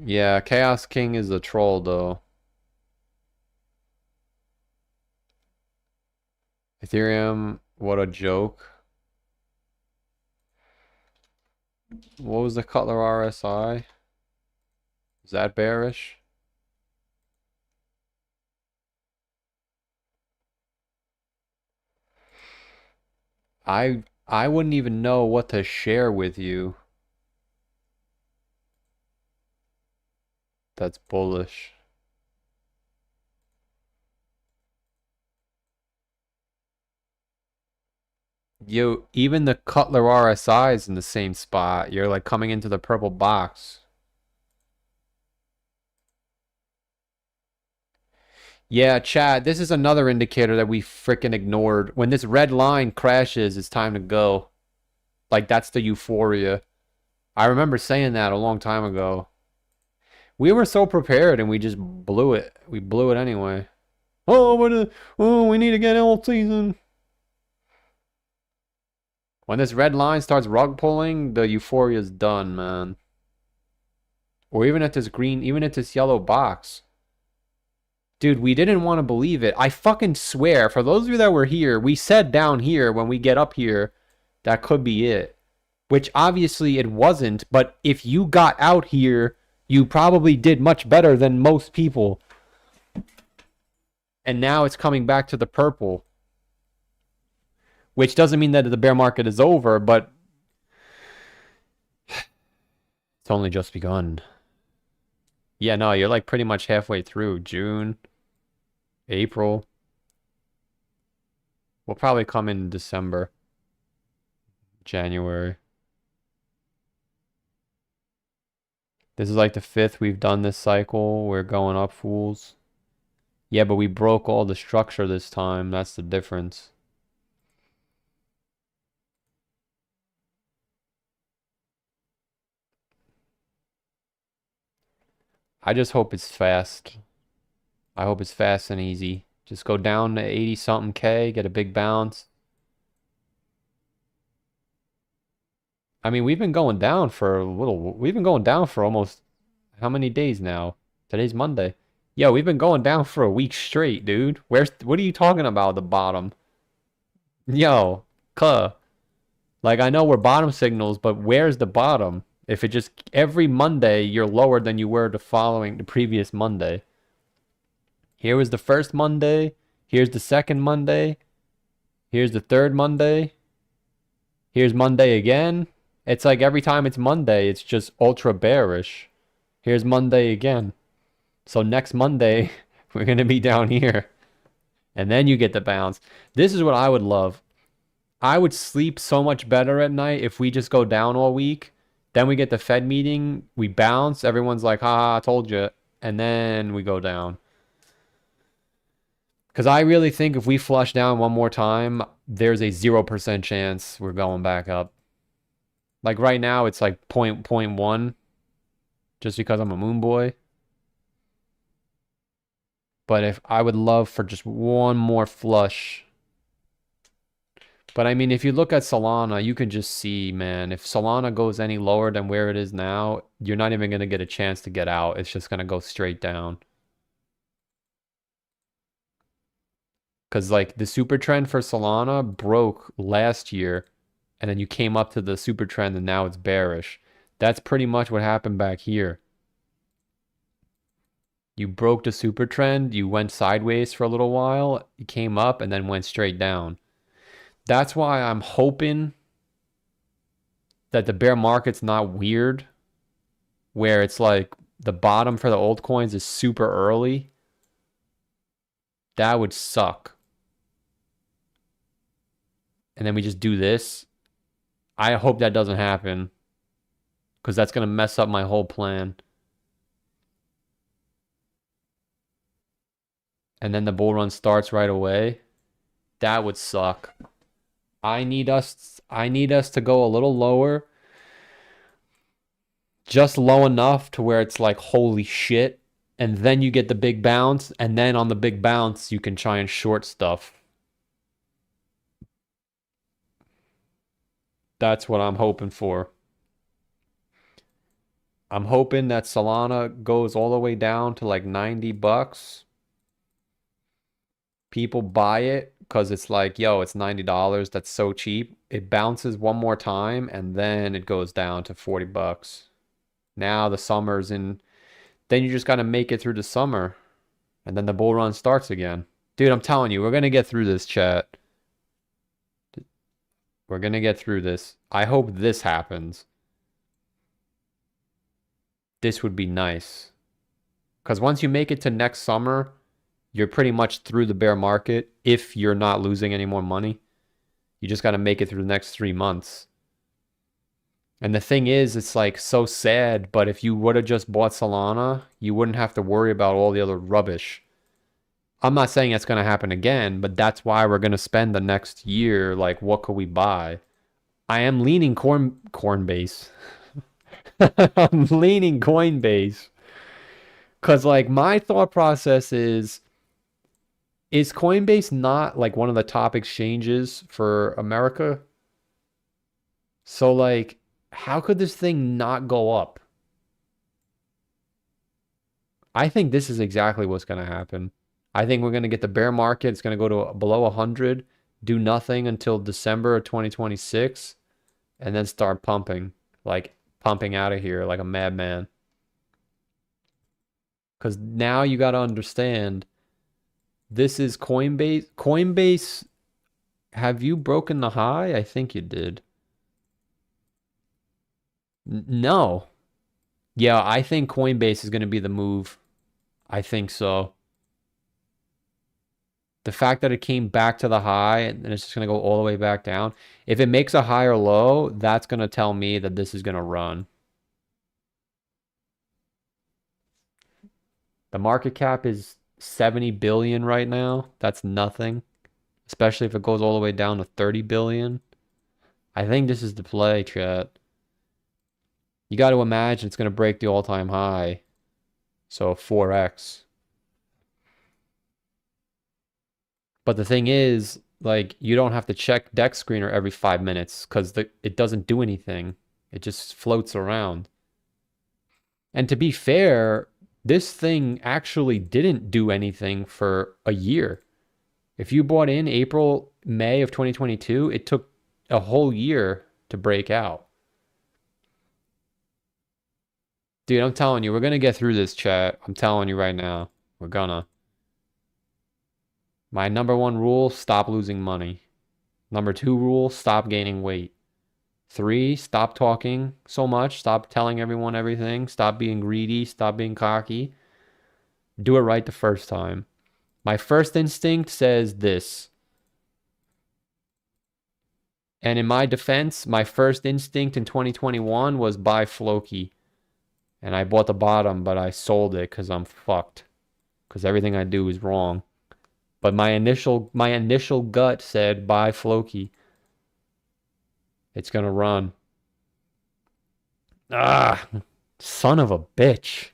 Yeah, Chaos King is a troll though. Ethereum, what a joke. What was the Cutler RSI? Is that bearish? I wouldn't even know what to share with you. That's bullish. Yo, even the Cutler RSI is in the same spot. You're like coming into the purple box. Yeah, Chad, this is another indicator that we freaking ignored. When this red line crashes, it's time to go. Like, that's the euphoria. I remember saying that a long time ago. We were so prepared and we just blew it. We blew it anyway. Oh, we need to get alt season. When this red line starts rug pulling, the euphoria's done, man. Or even at this green, even at this yellow box. Dude, we didn't want to believe it. I fucking swear, for those of you that were here, we said down here when we get up here, that could be it. Which obviously it wasn't, but if you got out here, you probably did much better than most people. And now it's coming back to the purple. Which doesn't mean that the bear market is over, but it's only just begun. Yeah, no, you're like pretty much halfway through. June, April. We'll probably come in December, January. This is like the 5th we've done this cycle. We're going up, fools. Yeah, but we broke all the structure this time. That's the difference. I just hope it's fast. I hope it's fast and easy. Just go down to 80 something K, get a big bounce. I mean, we've been going down for a little, we've been going down for almost how many days now? Today's Monday. Yo, we've been going down for a week straight, dude. What are you talking about, the bottom? Yo, like I know we're bottom signals, but where's the bottom? If it just every Monday you're lower than you were the previous Monday. Here was the first Monday. Here's the second Monday. Here's the third Monday. Here's Monday again. It's like every time it's Monday, it's just ultra bearish. Here's Monday again. So next Monday, we're going to be down here. And then you get the bounce. This is what I would love. I would sleep so much better at night if we just go down all week. Then we get the Fed meeting. We bounce. Everyone's like, ha, I told you. And then we go down. Because I really think if we flush down one more time, there's a 0% chance we're going back up. Like right now, it's like 0.1 just because I'm a moon boy. But if I would love for just one more flush. But I mean, if you look at Solana, you can just see, man, if Solana goes any lower than where it is now, you're not even going to get a chance to get out. It's just going to go straight down. Because like the super trend for Solana broke last year and then you came up to the super trend and now it's bearish. That's pretty much what happened back here. You broke the super trend, you went sideways for a little while, you came up and then went straight down. That's why I'm hoping that the bear market's not weird, where it's like the bottom for the altcoins is super early. That would suck. And then we just do this. I hope that doesn't happen, because that's going to mess up my whole plan. And then the bull run starts right away. That would suck. I need us to go a little lower. Just low enough to where it's like, holy shit. And then you get the big bounce. And then on the big bounce, you can try and short stuff. That's what I'm hoping for. I'm hoping that Solana goes all the way down to like 90 bucks. People buy it because it's like, yo, it's $90. That's so cheap. It bounces one more time and then it goes down to 40 bucks. Now the summer's in. Then you just got to make it through the summer. And then the bull run starts again. Dude, I'm telling you, we're going to get through this, chat. We're going to get through this. I hope this happens. This would be nice. Because once you make it to next summer, you're pretty much through the bear market if you're not losing any more money. You just got to make it through the next 3 months. And the thing is, it's like so sad, but if you would have just bought Solana, you wouldn't have to worry about all the other rubbish. I'm not saying that's going to happen again, but that's why we're going to spend the next year, like, what could we buy? I am leaning Coinbase. I'm leaning Coinbase. Because, like, my thought process is Coinbase not, like, one of the top exchanges for America? So, like, how could this thing not go up? I think this is exactly what's going to happen. I think we're going to get the bear market. It's going to go to below 100, do nothing until December of 2026, and then start pumping, like pumping out of here like a madman. Because now you got to understand, this is Coinbase. Coinbase, have you broken the high? I think you did. No. Yeah, I think Coinbase is going to be the move. I think so. The fact that it came back to the high and it's just going to go all the way back down. If it makes a higher low, that's going to tell me that this is going to run. The market cap is 70 billion right now. That's nothing. Especially if it goes all the way down to 30 billion. I think this is the play, chat. You got to imagine it's going to break the all-time high. So 4x. But the thing is, like, you don't have to check Dex Screener every 5 minutes because it doesn't do anything. It just floats around. And to be fair, this thing actually didn't do anything for a year. If you bought in April, May of 2022, it took a whole year to break out. Dude, I'm telling you, we're going to get through this, chat. I'm telling you right now. We're gonna. My number 1 rule, stop losing money. Number 2 rule, stop gaining weight. 3, stop talking so much. Stop telling everyone everything. Stop being greedy. Stop being cocky. Do it right the first time. My first instinct says this. And in my defense, my first instinct in 2021 was buy Floki. And I bought the bottom, but I sold it because I'm fucked. Because everything I do is wrong. But my initial gut said buy Floki. It's gonna run. Ah, son of a bitch.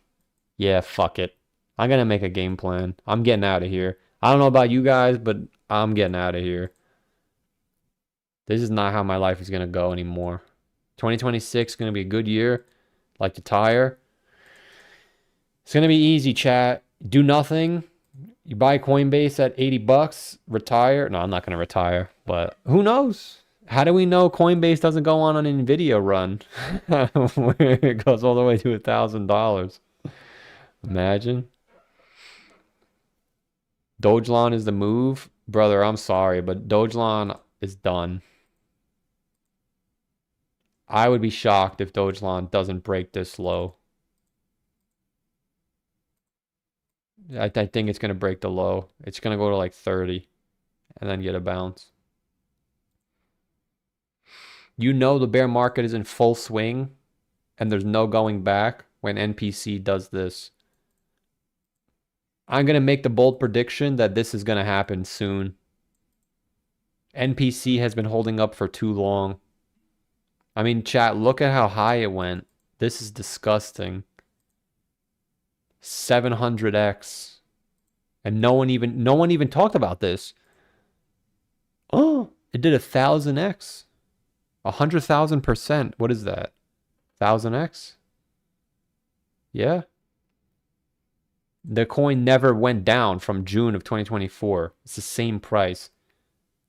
Yeah, fuck it. I'm gonna make a game plan. I'm getting out of here. I don't know about you guys, but I'm getting out of here. This is not how my life is gonna go anymore. 2026 is gonna be a good year. Like the tire. It's gonna be easy, chat. Do nothing. You buy Coinbase at 80 bucks, retire. No, I'm not gonna retire, but who knows? How do we know Coinbase doesn't go on an Nvidia run where it goes all the way to $1,000? Imagine. Dogelon is the move. Brother, I'm sorry, but Dogelon is done. I would be shocked if Dogelon doesn't break this low. I think it's going to break the low. It's going to go to like 30 and then get a bounce. You know the bear market is in full swing and there's no going back when NPC does this. I'm going to make the bold prediction that this is going to happen soon. NPC has been holding up for too long. I mean, chat, look at how high it went. This is disgusting. 700x. And no one even talked about this. Oh, it did 1,000x. 100,000%. What is that? 1,000x? Yeah. The coin never went down from June of 2024. It's the same price.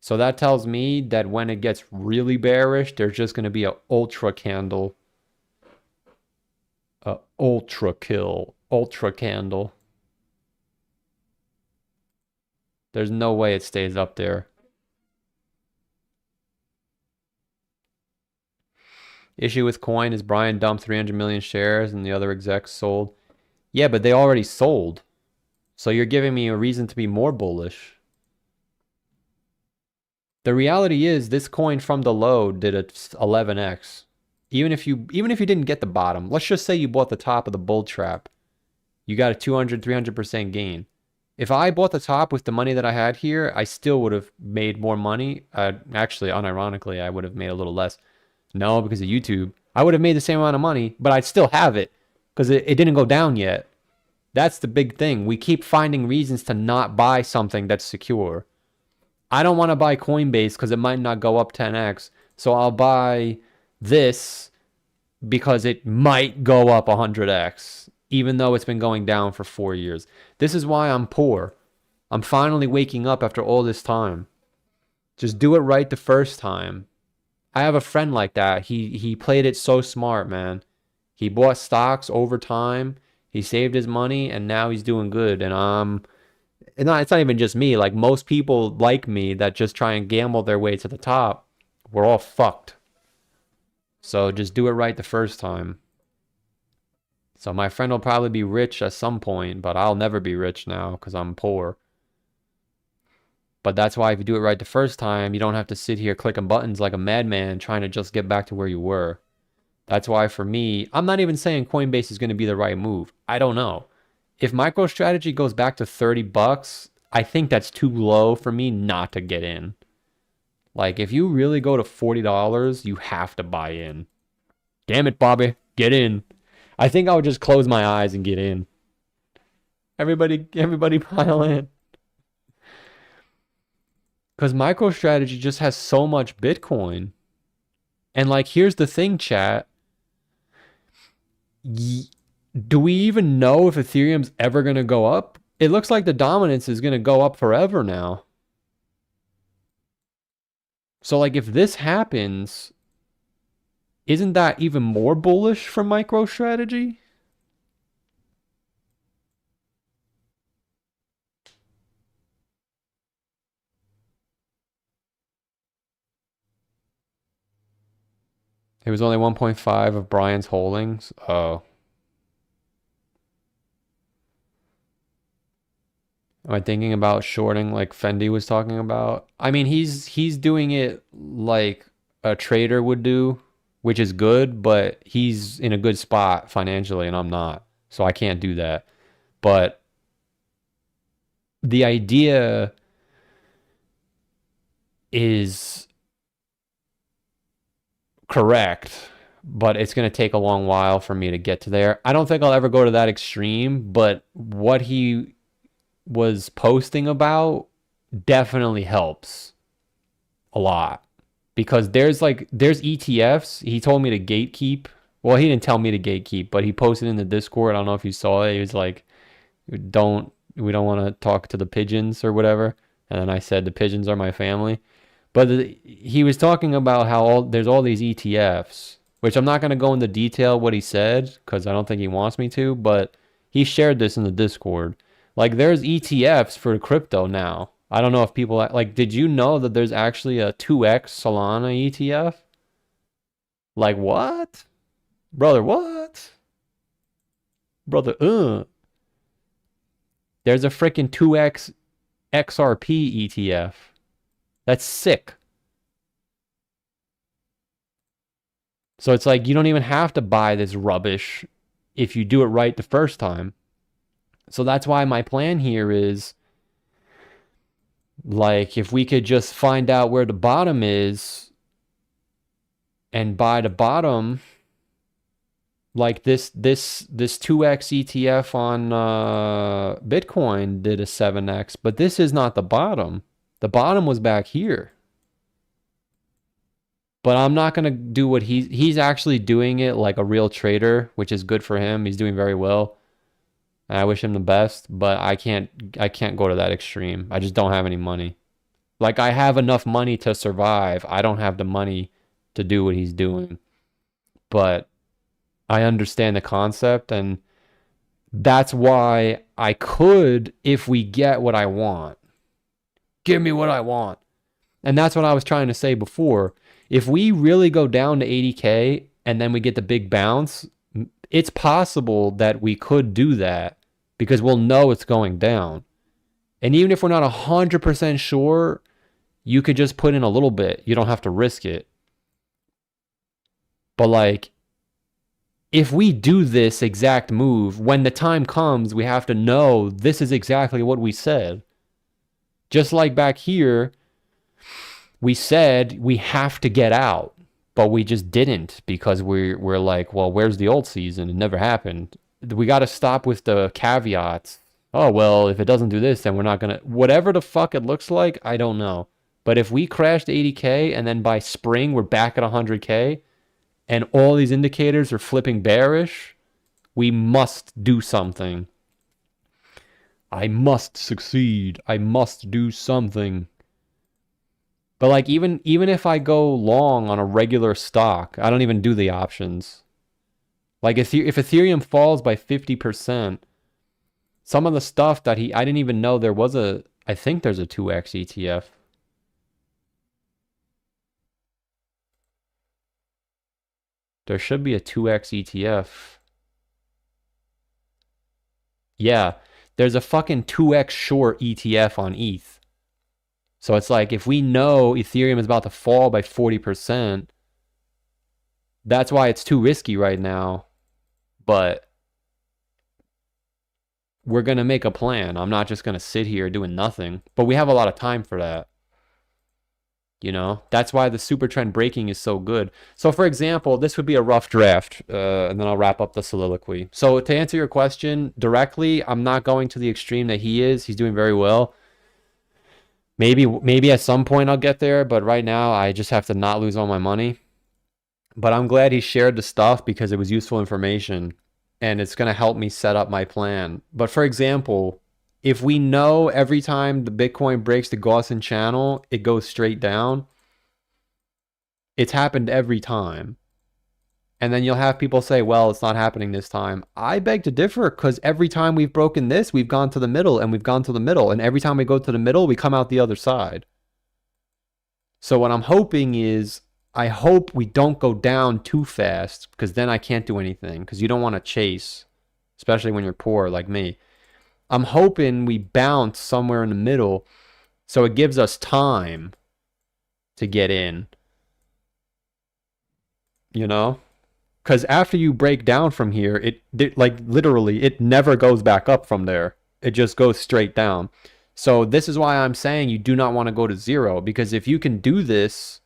So that tells me that when it gets really bearish, there's just going to be an ultra candle. A ultra kill. Ultra candle. There's no way it stays up there. Issue with coin is Brian dumped 300 million shares and the other execs sold. Yeah, but they already sold. So you're giving me a reason to be more bullish. The reality is this coin from the low did a 11x. Even if you didn't get the bottom, let's just say you bought the top of the bull trap. You got a 200, 300% gain. If I bought the top with the money that I had here, I still would have made more money. Actually, unironically, I would have made a little less. No, because of YouTube. I would have made the same amount of money, but I'd still have it because it didn't go down yet. That's the big thing. We keep finding reasons to not buy something that's secure. I don't want to buy Coinbase because it might not go up 10x. So I'll buy this because it might go up 100x, even though it's been going down for 4 years. This is why I'm poor. I'm finally waking up after all this time. Just do it right the first time. I have a friend like that. He played it so smart, man. He bought stocks over time. He saved his money, and now he's doing good. And it's not even just me. Like most people like me that just try and gamble their way to the top, we're all fucked. So just do it right the first time. So my friend will probably be rich at some point, but I'll never be rich now because I'm poor. But that's why if you do it right the first time, you don't have to sit here clicking buttons like a madman trying to just get back to where you were. That's why for me, I'm not even saying Coinbase is going to be the right move. I don't know. If MicroStrategy goes back to $30, I think that's too low for me not to get in. Like if you really go to $40, you have to buy in. Damn it, Bobby, get in. I think I would just close my eyes and get in. Everybody pile in. Because MicroStrategy just has so much Bitcoin. And like, here's the thing, chat. Do we even know if Ethereum's ever going to go up? It looks like the dominance is going to go up forever now. So like, if this happens, isn't that even more bullish for MicroStrategy? It was only 1.5 of Brian's holdings. Oh. Am I thinking about shorting like Fendi was talking about? I mean, he's doing it like a trader would do, which is good, but he's in a good spot financially and I'm not. So I can't do that. But the idea is correct, but it's going to take a long while for me to get to there. I don't think I'll ever go to that extreme, but what he was posting about definitely helps a lot because there's ETFs. He told me to gatekeep. Well, he didn't tell me to gatekeep, but he posted in the Discord. I don't know if you saw it. He was like, we don't want to talk to the pigeons or whatever. And then I said, the pigeons are my family. But he was talking about how there's all these ETFs, which I'm not going to go into detail what he said because I don't think he wants me to, but he shared this in the Discord. Like there's ETFs for crypto now. I don't know if people like, did you know that there's actually a 2x Solana ETF? Like what? Brother, what? Brother, There's a freaking 2x XRP ETF. That's sick. So it's like you don't even have to buy this rubbish if you do it right the first time. So that's why my plan here is like if we could just find out where the bottom is and buy the bottom, like this 2x ETF on Bitcoin did a 7x, but this is not the bottom. The bottom was back here. But I'm not going to do what he's actually doing it like a real trader, which is good for him. He's doing very well. And I wish him the best, but I can't go to that extreme. I just don't have any money. Like I have enough money to survive. I don't have the money to do what he's doing. But I understand the concept, and that's why I could, if we get what I want. Give me what I want. And that's what I was trying to say before. If we really go down to 80K and then we get the big bounce, it's possible that we could do that because we'll know it's going down. And even if we're not 100% sure, you could just put in a little bit. You don't have to risk it. But like, if we do this exact move, when the time comes, we have to know this is exactly what we said. Just like back here, we said we have to get out, but we just didn't because we're like, well, where's the old season? It never happened. We got to stop with the caveats. Oh, well, if it doesn't do this, then we're not going to... Whatever the fuck it looks like, I don't know. But if we crash to 80K and then by spring we're back at 100K and all these indicators are flipping bearish, we must do something. I must succeed. I must do something. But like even if I go long on a regular stock, I don't even do the options. Like if Ethereum falls by 50%, some of the stuff that I didn't even know there was I think there's a 2x ETF. There should be a 2x ETF. Yeah, there's a fucking 2x short ETF on ETH. So it's like if we know Ethereum is about to fall by 40%, that's why it's too risky right now. But we're going to make a plan. I'm not just going to sit here doing nothing. But we have a lot of time for that. You know, that's why the super trend breaking is so good. So for example, this would be a rough draft, and then I'll wrap up the soliloquy. So to answer your question directly, I'm not going to the extreme that he is. He's doing very well. Maybe at some point I'll get there, but right now I just have to not lose all my money. But I'm glad he shared the stuff because it was useful information and it's going to help me set up my plan. But for example, if we know every time the Bitcoin breaks the Gaussian channel, it goes straight down, it's happened every time. And then you'll have people say, well, it's not happening this time. I beg to differ because every time we've broken this, we've gone to the middle and we've gone to the middle. And every time we go to the middle, we come out the other side. So what I'm hoping is, I hope we don't go down too fast because then I can't do anything because you don't want to chase, especially when you're poor like me. I'm hoping we bounce somewhere in the middle so it gives us time to get in. You know? Because after you break down from here, it like literally, it never goes back up from there. It just goes straight down. So this is why I'm saying you do not want to go to zero. Because if you can do this,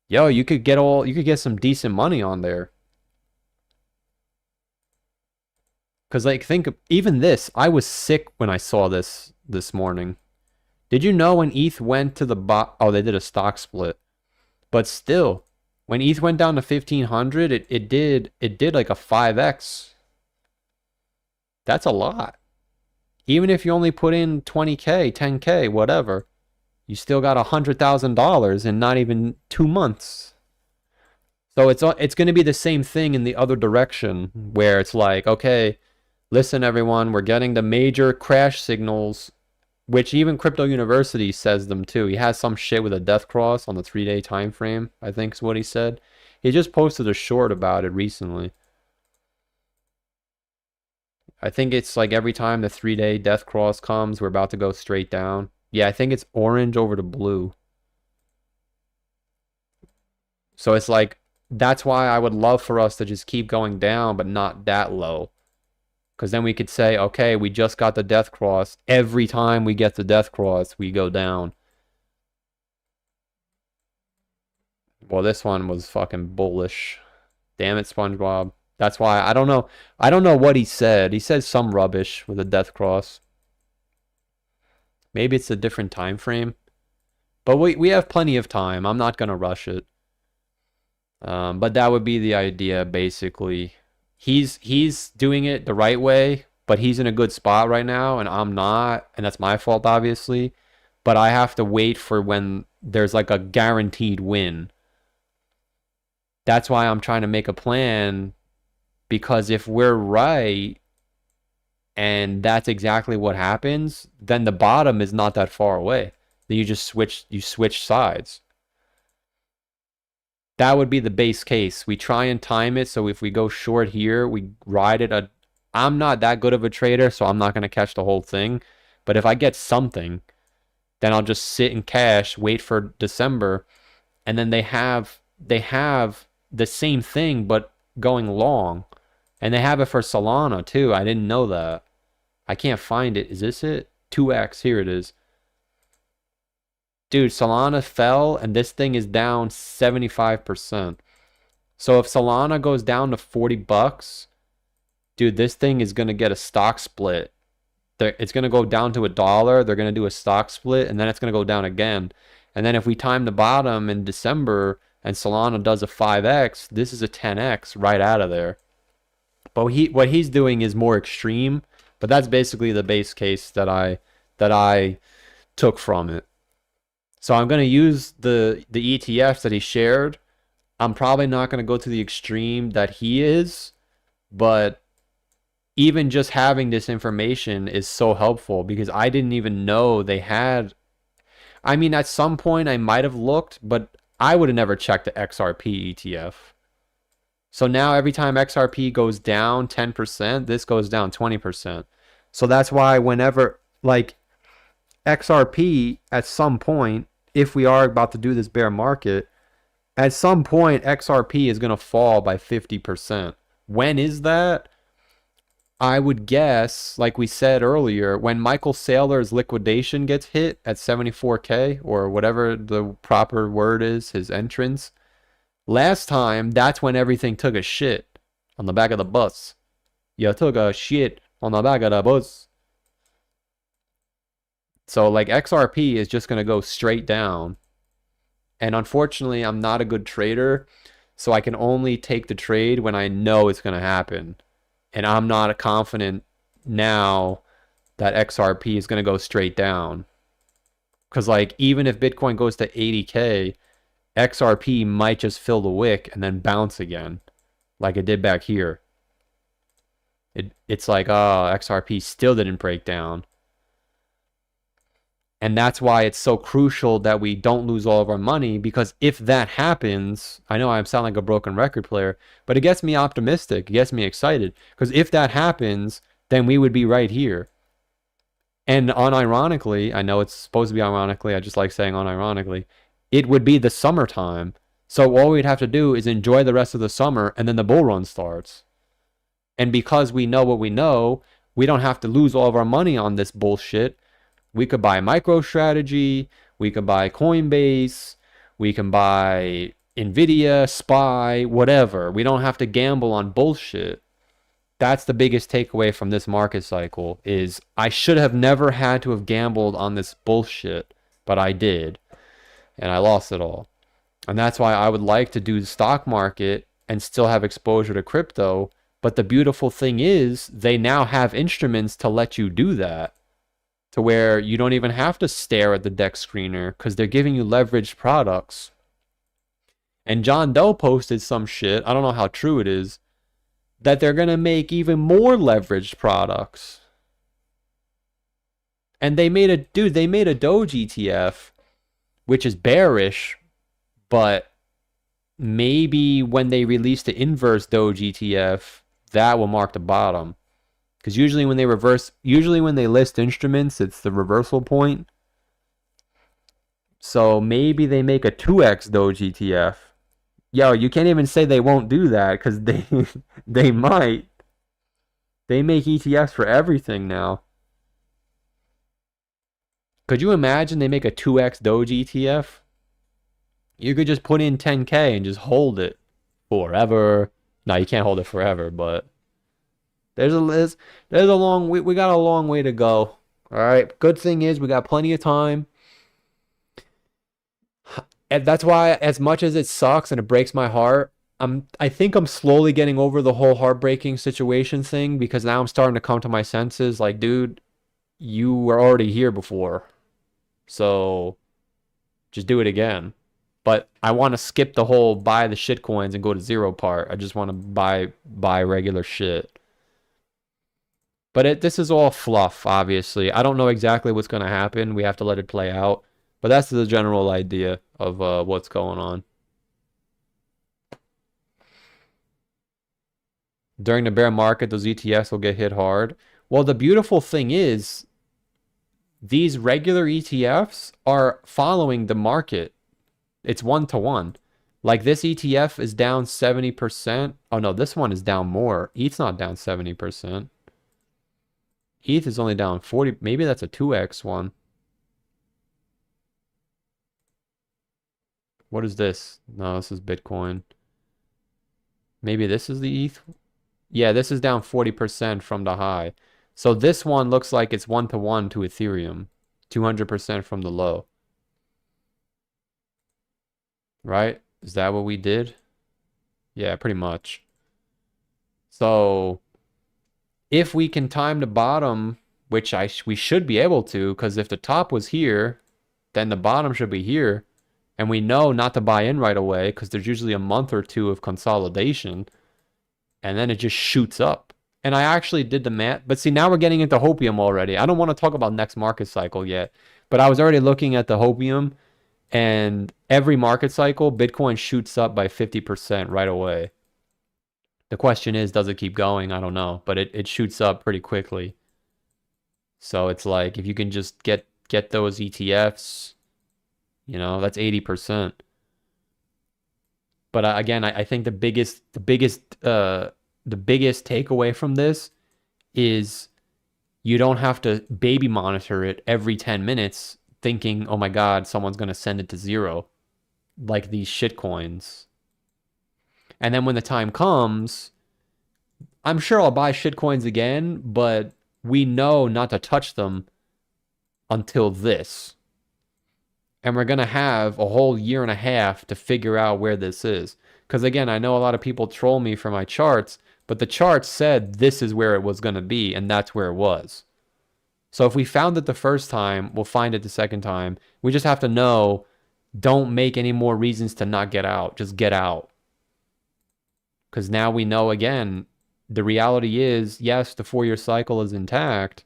yo, you could get some decent money on there. Because like think of, even this, I was sick when I saw this morning. Did you know when ETH went to the oh, they did a stock split. But still, when ETH went down to 1500, it did like a 5x. That's a lot. Even if you only put in 20K, 10K, whatever. You still got $100,000 in not even 2 months. So it's going to be the same thing in the other direction, where it's like, okay, listen, everyone, we're getting the major crash signals, which even Crypto University says them too. He has some shit with a death cross on the 3-day time frame, I think is what he said. He just posted a short about it recently. I think it's like every time the 3-day death cross comes, we're about to go straight down. Yeah, I think it's orange over to blue. So it's like, that's why I would love for us to just keep going down, but not that low. Because then we could say, okay, we just got the death cross. Every time we get the death cross, we go down. Well, this one was fucking bullish. Damn it, SpongeBob. That's why I don't know. I don't know what he said. He said some rubbish with a death cross. Maybe it's a different time frame. But we have plenty of time. I'm not going to rush it. But that would be the idea, basically. He's doing it the right way, but he's in a good spot right now, and I'm not, and that's my fault, obviously. But I have to wait for when there's like a guaranteed win. That's why I'm trying to make a plan, because if we're right and that's exactly what happens, then the bottom is not that far away. Then you switch sides. That would be the base case. We try and time it, so if we go short here, we ride it. I'm not that good of a trader, so I'm not going to catch the whole thing. But if I get something, then I'll just sit in cash, wait for December, and then they have the same thing but going long. And they have it for Solana too. I didn't know that. I can't find it. Is this it? 2x. Here it is. Dude, Solana fell and this thing is down 75%. So if Solana goes down to 40 bucks, dude, this thing is going to get a stock split. It's going to go down to $1. They're going to do a stock split, and then it's going to go down again. And then if we time the bottom in December and Solana does a 5x, this is a 10x right out of there. But what he's doing is more extreme, but that's basically the base case that I took from it. So I'm going to use the ETFs that he shared. I'm probably not going to go to the extreme that he is, but even just having this information is so helpful, because I didn't even know they had. I mean, at some point I might have looked, but I would have never checked the XRP ETF. So now every time XRP goes down 10%, this goes down 20%. So that's why whenever, like, XRP at some point, if we are about to do this bear market, at some point XRP is going to fall by 50%. When is that? I would guess, like we said earlier, when Michael Saylor's liquidation gets hit at 74K, or whatever the proper word is, his entrance. Last time, that's when everything took a shit on the back of the bus. You took a shit on the back of the bus. So, like, XRP is just going to go straight down. And unfortunately, I'm not a good trader, so I can only take the trade when I know it's going to happen. And I'm not confident now that XRP is going to go straight down. Because, like, even if Bitcoin goes to 80K, XRP might just fill the wick and then bounce again, like it did back here. It's like, oh, XRP still didn't break down. And that's why it's so crucial that we don't lose all of our money, because if that happens, I know I sound like a broken record player, but it gets me optimistic, it gets me excited, because if that happens, then we would be right here. And unironically, I know it's supposed to be ironically, I just like saying unironically, it would be the summertime. So all we'd have to do is enjoy the rest of the summer, and then the bull run starts. And because we know what we know, we don't have to lose all of our money on this bullshit. We could buy MicroStrategy, we could buy Coinbase, we can buy Nvidia, SPY, whatever. We don't have to gamble on bullshit. That's the biggest takeaway from this market cycle, is I should have never had to have gambled on this bullshit, but I did. And I lost it all. And that's why I would like to do the stock market and still have exposure to crypto. But the beautiful thing is, they now have instruments to let you do that. to where you don't even have to stare at the deck screener because they're giving you leveraged products. And John Doe posted some shit, I don't know how true it is, that they're going to make even more leveraged products. And they made a Doge ETF, which is bearish, but maybe when they release the inverse Doge ETF, that will mark the bottom. Because usually when they list instruments, it's the reversal point. So maybe they make a 2x Doge ETF. Yo, you can't even say they won't do that because they might. They make ETFs for everything now. Could you imagine they make a 2x Doge ETF? You could just put in 10K and just hold it forever. No, you can't hold it forever, but there's a long we got a long way to go. All right. Good thing is we got plenty of time. And that's why, as much as it sucks and it breaks my heart, I think I'm slowly getting over the whole heartbreaking situation thing because now I'm starting to come to my senses. Like, dude, you were already here before, so just do it again. But I want to skip the whole buy the shit coins and go to zero part. I just want to buy regular shit. But this is all fluff, obviously. I don't know exactly what's going to happen. We have to let it play out. But that's the general idea of what's going on. During the bear market, those ETFs will get hit hard. Well, the beautiful thing is these regular ETFs are following the market. It's 1-to-1. Like this ETF is down 70%. Oh no, this one is down more. ETH's not down 70%. ETH is only down 40. Maybe that's a 2x one. What is this? No, this is Bitcoin. Maybe this is the ETH. Yeah, this is down 40% from the high. So this one looks like it's 1-to-1 to Ethereum. 200% from the low. Right? Is that what we did? Yeah, pretty much. So if we can time the bottom, which we should be able to, because if the top was here, then the bottom should be here. And we know not to buy in right away because there's usually a month or two of consolidation. And then it just shoots up. And I actually did the math. But see, now we're getting into hopium already. I don't want to talk about next market cycle yet. But I was already looking at the hopium. And every market cycle, Bitcoin shoots up by 50% right away. The question is, does it keep going? I don't know. But it shoots up pretty quickly. So it's like, if you can just get those ETFs, you know, that's 80%. But again, I think the biggest takeaway from this is you don't have to baby monitor it every 10 minutes thinking, oh my God, someone's going to send it to zero, like these shit coins. And then when the time comes, I'm sure I'll buy shit coins again, but we know not to touch them until this. And we're going to have a whole year and a half to figure out where this is. Because again, I know a lot of people troll me for my charts, but the chart said this is where it was going to be, and that's where it was. So if we found it the first time, we'll find it the second time. We just have to know, don't make any more reasons to not get out. Just get out. Because now we know, again, the reality is, yes, the 4-year cycle is intact,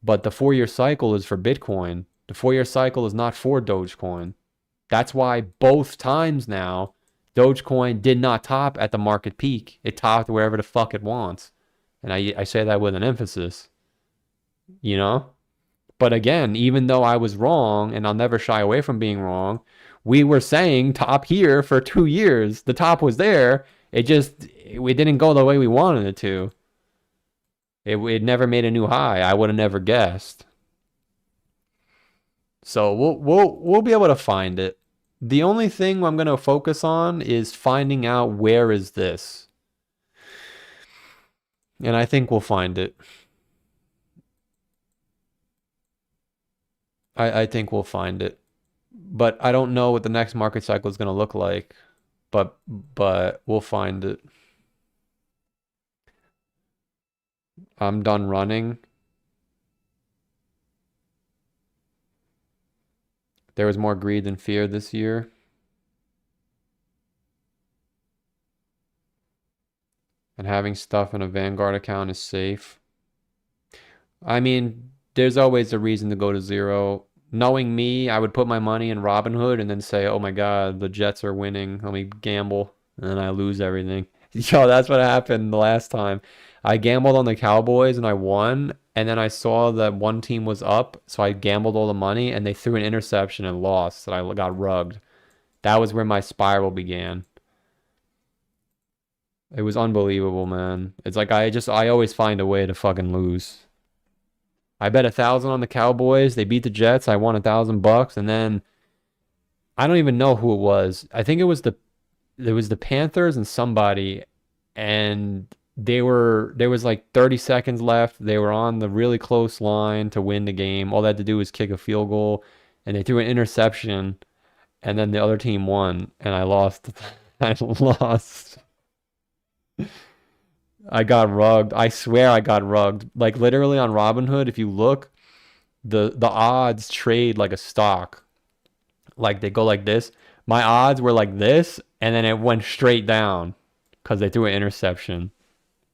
but the 4-year cycle is for Bitcoin. The 4-year cycle is not for Dogecoin. That's why both times now, Dogecoin did not top at the market peak. It topped wherever the fuck it wants. And I say that with an emphasis. You know? But again, even though I was wrong, and I'll never shy away from being wrong, we were saying top here for 2 years. The top was there. It didn't go the way we wanted it to. It never made a new high. I would have never guessed. So we'll be able to find it. The only thing I'm going to focus on is finding out where is this. And I think we'll find it. I think we'll find it. But I don't know what the next market cycle is going to look like. But we'll find it. I'm done running. There was more greed than fear this year. And having stuff in a Vanguard account is safe. I mean, there's always a reason to go to zero. Knowing me, I would put my money in Robinhood and then say, oh my God, the Jets are winning. Let me gamble. And then I lose everything. Yo, that's what happened the last time. I gambled on the Cowboys and I won. And then I saw that one team was up. So I gambled all the money and they threw an interception and lost. And I got rugged. That was where my spiral began. It was unbelievable, man. It's like I always find a way to fucking lose. I bet 1,000 on the Cowboys. They beat the Jets. I won $1,000, and then I don't even know who it was. I think it was the Panthers and somebody, and there was like 30 seconds left. They were on the really close line to win the game. All they had to do was kick a field goal, and they threw an interception, and then the other team won, and I lost. I lost. I got rugged. I swear I got rugged. Like literally on Robinhood, if you look, the odds trade like a stock. Like they go like this. My odds were like this, and then it went straight down because they threw an interception.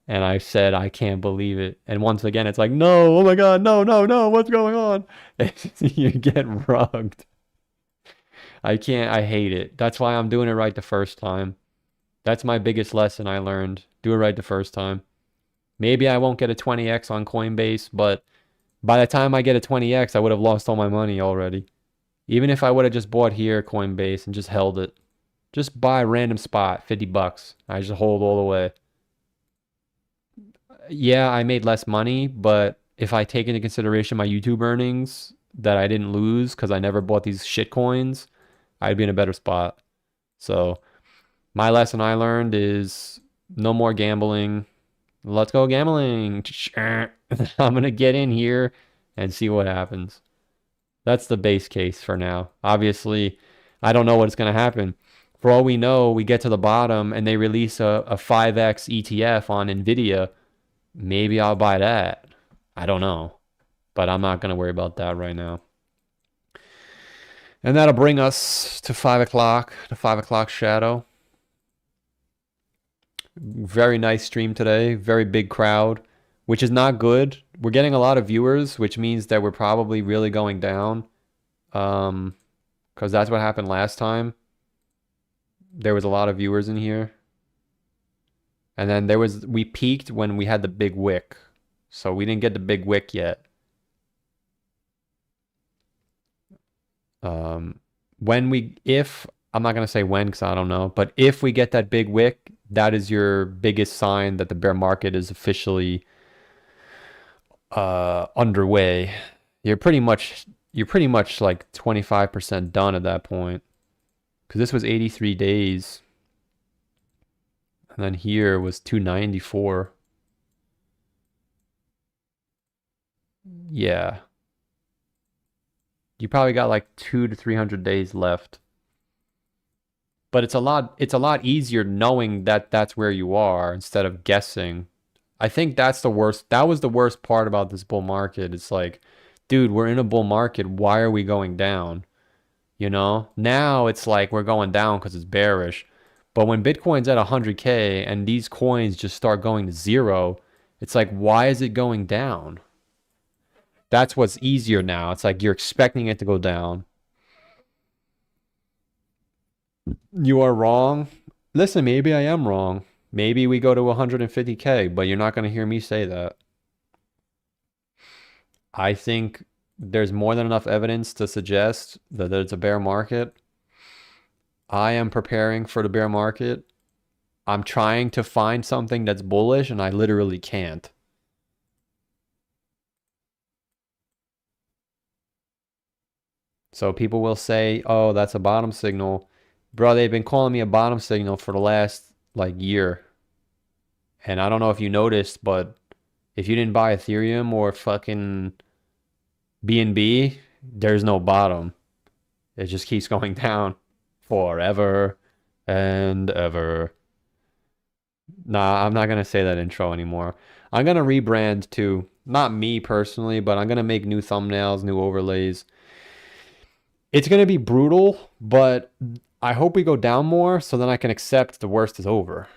And I said, I can't believe it. And once again, it's like, no, oh my God, no, no, no, what's going on? You get rugged. I can't, I hate it. That's why I'm doing it right the first time. That's my biggest lesson I learned. Do it right the first time. Maybe I won't get a 20x on Coinbase, but by the time I get a 20x, I would have lost all my money already. Even if I would have just bought here Coinbase and just held it. Just buy a random spot, 50 bucks. I just hold all the way. Yeah, I made less money, but if I take into consideration my YouTube earnings that I didn't lose because I never bought these shit coins, I'd be in a better spot. So my lesson I learned is no more gambling. Let's go gambling. I'm gonna get in here and see what happens. That's the base case for now. Obviously, I don't know what's gonna happen. For all we know, we get to the bottom and they release a 5x ETF on Nvidia. Maybe I'll buy that. I don't know. But I'm not gonna worry about that right now. And that'll bring us to 5 o'clock, the 5 o'clock shadow. Very nice stream today. Very big crowd, which is not good. We're getting a lot of viewers, which means that we're probably really going down. Because that's what happened last time. There was a lot of viewers in here. And then we peaked when we had the big wick. So we didn't get the big wick yet. I'm not going to say when because I don't know, but if we get that big wick, that is your biggest sign that the bear market is officially underway. You're pretty much like 25% done at that point. Because this was 83 days. And then here was 294. Yeah. You probably got like 200 to 300 days left. But it's a lot easier knowing that that's where you are instead of guessing. I think that's the worst. That was the worst part about this bull market. It's like, dude, we're in a bull market. Why are we going down? You know? Now it's like we're going down because it's bearish. But when Bitcoin's at 100K and these coins just start going to zero, it's like, why is it going down? That's what's easier now. It's like you're expecting it to go down. You are wrong. Listen, maybe I am wrong. Maybe we go to 150K, but you're not going to hear me say that. I think there's more than enough evidence to suggest that it's a bear market. I am preparing for the bear market. I'm trying to find something that's bullish, and I literally can't. So people will say, oh, that's a bottom signal. Bro, they've been calling me a bottom signal for the last like year. And I don't know if you noticed, but if you didn't buy Ethereum or fucking BNB, there's no bottom. It just keeps going down forever and ever. Nah, I'm not going to say that intro anymore. I'm going to rebrand too. Not me personally, but I'm going to make new thumbnails, new overlays. It's going to be brutal, but I hope we go down more so then I can accept the worst is over.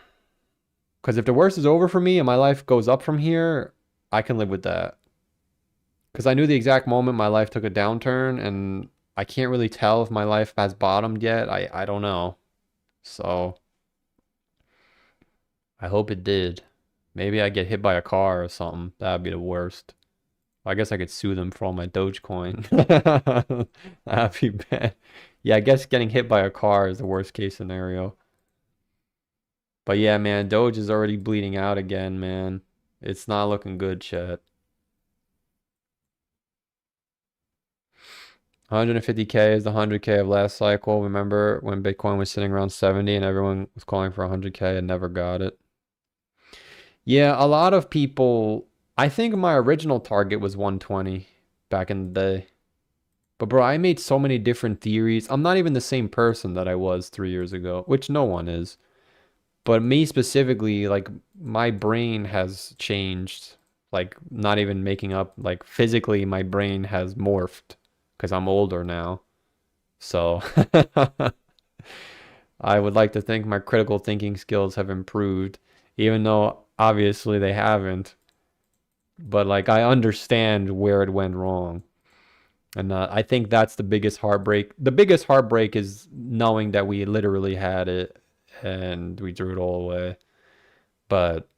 Because if the worst is over for me and my life goes up from here, I can live with that. Because I knew the exact moment my life took a downturn, and I can't really tell if my life has bottomed yet. I don't know. So I hope it did. Maybe I get hit by a car or something. That'd be the worst. I guess I could sue them for all my Dogecoin. That'd be bad. Yeah, I guess getting hit by a car is the worst case scenario. But yeah, man, Doge is already bleeding out again, man. It's not looking good, chat. 150K is the 100K of last cycle. Remember when Bitcoin was sitting around 70 and everyone was calling for 100K and never got it? Yeah, a lot of people, I think my original target was 120 back in the day. But bro, I made so many different theories. I'm not even the same person that I was 3 years ago, which no one is. But me specifically, like my brain has changed. Like not even making up, like physically my brain has morphed because I'm older now. So I would like to think my critical thinking skills have improved, even though obviously they haven't. But like I understand where it went wrong. And I think that's the biggest heartbreak. The biggest heartbreak is knowing that we literally had it and we threw it all away. But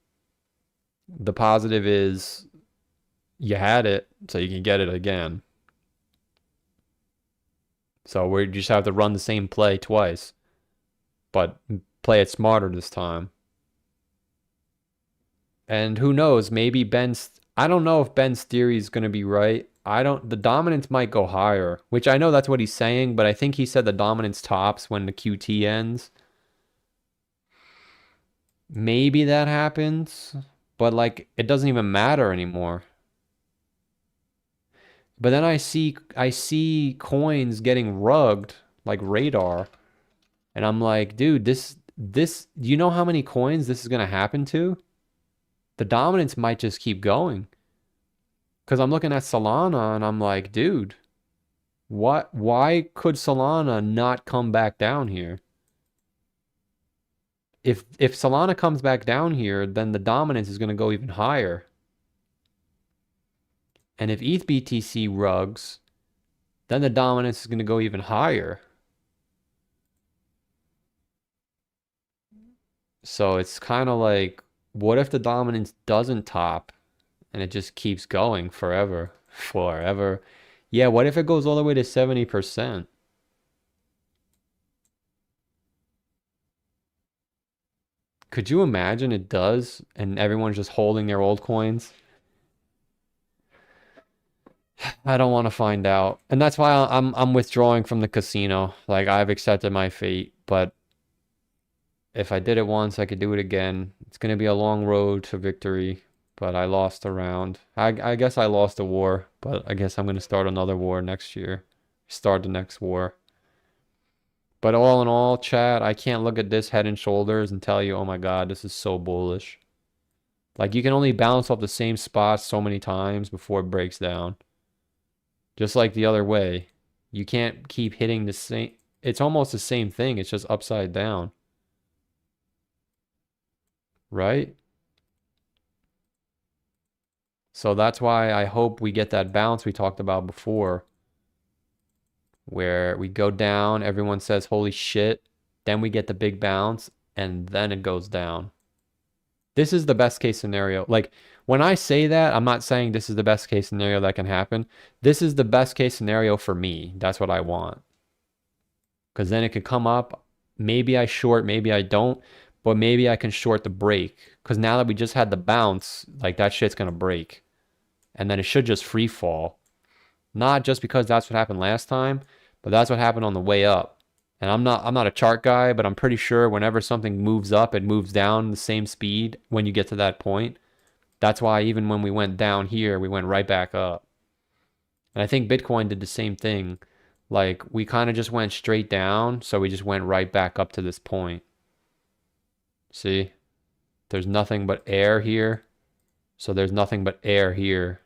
the positive is you had it, so you can get it again. So we just have to run the same play twice, but play it smarter this time. And who knows, maybe I don't know if Ben's theory is going to be right. The dominance might go higher, which I know that's what he's saying, but I think he said the dominance tops when the QT ends. Maybe that happens, but like it doesn't even matter anymore. But then I see coins getting rugged like radar, and I'm like, dude, this do you know how many coins this is gonna happen to? The dominance might just keep going. Because I'm looking at Solana and I'm like, dude, why could Solana not come back down here? If Solana comes back down here, then the dominance is gonna go even higher. And if ETH BTC rugs, then the dominance is gonna go even higher. So it's kind of like, what if the dominance doesn't top and it just keeps going forever? Forever. Yeah, what if it goes all the way to 70%? Could you imagine it does and everyone's just holding their old coins? I don't want to find out. And that's why I'm withdrawing from the casino. Like I've accepted my fate, but if I did it once, I could do it again. It's going to be a long road to victory, but I lost a round. I guess I lost a war, but I guess I'm going to start another war next year. Start the next war. But all in all, chat, I can't look at this head and shoulders and tell you, oh my God, this is so bullish. Like you can only bounce off the same spot so many times before it breaks down. Just like the other way. You can't keep hitting the same. It's almost the same thing. It's just upside down. Right? So that's why I hope we get that bounce we talked about before, where we go down, everyone says, holy shit, then we get the big bounce, and then it goes down. This is the best case scenario. Like, when I say that, I'm not saying this is the best case scenario that can happen. This is the best case scenario for me. That's what I want. Because then it could come up. Maybe I short, maybe I don't, but maybe I can short the break. Because now that we just had the bounce, like that shit's going to break. And then it should just free fall. Not just because that's what happened last time, but that's what happened on the way up. And I'm not a chart guy, but I'm pretty sure whenever something moves up, it moves down the same speed when you get to that point. That's why even when we went down here, we went right back up. And I think Bitcoin did the same thing. Like we kind of just went straight down, so we just went right back up to this point. See? There's nothing but air here. So there's nothing but air here.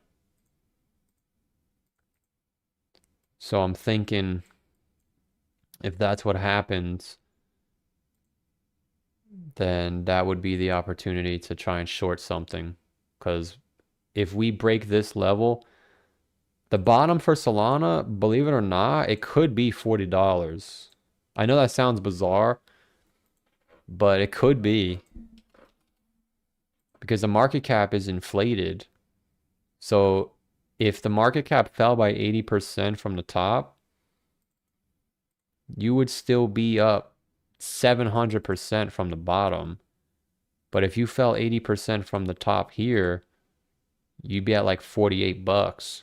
So I'm thinking If that's what happens, then that would be the opportunity to try and short something. Because if we break this level, the bottom for Solana, believe it or not, it could be $40. I know that sounds bizarre, but it could be because the market cap is inflated. So if the market cap fell by 80% from the top, you would still be up 700% from the bottom. But if you fell 80% from the top here, you'd be at like $48,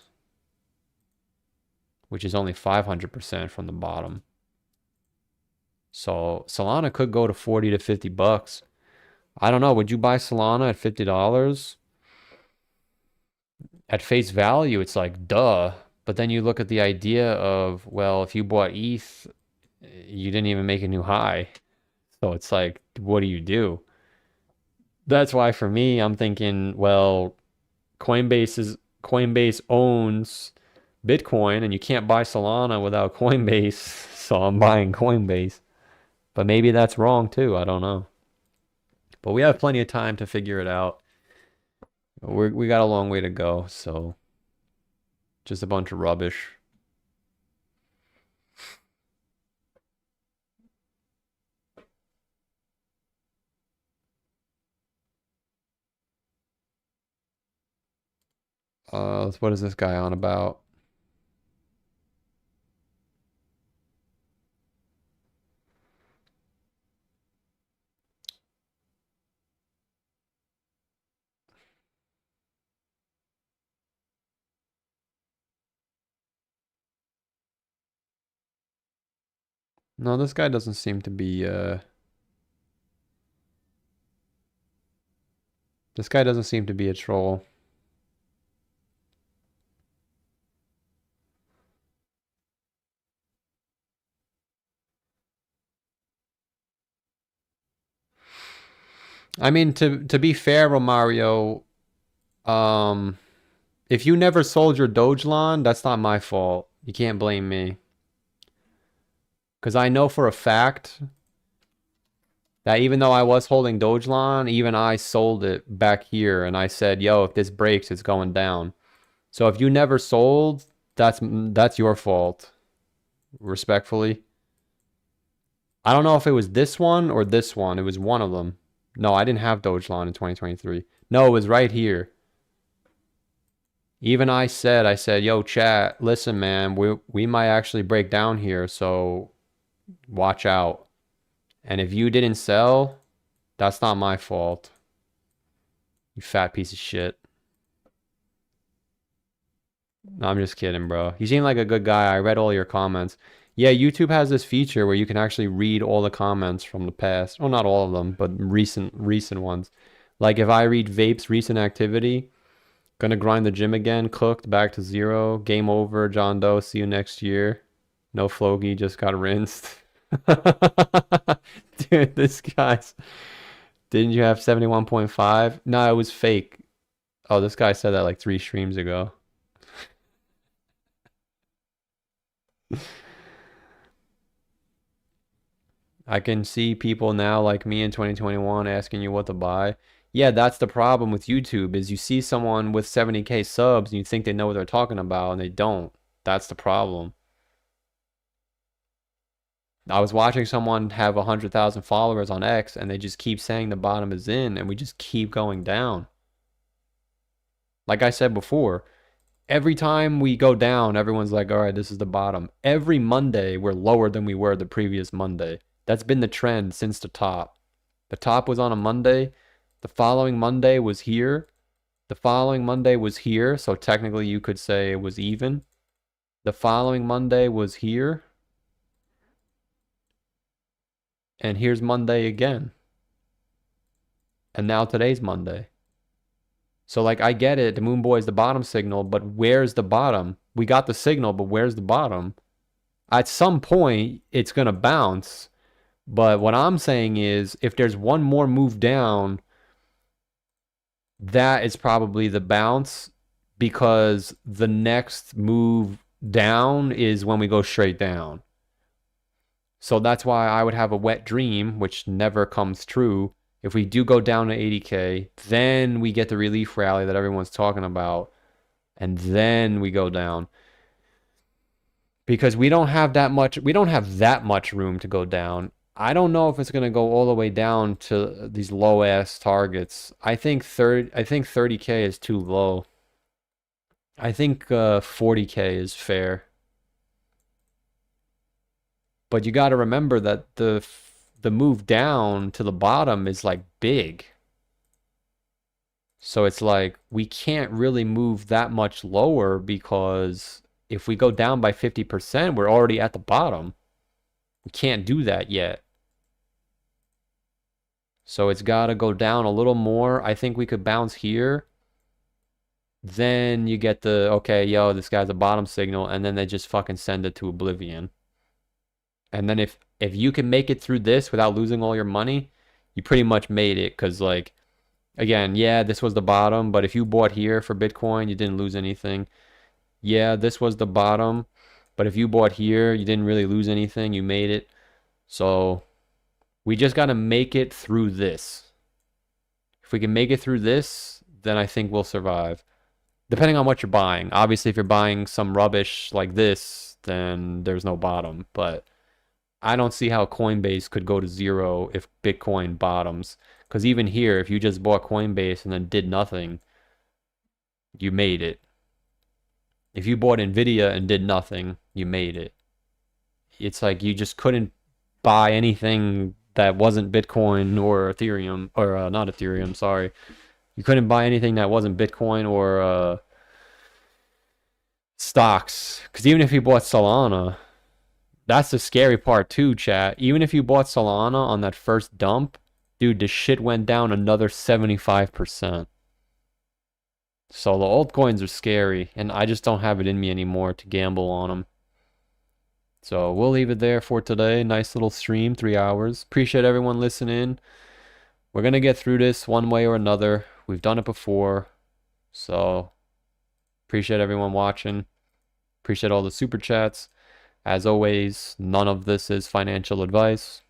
which is only 500% from the bottom. So Solana could go to 40 to $50. I don't know. Would you buy Solana at $50? At face value, it's like, duh. But then you look at the idea of, well, if you bought ETH, you didn't even make a new high. So it's like, what do you do? That's why for me, I'm thinking, well, Coinbase owns Bitcoin and you can't buy Solana without Coinbase. So I'm buying Coinbase. But maybe that's wrong too. I don't know. But we have plenty of time to figure it out. We got a long way to go, so just a bunch of rubbish. What is this guy on about? No, this guy doesn't seem to be this guy doesn't seem to be a troll. I mean, to be fair, Romario, if you never sold your Dogelon, that's not my fault. You can't blame me. Because I know for a fact that even though I was holding Dogelon, even I sold it back here and I said, yo, if this breaks, it's going down. So if you never sold, that's your fault. Respectfully. I don't know if it was this one or this one. It was one of them. No, I didn't have Dogelon in 2023. No, it was right here. Even I said, yo, chat, listen, man, we might actually break down here, so watch out. And if you didn't sell, that's not my fault. You fat piece of shit. No, I'm just kidding, bro. You seem like a good guy. I read all your comments. Yeah, YouTube has this feature where you can actually read all the comments from the past. Well, not all of them, but recent ones. Like if I read Vape's recent activity, gonna grind the gym again, cooked, back to zero, game over, John Doe, see you next year. No Flogi, just got rinsed. Dude, this guy's... Didn't you have 71.5? No, it was fake. Oh, this guy said that like 3 streams ago. I can see people now like me in 2021 asking you what to buy. Yeah, that's the problem with YouTube is you see someone with 70K subs and you think they know what they're talking about and they don't. That's the problem. I was watching someone have 100,000 followers on X and they just keep saying the bottom is in and we just keep going down. Like I said before, every time we go down, everyone's like, all right, this is the bottom. Every Monday, we're lower than we were the previous Monday. That's been the trend since the top. The top was on a Monday. The following Monday was here. The following Monday was here. So technically you could say it was even. The following Monday was here. And here's Monday again. And now today's Monday. So like I get it, the Moon Boy is the bottom signal, but where's the bottom? We got the signal, but where's the bottom? At some point, it's going to bounce. But what I'm saying is if there's one more move down, that is probably the bounce because the next move down is when we go straight down. So that's why I would have a wet dream, which never comes true. If we do go down to 80K, then we get the relief rally that everyone's talking about, and then we go down. Because we don't have that much room to go down. I don't know if it's going to go all the way down to these low ass targets. I think 30K is too low. I think 40K is fair. But you got to remember that the move down to the bottom is like big. So it's like we can't really move that much lower because if we go down by 50%, we're already at the bottom. We can't do that yet. So it's got to go down a little more. I think we could bounce here. Then you get the, okay, yo, this guy's a bottom signal, and then they just fucking send it to oblivion. And then if you can make it through this without losing all your money, you pretty much made it. Because, like, again, yeah, this was the bottom, but if you bought here for Bitcoin, you didn't lose anything. Yeah, this was the bottom, but if you bought here, you didn't really lose anything. You made it. So we just got to make it through this. If we can make it through this, then I think we'll survive. Depending on what you're buying. Obviously, if you're buying some rubbish like this, then there's no bottom. But I don't see how Coinbase could go to zero if Bitcoin bottoms. Because even here, if you just bought Coinbase and then did nothing, you made it. If you bought Nvidia and did nothing, you made it. It's like you just couldn't buy anything that wasn't Bitcoin or Ethereum, or not Ethereum, sorry. You couldn't buy anything that wasn't Bitcoin or stocks. Because even if you bought Solana, that's the scary part too, chat. Even if you bought Solana on that first dump, dude, the shit went down another 75%. So the altcoins are scary, and I just don't have it in me anymore to gamble on them. So we'll leave it there for today. Nice little stream, 3 hours. Appreciate everyone listening. We're going to get through this one way or another. We've done it before. So appreciate everyone watching. Appreciate all the super chats. As always, none of this is financial advice.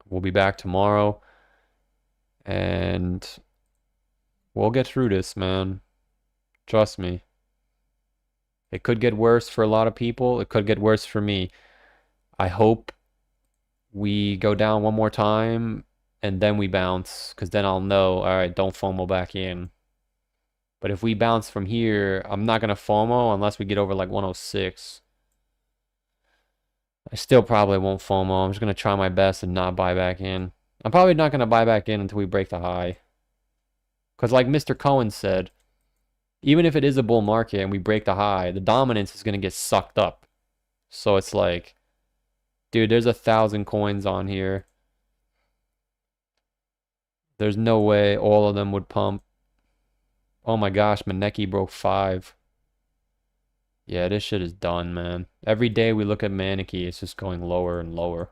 We'll be back tomorrow. And we'll get through this, man. Trust me. It could get worse for a lot of people. It could get worse for me. I hope we go down one more time and then we bounce, because then I'll know, all right, don't FOMO back in. But if we bounce from here, I'm not going to FOMO unless we get over like 106. I still probably won't FOMO. I'm just going to try my best and not buy back in. I'm probably not going to buy back in until we break the high. Because like Mr. Cohen said, even if it is a bull market and we break the high, the dominance is going to get sucked up. So it's like, dude, there's 1,000 coins on here. There's no way all of them would pump. Oh my gosh, Maneki broke 5. Yeah, this shit is done, man. Every day we look at Maneki, it's just going lower and lower.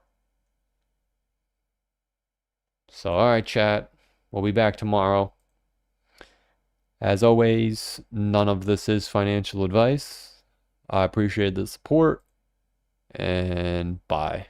So, alright, chat. We'll be back tomorrow. As always, none of this is financial advice. I appreciate the support, and bye.